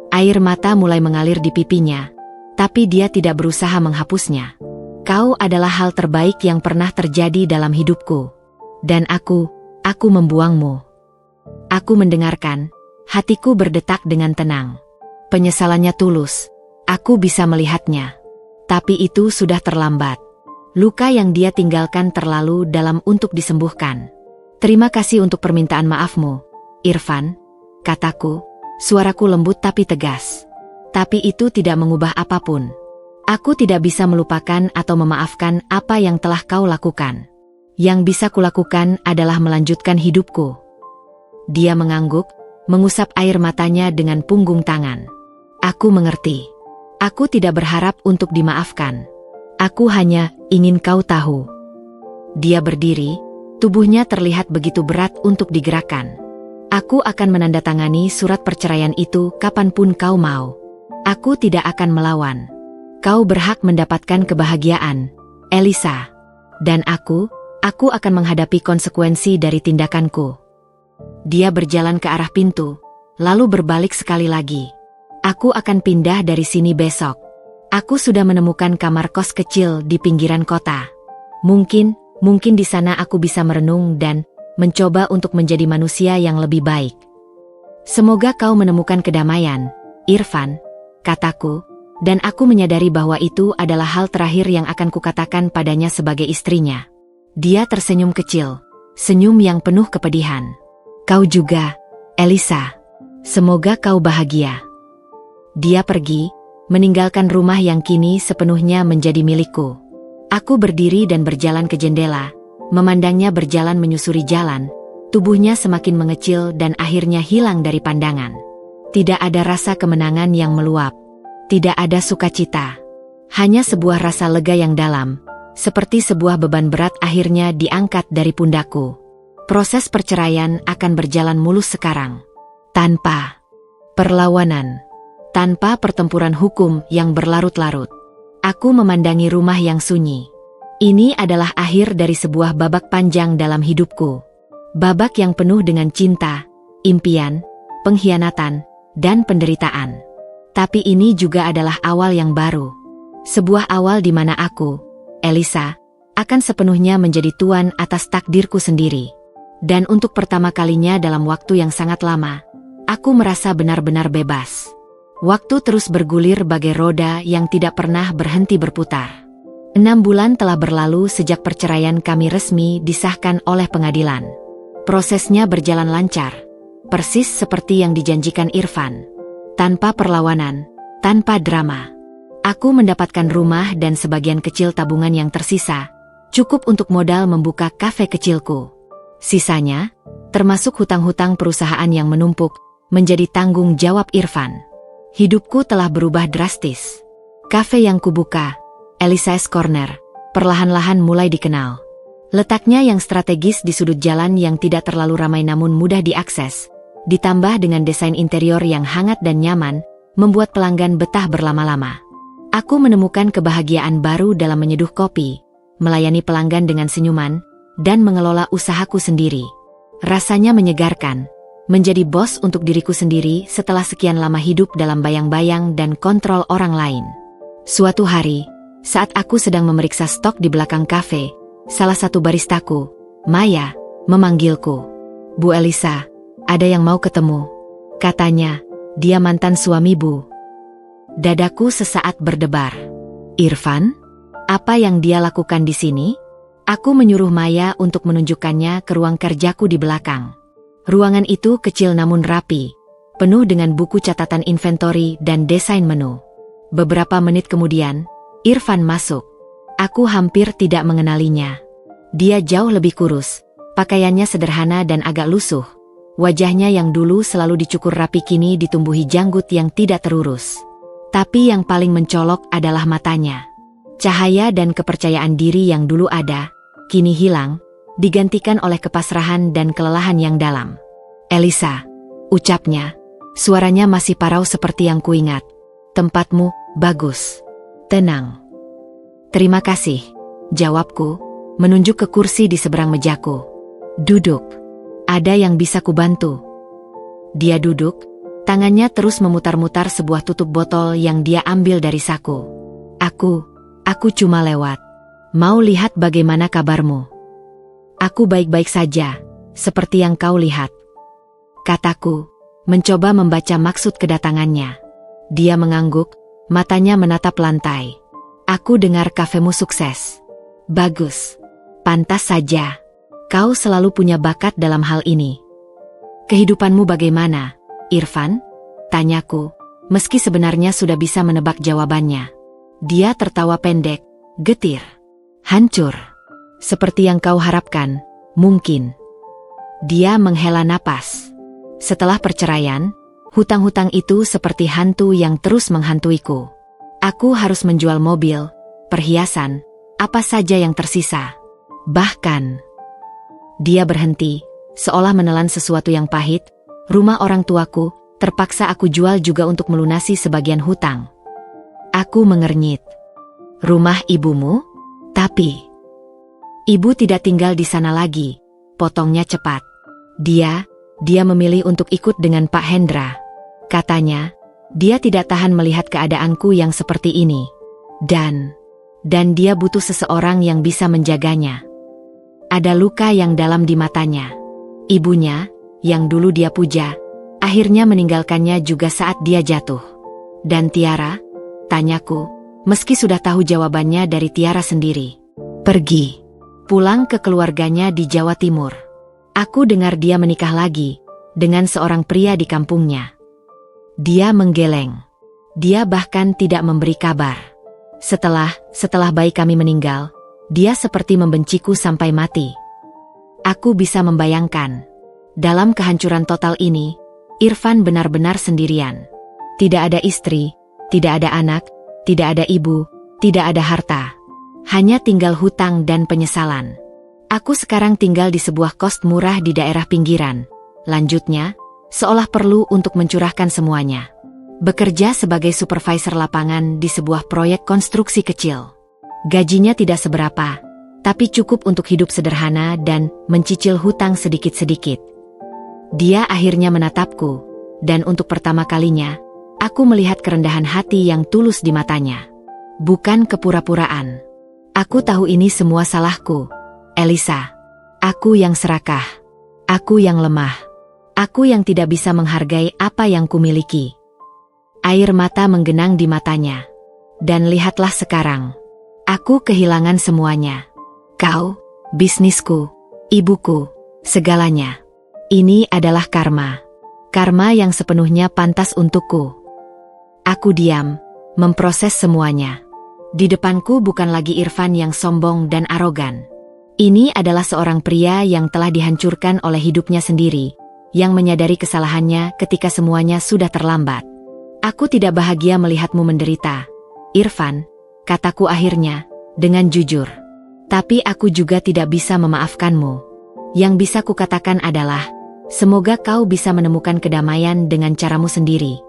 Air mata mulai mengalir di pipinya, tapi dia tidak berusaha menghapusnya. "Kau adalah hal terbaik yang pernah terjadi dalam hidupku. Dan aku membuangmu." Aku mendengarkan, hatiku berdetak dengan tenang. Penyesalannya tulus, aku bisa melihatnya. Tapi itu sudah terlambat. Luka yang dia tinggalkan terlalu dalam untuk disembuhkan. "Terima kasih untuk permintaan maafmu, Irfan," kataku, Suaraku lembut tapi tegas. Tapi itu tidak mengubah apapun. Aku tidak bisa melupakan atau memaafkan apa yang telah kau lakukan. Yang bisa kulakukan adalah melanjutkan hidupku. Dia mengangguk, mengusap air matanya dengan punggung tangan. Aku mengerti. Aku tidak berharap untuk dimaafkan. Aku hanya ingin kau tahu. Dia berdiri, tubuhnya terlihat begitu berat untuk digerakkan. Aku akan menandatangani surat perceraian itu kapanpun kau mau. Aku tidak akan melawan. Kau berhak mendapatkan kebahagiaan, Elisa. Dan aku akan menghadapi konsekuensi dari tindakanku. Dia berjalan ke arah pintu, lalu berbalik sekali lagi. Aku akan pindah dari sini besok. Aku sudah menemukan kamar kos kecil di pinggiran kota. Mungkin di sana aku bisa merenung dan mencoba untuk menjadi manusia yang lebih baik. Semoga kau menemukan kedamaian, Irfan, kataku, dan aku menyadari bahwa itu adalah hal terakhir yang akan kukatakan padanya sebagai istrinya. Dia tersenyum kecil, senyum yang penuh kepedihan. Kau juga, Elisa. Semoga kau bahagia. Dia pergi, meninggalkan rumah yang kini sepenuhnya menjadi milikku. Aku berdiri dan berjalan ke jendela, memandangnya berjalan menyusuri jalan, tubuhnya semakin mengecil dan akhirnya hilang dari pandangan. Tidak ada rasa kemenangan yang meluap. Tidak ada sukacita. Hanya sebuah rasa lega yang dalam, seperti sebuah beban berat akhirnya diangkat dari pundakku. Proses perceraian akan berjalan mulus sekarang. Tanpa perlawanan. Tanpa pertempuran hukum yang berlarut-larut. Aku memandangi rumah yang sunyi. Ini adalah akhir dari sebuah babak panjang dalam hidupku. Babak yang penuh dengan cinta, impian, pengkhianatan, dan penderitaan. Tapi ini juga adalah awal yang baru. Sebuah awal di mana aku, Elisa, akan sepenuhnya menjadi tuan atas takdirku sendiri. Dan untuk pertama kalinya dalam waktu yang sangat lama, aku merasa benar-benar bebas. Waktu terus bergulir bagai roda yang tidak pernah berhenti berputar. 6 bulan telah berlalu sejak perceraian kami resmi disahkan oleh pengadilan. Prosesnya berjalan lancar, persis seperti yang dijanjikan Irfan. Tanpa perlawanan, tanpa drama. Aku mendapatkan rumah dan sebagian kecil tabungan yang tersisa, cukup untuk modal membuka kafe kecilku. Sisanya, termasuk hutang-hutang perusahaan yang menumpuk, menjadi tanggung jawab Irfan. Hidupku telah berubah drastis. Kafe yang kubuka, Elisa's Corner, perlahan-lahan mulai dikenal. Letaknya yang strategis di sudut jalan yang tidak terlalu ramai namun mudah diakses, ditambah dengan desain interior yang hangat dan nyaman, membuat pelanggan betah berlama-lama. Aku menemukan kebahagiaan baru dalam menyeduh kopi, melayani pelanggan dengan senyuman, dan mengelola usahaku sendiri. Rasanya menyegarkan, menjadi bos untuk diriku sendiri setelah sekian lama hidup dalam bayang-bayang dan kontrol orang lain. Suatu hari, saat aku sedang memeriksa stok di belakang kafe, salah satu baristaku, Maya, memanggilku. Bu Elisa, ada yang mau ketemu. Katanya, dia mantan suami Bu. Dadaku sesaat berdebar. Irfan? Apa yang dia lakukan di sini? Aku menyuruh Maya untuk menunjukkannya ke ruang kerjaku di belakang. Ruangan itu kecil namun rapi, penuh dengan buku catatan inventory dan desain menu. Beberapa menit kemudian, Irfan masuk. Aku hampir tidak mengenalinya. Dia jauh lebih kurus, pakaiannya sederhana dan agak lusuh. Wajahnya yang dulu selalu dicukur rapi kini ditumbuhi janggut yang tidak terurus. Tapi yang paling mencolok adalah matanya. Cahaya dan kepercayaan diri yang dulu ada, kini hilang, digantikan oleh kepasrahan dan kelelahan yang dalam. Elisa, ucapnya, suaranya masih parau seperti yang kuingat. Tempatmu bagus. Tenang. Terima kasih, jawabku, menunjuk ke kursi di seberang mejaku. Duduk. Ada yang bisa kubantu? Dia duduk, tangannya terus memutar-mutar sebuah tutup botol yang dia ambil dari saku. Aku cuma lewat. Mau lihat bagaimana kabarmu? Aku baik-baik saja, seperti yang kau lihat. Kataku, mencoba membaca maksud kedatangannya. Dia mengangguk, matanya menatap lantai. Aku dengar kafemu sukses. Bagus. Pantas saja. Kau selalu punya bakat dalam hal ini. Kehidupanmu bagaimana, Irfan? Tanyaku, meski sebenarnya sudah bisa menebak jawabannya. Dia tertawa pendek, getir. Hancur. Seperti yang kau harapkan, mungkin. Dia menghela napas. Setelah perceraian, hutang-hutang itu seperti hantu yang terus menghantuiku. Aku harus menjual mobil, perhiasan, apa saja yang tersisa. Bahkan, dia berhenti, seolah menelan sesuatu yang pahit. Rumah orang tuaku, terpaksa aku jual juga untuk melunasi sebagian hutang. Aku mengernyit. Rumah ibumu? Tapi, ibu tidak tinggal di sana lagi, potongnya cepat. Dia memilih untuk ikut dengan Pak Hendra. Katanya, dia tidak tahan melihat keadaanku yang seperti ini. Dan dia butuh seseorang yang bisa menjaganya. Ada luka yang dalam di matanya. Ibunya, yang dulu dia puja, akhirnya meninggalkannya juga saat dia jatuh. Dan Tiara? Tanyaku, meski sudah tahu jawabannya dari Tiara sendiri. Pergi. Pulang ke keluarganya di Jawa Timur. Aku dengar dia menikah lagi, dengan seorang pria di kampungnya. Dia menggeleng. Dia bahkan tidak memberi kabar. Setelah bayi kami meninggal, dia seperti membenciku sampai mati. Aku bisa membayangkan. Dalam kehancuran total ini, Irfan benar-benar sendirian. Tidak ada istri, tidak ada anak, tidak ada ibu, tidak ada harta. Hanya tinggal hutang dan penyesalan. Aku sekarang tinggal di sebuah kos murah di daerah pinggiran. Lanjutnya, seolah perlu untuk mencurahkan semuanya. Bekerja sebagai supervisor lapangan di sebuah proyek konstruksi kecil. Gajinya tidak seberapa, tapi cukup untuk hidup sederhana dan mencicil hutang sedikit-sedikit. Dia akhirnya menatapku, dan untuk pertama kalinya, aku melihat kerendahan hati yang tulus di matanya. Bukan kepura-puraan. Aku tahu ini semua salahku, Elisa. Aku yang serakah. Aku yang lemah. Aku yang tidak bisa menghargai apa yang kumiliki. Air mata menggenang di matanya. Dan lihatlah sekarang. Aku kehilangan semuanya. Kau, bisnisku, ibuku, segalanya. Ini adalah karma. Karma yang sepenuhnya pantas untukku. Aku diam, memproses semuanya. Di depanku bukan lagi Irfan yang sombong dan arogan. Ini adalah seorang pria yang telah dihancurkan oleh hidupnya sendiri, yang menyadari kesalahannya ketika semuanya sudah terlambat. Aku tidak bahagia melihatmu menderita, Irfan, kataku akhirnya, dengan jujur. Tapi aku juga tidak bisa memaafkanmu. Yang bisa kukatakan adalah, semoga kau bisa menemukan kedamaian dengan caramu sendiri.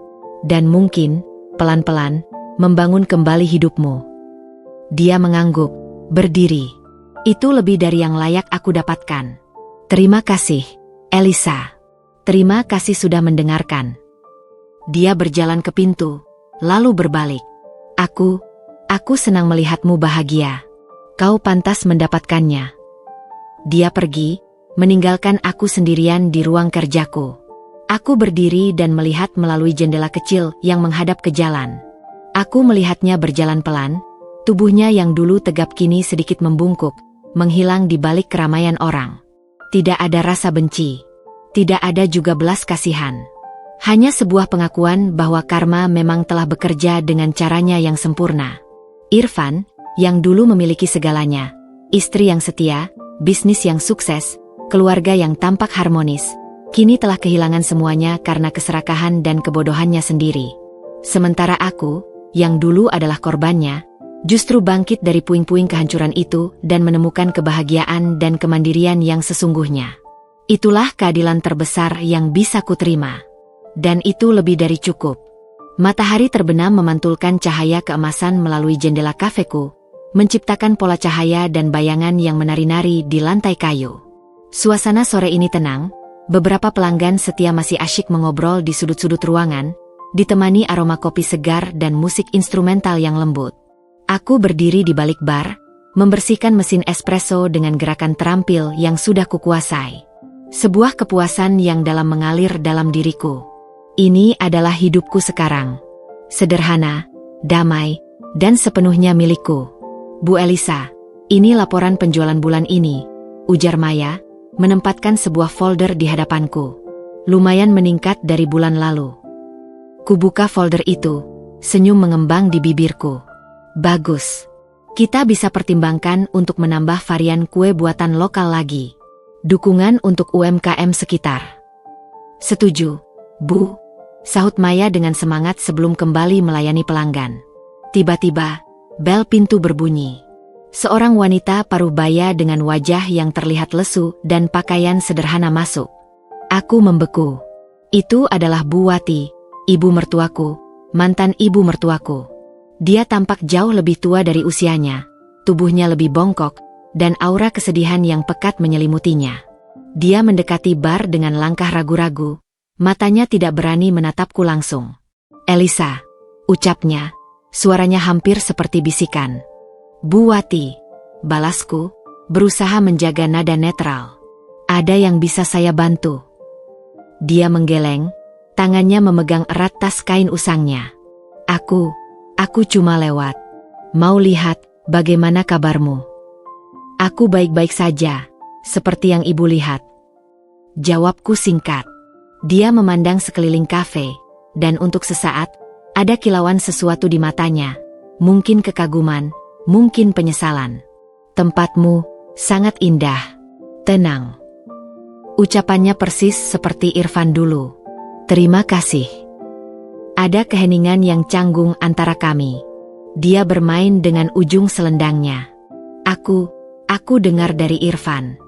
Dan mungkin, pelan-pelan, membangun kembali hidupmu. Dia mengangguk, berdiri. Itu lebih dari yang layak aku dapatkan. Terima kasih, Elisa. Terima kasih sudah mendengarkan. Dia berjalan ke pintu, lalu berbalik. Aku senang melihatmu bahagia. Kau pantas mendapatkannya. Dia pergi, meninggalkan aku sendirian di ruang kerjaku. Aku berdiri dan melihat melalui jendela kecil yang menghadap ke jalan. Aku melihatnya berjalan pelan, tubuhnya yang dulu tegap kini sedikit membungkuk, menghilang di balik keramaian orang. Tidak ada rasa benci. Tidak ada juga belas kasihan. Hanya sebuah pengakuan bahwa karma memang telah bekerja dengan caranya yang sempurna. Irfan, yang dulu memiliki segalanya, istri yang setia, bisnis yang sukses, keluarga yang tampak harmonis, kini telah kehilangan semuanya karena keserakahan dan kebodohannya sendiri. Sementara aku, yang dulu adalah korbannya, justru bangkit dari puing-puing kehancuran itu dan menemukan kebahagiaan dan kemandirian yang sesungguhnya. Itulah keadilan terbesar yang bisa kuterima. Dan itu lebih dari cukup. Matahari terbenam memantulkan cahaya keemasan melalui jendela kafeku, menciptakan pola cahaya dan bayangan yang menari-nari di lantai kayu. Suasana sore ini tenang, beberapa pelanggan setia masih asyik mengobrol di sudut-sudut ruangan, ditemani aroma kopi segar dan musik instrumental yang lembut. Aku berdiri di balik bar, membersihkan mesin espresso dengan gerakan terampil yang sudah kukuasai. Sebuah kepuasan yang dalam mengalir dalam diriku. Ini adalah hidupku sekarang. Sederhana, damai, dan sepenuhnya milikku. Bu Elisa, ini laporan penjualan bulan ini, ujar Maya, menempatkan sebuah folder di hadapanku. Lumayan meningkat dari bulan lalu. Kubuka folder itu, senyum mengembang di bibirku. Bagus. Kita bisa pertimbangkan untuk menambah varian kue buatan lokal lagi. Dukungan untuk UMKM sekitar. Setuju, Bu. Sahut Maya dengan semangat sebelum kembali melayani pelanggan. Tiba-tiba, bel pintu berbunyi. Seorang wanita paruh baya dengan wajah yang terlihat lesu dan pakaian sederhana masuk. Aku membeku. Itu adalah Bu Wati, ibu mertuaku, mantan ibu mertuaku. Dia tampak jauh lebih tua dari usianya, tubuhnya lebih bongkok, dan aura kesedihan yang pekat menyelimutinya. Dia mendekati bar dengan langkah ragu-ragu, matanya tidak berani menatapku langsung. "Elisa," ucapnya, suaranya hampir seperti bisikan. "Bu Wati," balasku, berusaha menjaga nada netral. "Ada yang bisa saya bantu?" Dia menggeleng, tangannya memegang erat tas kain usangnya. Aku cuma lewat. Mau lihat bagaimana kabarmu?" "Aku baik-baik saja, seperti yang ibu lihat." Jawabku singkat. Dia memandang sekeliling kafe, dan untuk sesaat, ada kilauan sesuatu di matanya. Mungkin kekaguman, mungkin penyesalan. "Tempatmu sangat indah. Tenang." Ucapannya persis seperti Irfan dulu. "Terima kasih." Ada keheningan yang canggung antara kami. Dia bermain dengan ujung selendangnya. Aku dengar dari Irfan.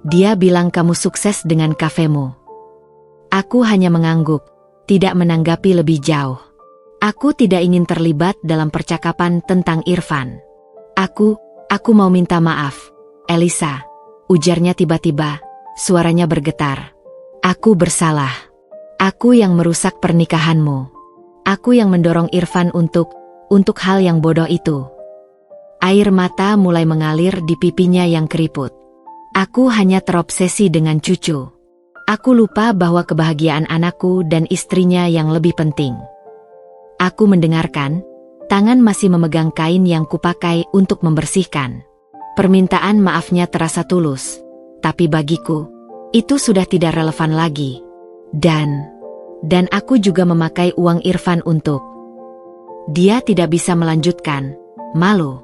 Dia bilang kamu sukses dengan kafemu." Aku hanya mengangguk, tidak menanggapi lebih jauh. Aku tidak ingin terlibat dalam percakapan tentang Irfan. Aku mau minta maaf, Elisa," ujarnya tiba-tiba, suaranya bergetar. "Aku bersalah. Aku yang merusak pernikahanmu. Aku yang mendorong Irfan untuk hal yang bodoh itu." Air mata mulai mengalir di pipinya yang keriput. Aku hanya terobsesi dengan cucu. Aku lupa bahwa kebahagiaan anakku dan istrinya yang lebih penting. Aku mendengarkan, tangan masih memegang kain yang kupakai untuk membersihkan. Permintaan maafnya terasa tulus, tapi bagiku, itu sudah tidak relevan lagi. Dan aku juga memakai uang Irfan untuk. Dia tidak bisa melanjutkan, malu.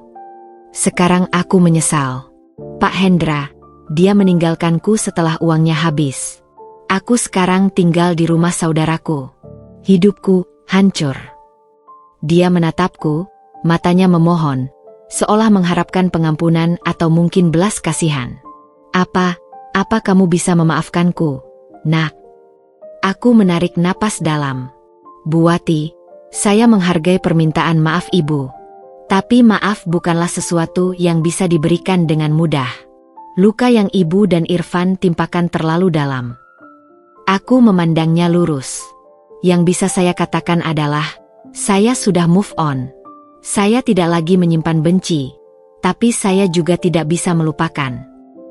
Sekarang aku menyesal. Pak Hendra, dia meninggalkanku setelah uangnya habis. Aku sekarang tinggal di rumah saudaraku. Hidupku hancur. Dia menatapku, matanya memohon, seolah mengharapkan pengampunan atau mungkin belas kasihan. Apa kamu bisa memaafkanku, Nak?" Aku menarik napas dalam. "Bu Wati, saya menghargai permintaan maaf ibu. Tapi maaf bukanlah sesuatu yang bisa diberikan dengan mudah. Luka yang ibu dan Irfan timpakan terlalu dalam." Aku memandangnya lurus. "Yang bisa saya katakan adalah, saya sudah move on. Saya tidak lagi menyimpan benci, tapi saya juga tidak bisa melupakan.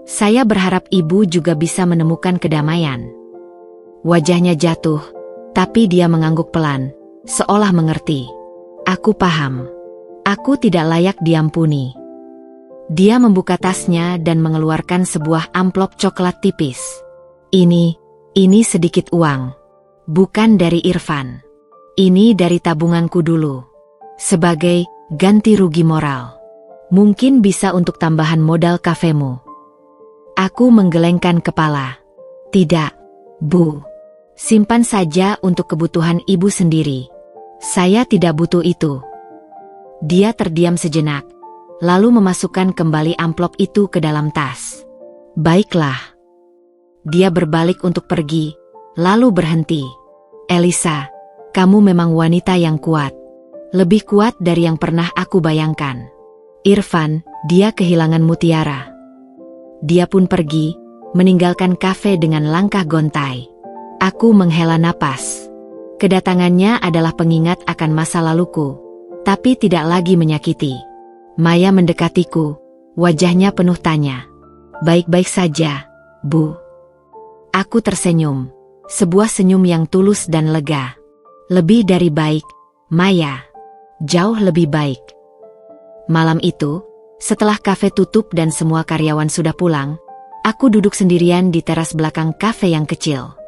Saya berharap ibu juga bisa menemukan kedamaian." Wajahnya jatuh, tapi dia mengangguk pelan, seolah mengerti. Aku paham. Aku tidak layak diampuni. Dia membuka tasnya dan mengeluarkan sebuah amplop coklat tipis. Ini sedikit uang. Bukan dari Irfan. Ini dari tabunganku dulu. Sebagai ganti rugi moral. Mungkin bisa untuk tambahan modal kafemu. Aku menggelengkan kepala. "Tidak, Bu. Simpan saja untuk kebutuhan ibu sendiri. Saya tidak butuh itu." Dia terdiam sejenak, lalu memasukkan kembali amplop itu ke dalam tas. "Baiklah." Dia berbalik untuk pergi, lalu berhenti. "Elisa, kamu memang wanita yang kuat. Lebih kuat dari yang pernah aku bayangkan. Irfan, dia kehilangan mutiara." Dia pun pergi, meninggalkan kafe dengan langkah gontai. Aku menghela napas. Kedatangannya adalah pengingat akan masa laluku, tapi tidak lagi menyakiti. Maya mendekatiku, wajahnya penuh tanya. "Baik-baik saja, Bu." Aku tersenyum, sebuah senyum yang tulus dan lega. "Lebih dari baik, Maya. Jauh lebih baik." Malam itu, setelah kafe tutup dan semua karyawan sudah pulang, aku duduk sendirian di teras belakang kafe yang kecil.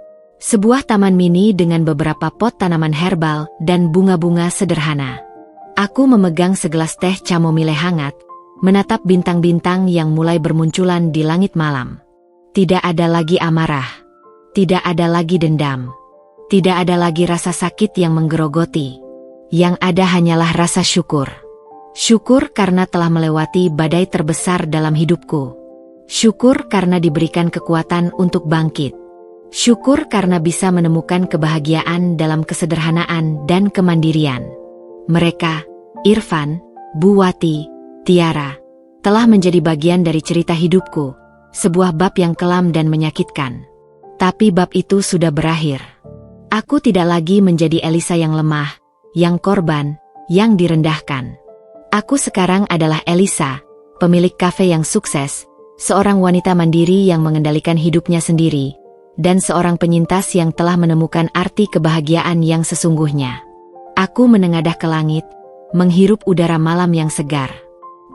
Sebuah taman mini dengan beberapa pot tanaman herbal dan bunga-bunga sederhana. Aku memegang segelas teh chamomile hangat, menatap bintang-bintang yang mulai bermunculan di langit malam. Tidak ada lagi amarah. Tidak ada lagi dendam. Tidak ada lagi rasa sakit yang menggerogoti. Yang ada hanyalah rasa syukur. Syukur karena telah melewati badai terbesar dalam hidupku. Syukur karena diberikan kekuatan untuk bangkit. Syukur karena bisa menemukan kebahagiaan dalam kesederhanaan dan kemandirian. Mereka, Irfan, Bu Wati, Tiara, telah menjadi bagian dari cerita hidupku, sebuah bab yang kelam dan menyakitkan. Tapi bab itu sudah berakhir. Aku tidak lagi menjadi Elisa yang lemah, yang korban, yang direndahkan. Aku sekarang adalah Elisa, pemilik kafe yang sukses, seorang wanita mandiri yang mengendalikan hidupnya sendiri, dan seorang penyintas yang telah menemukan arti kebahagiaan yang sesungguhnya. Aku menengadah ke langit, menghirup udara malam yang segar.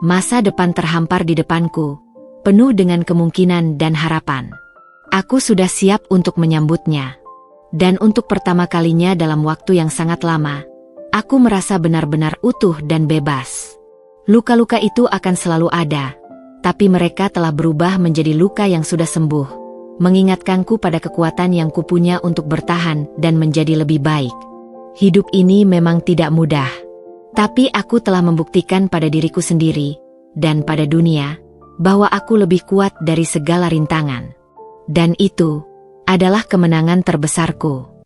Masa depan terhampar di depanku, penuh dengan kemungkinan dan harapan. Aku sudah siap untuk menyambutnya. Dan untuk pertama kalinya dalam waktu yang sangat lama, aku merasa benar-benar utuh dan bebas. Luka-luka itu akan selalu ada, tapi mereka telah berubah menjadi luka yang sudah sembuh, mengingatkanku pada kekuatan yang kupunya untuk bertahan dan menjadi lebih baik. Hidup ini memang tidak mudah, tapi aku telah membuktikan pada diriku sendiri, dan pada dunia, bahwa aku lebih kuat dari segala rintangan. Dan itu adalah kemenangan terbesarku.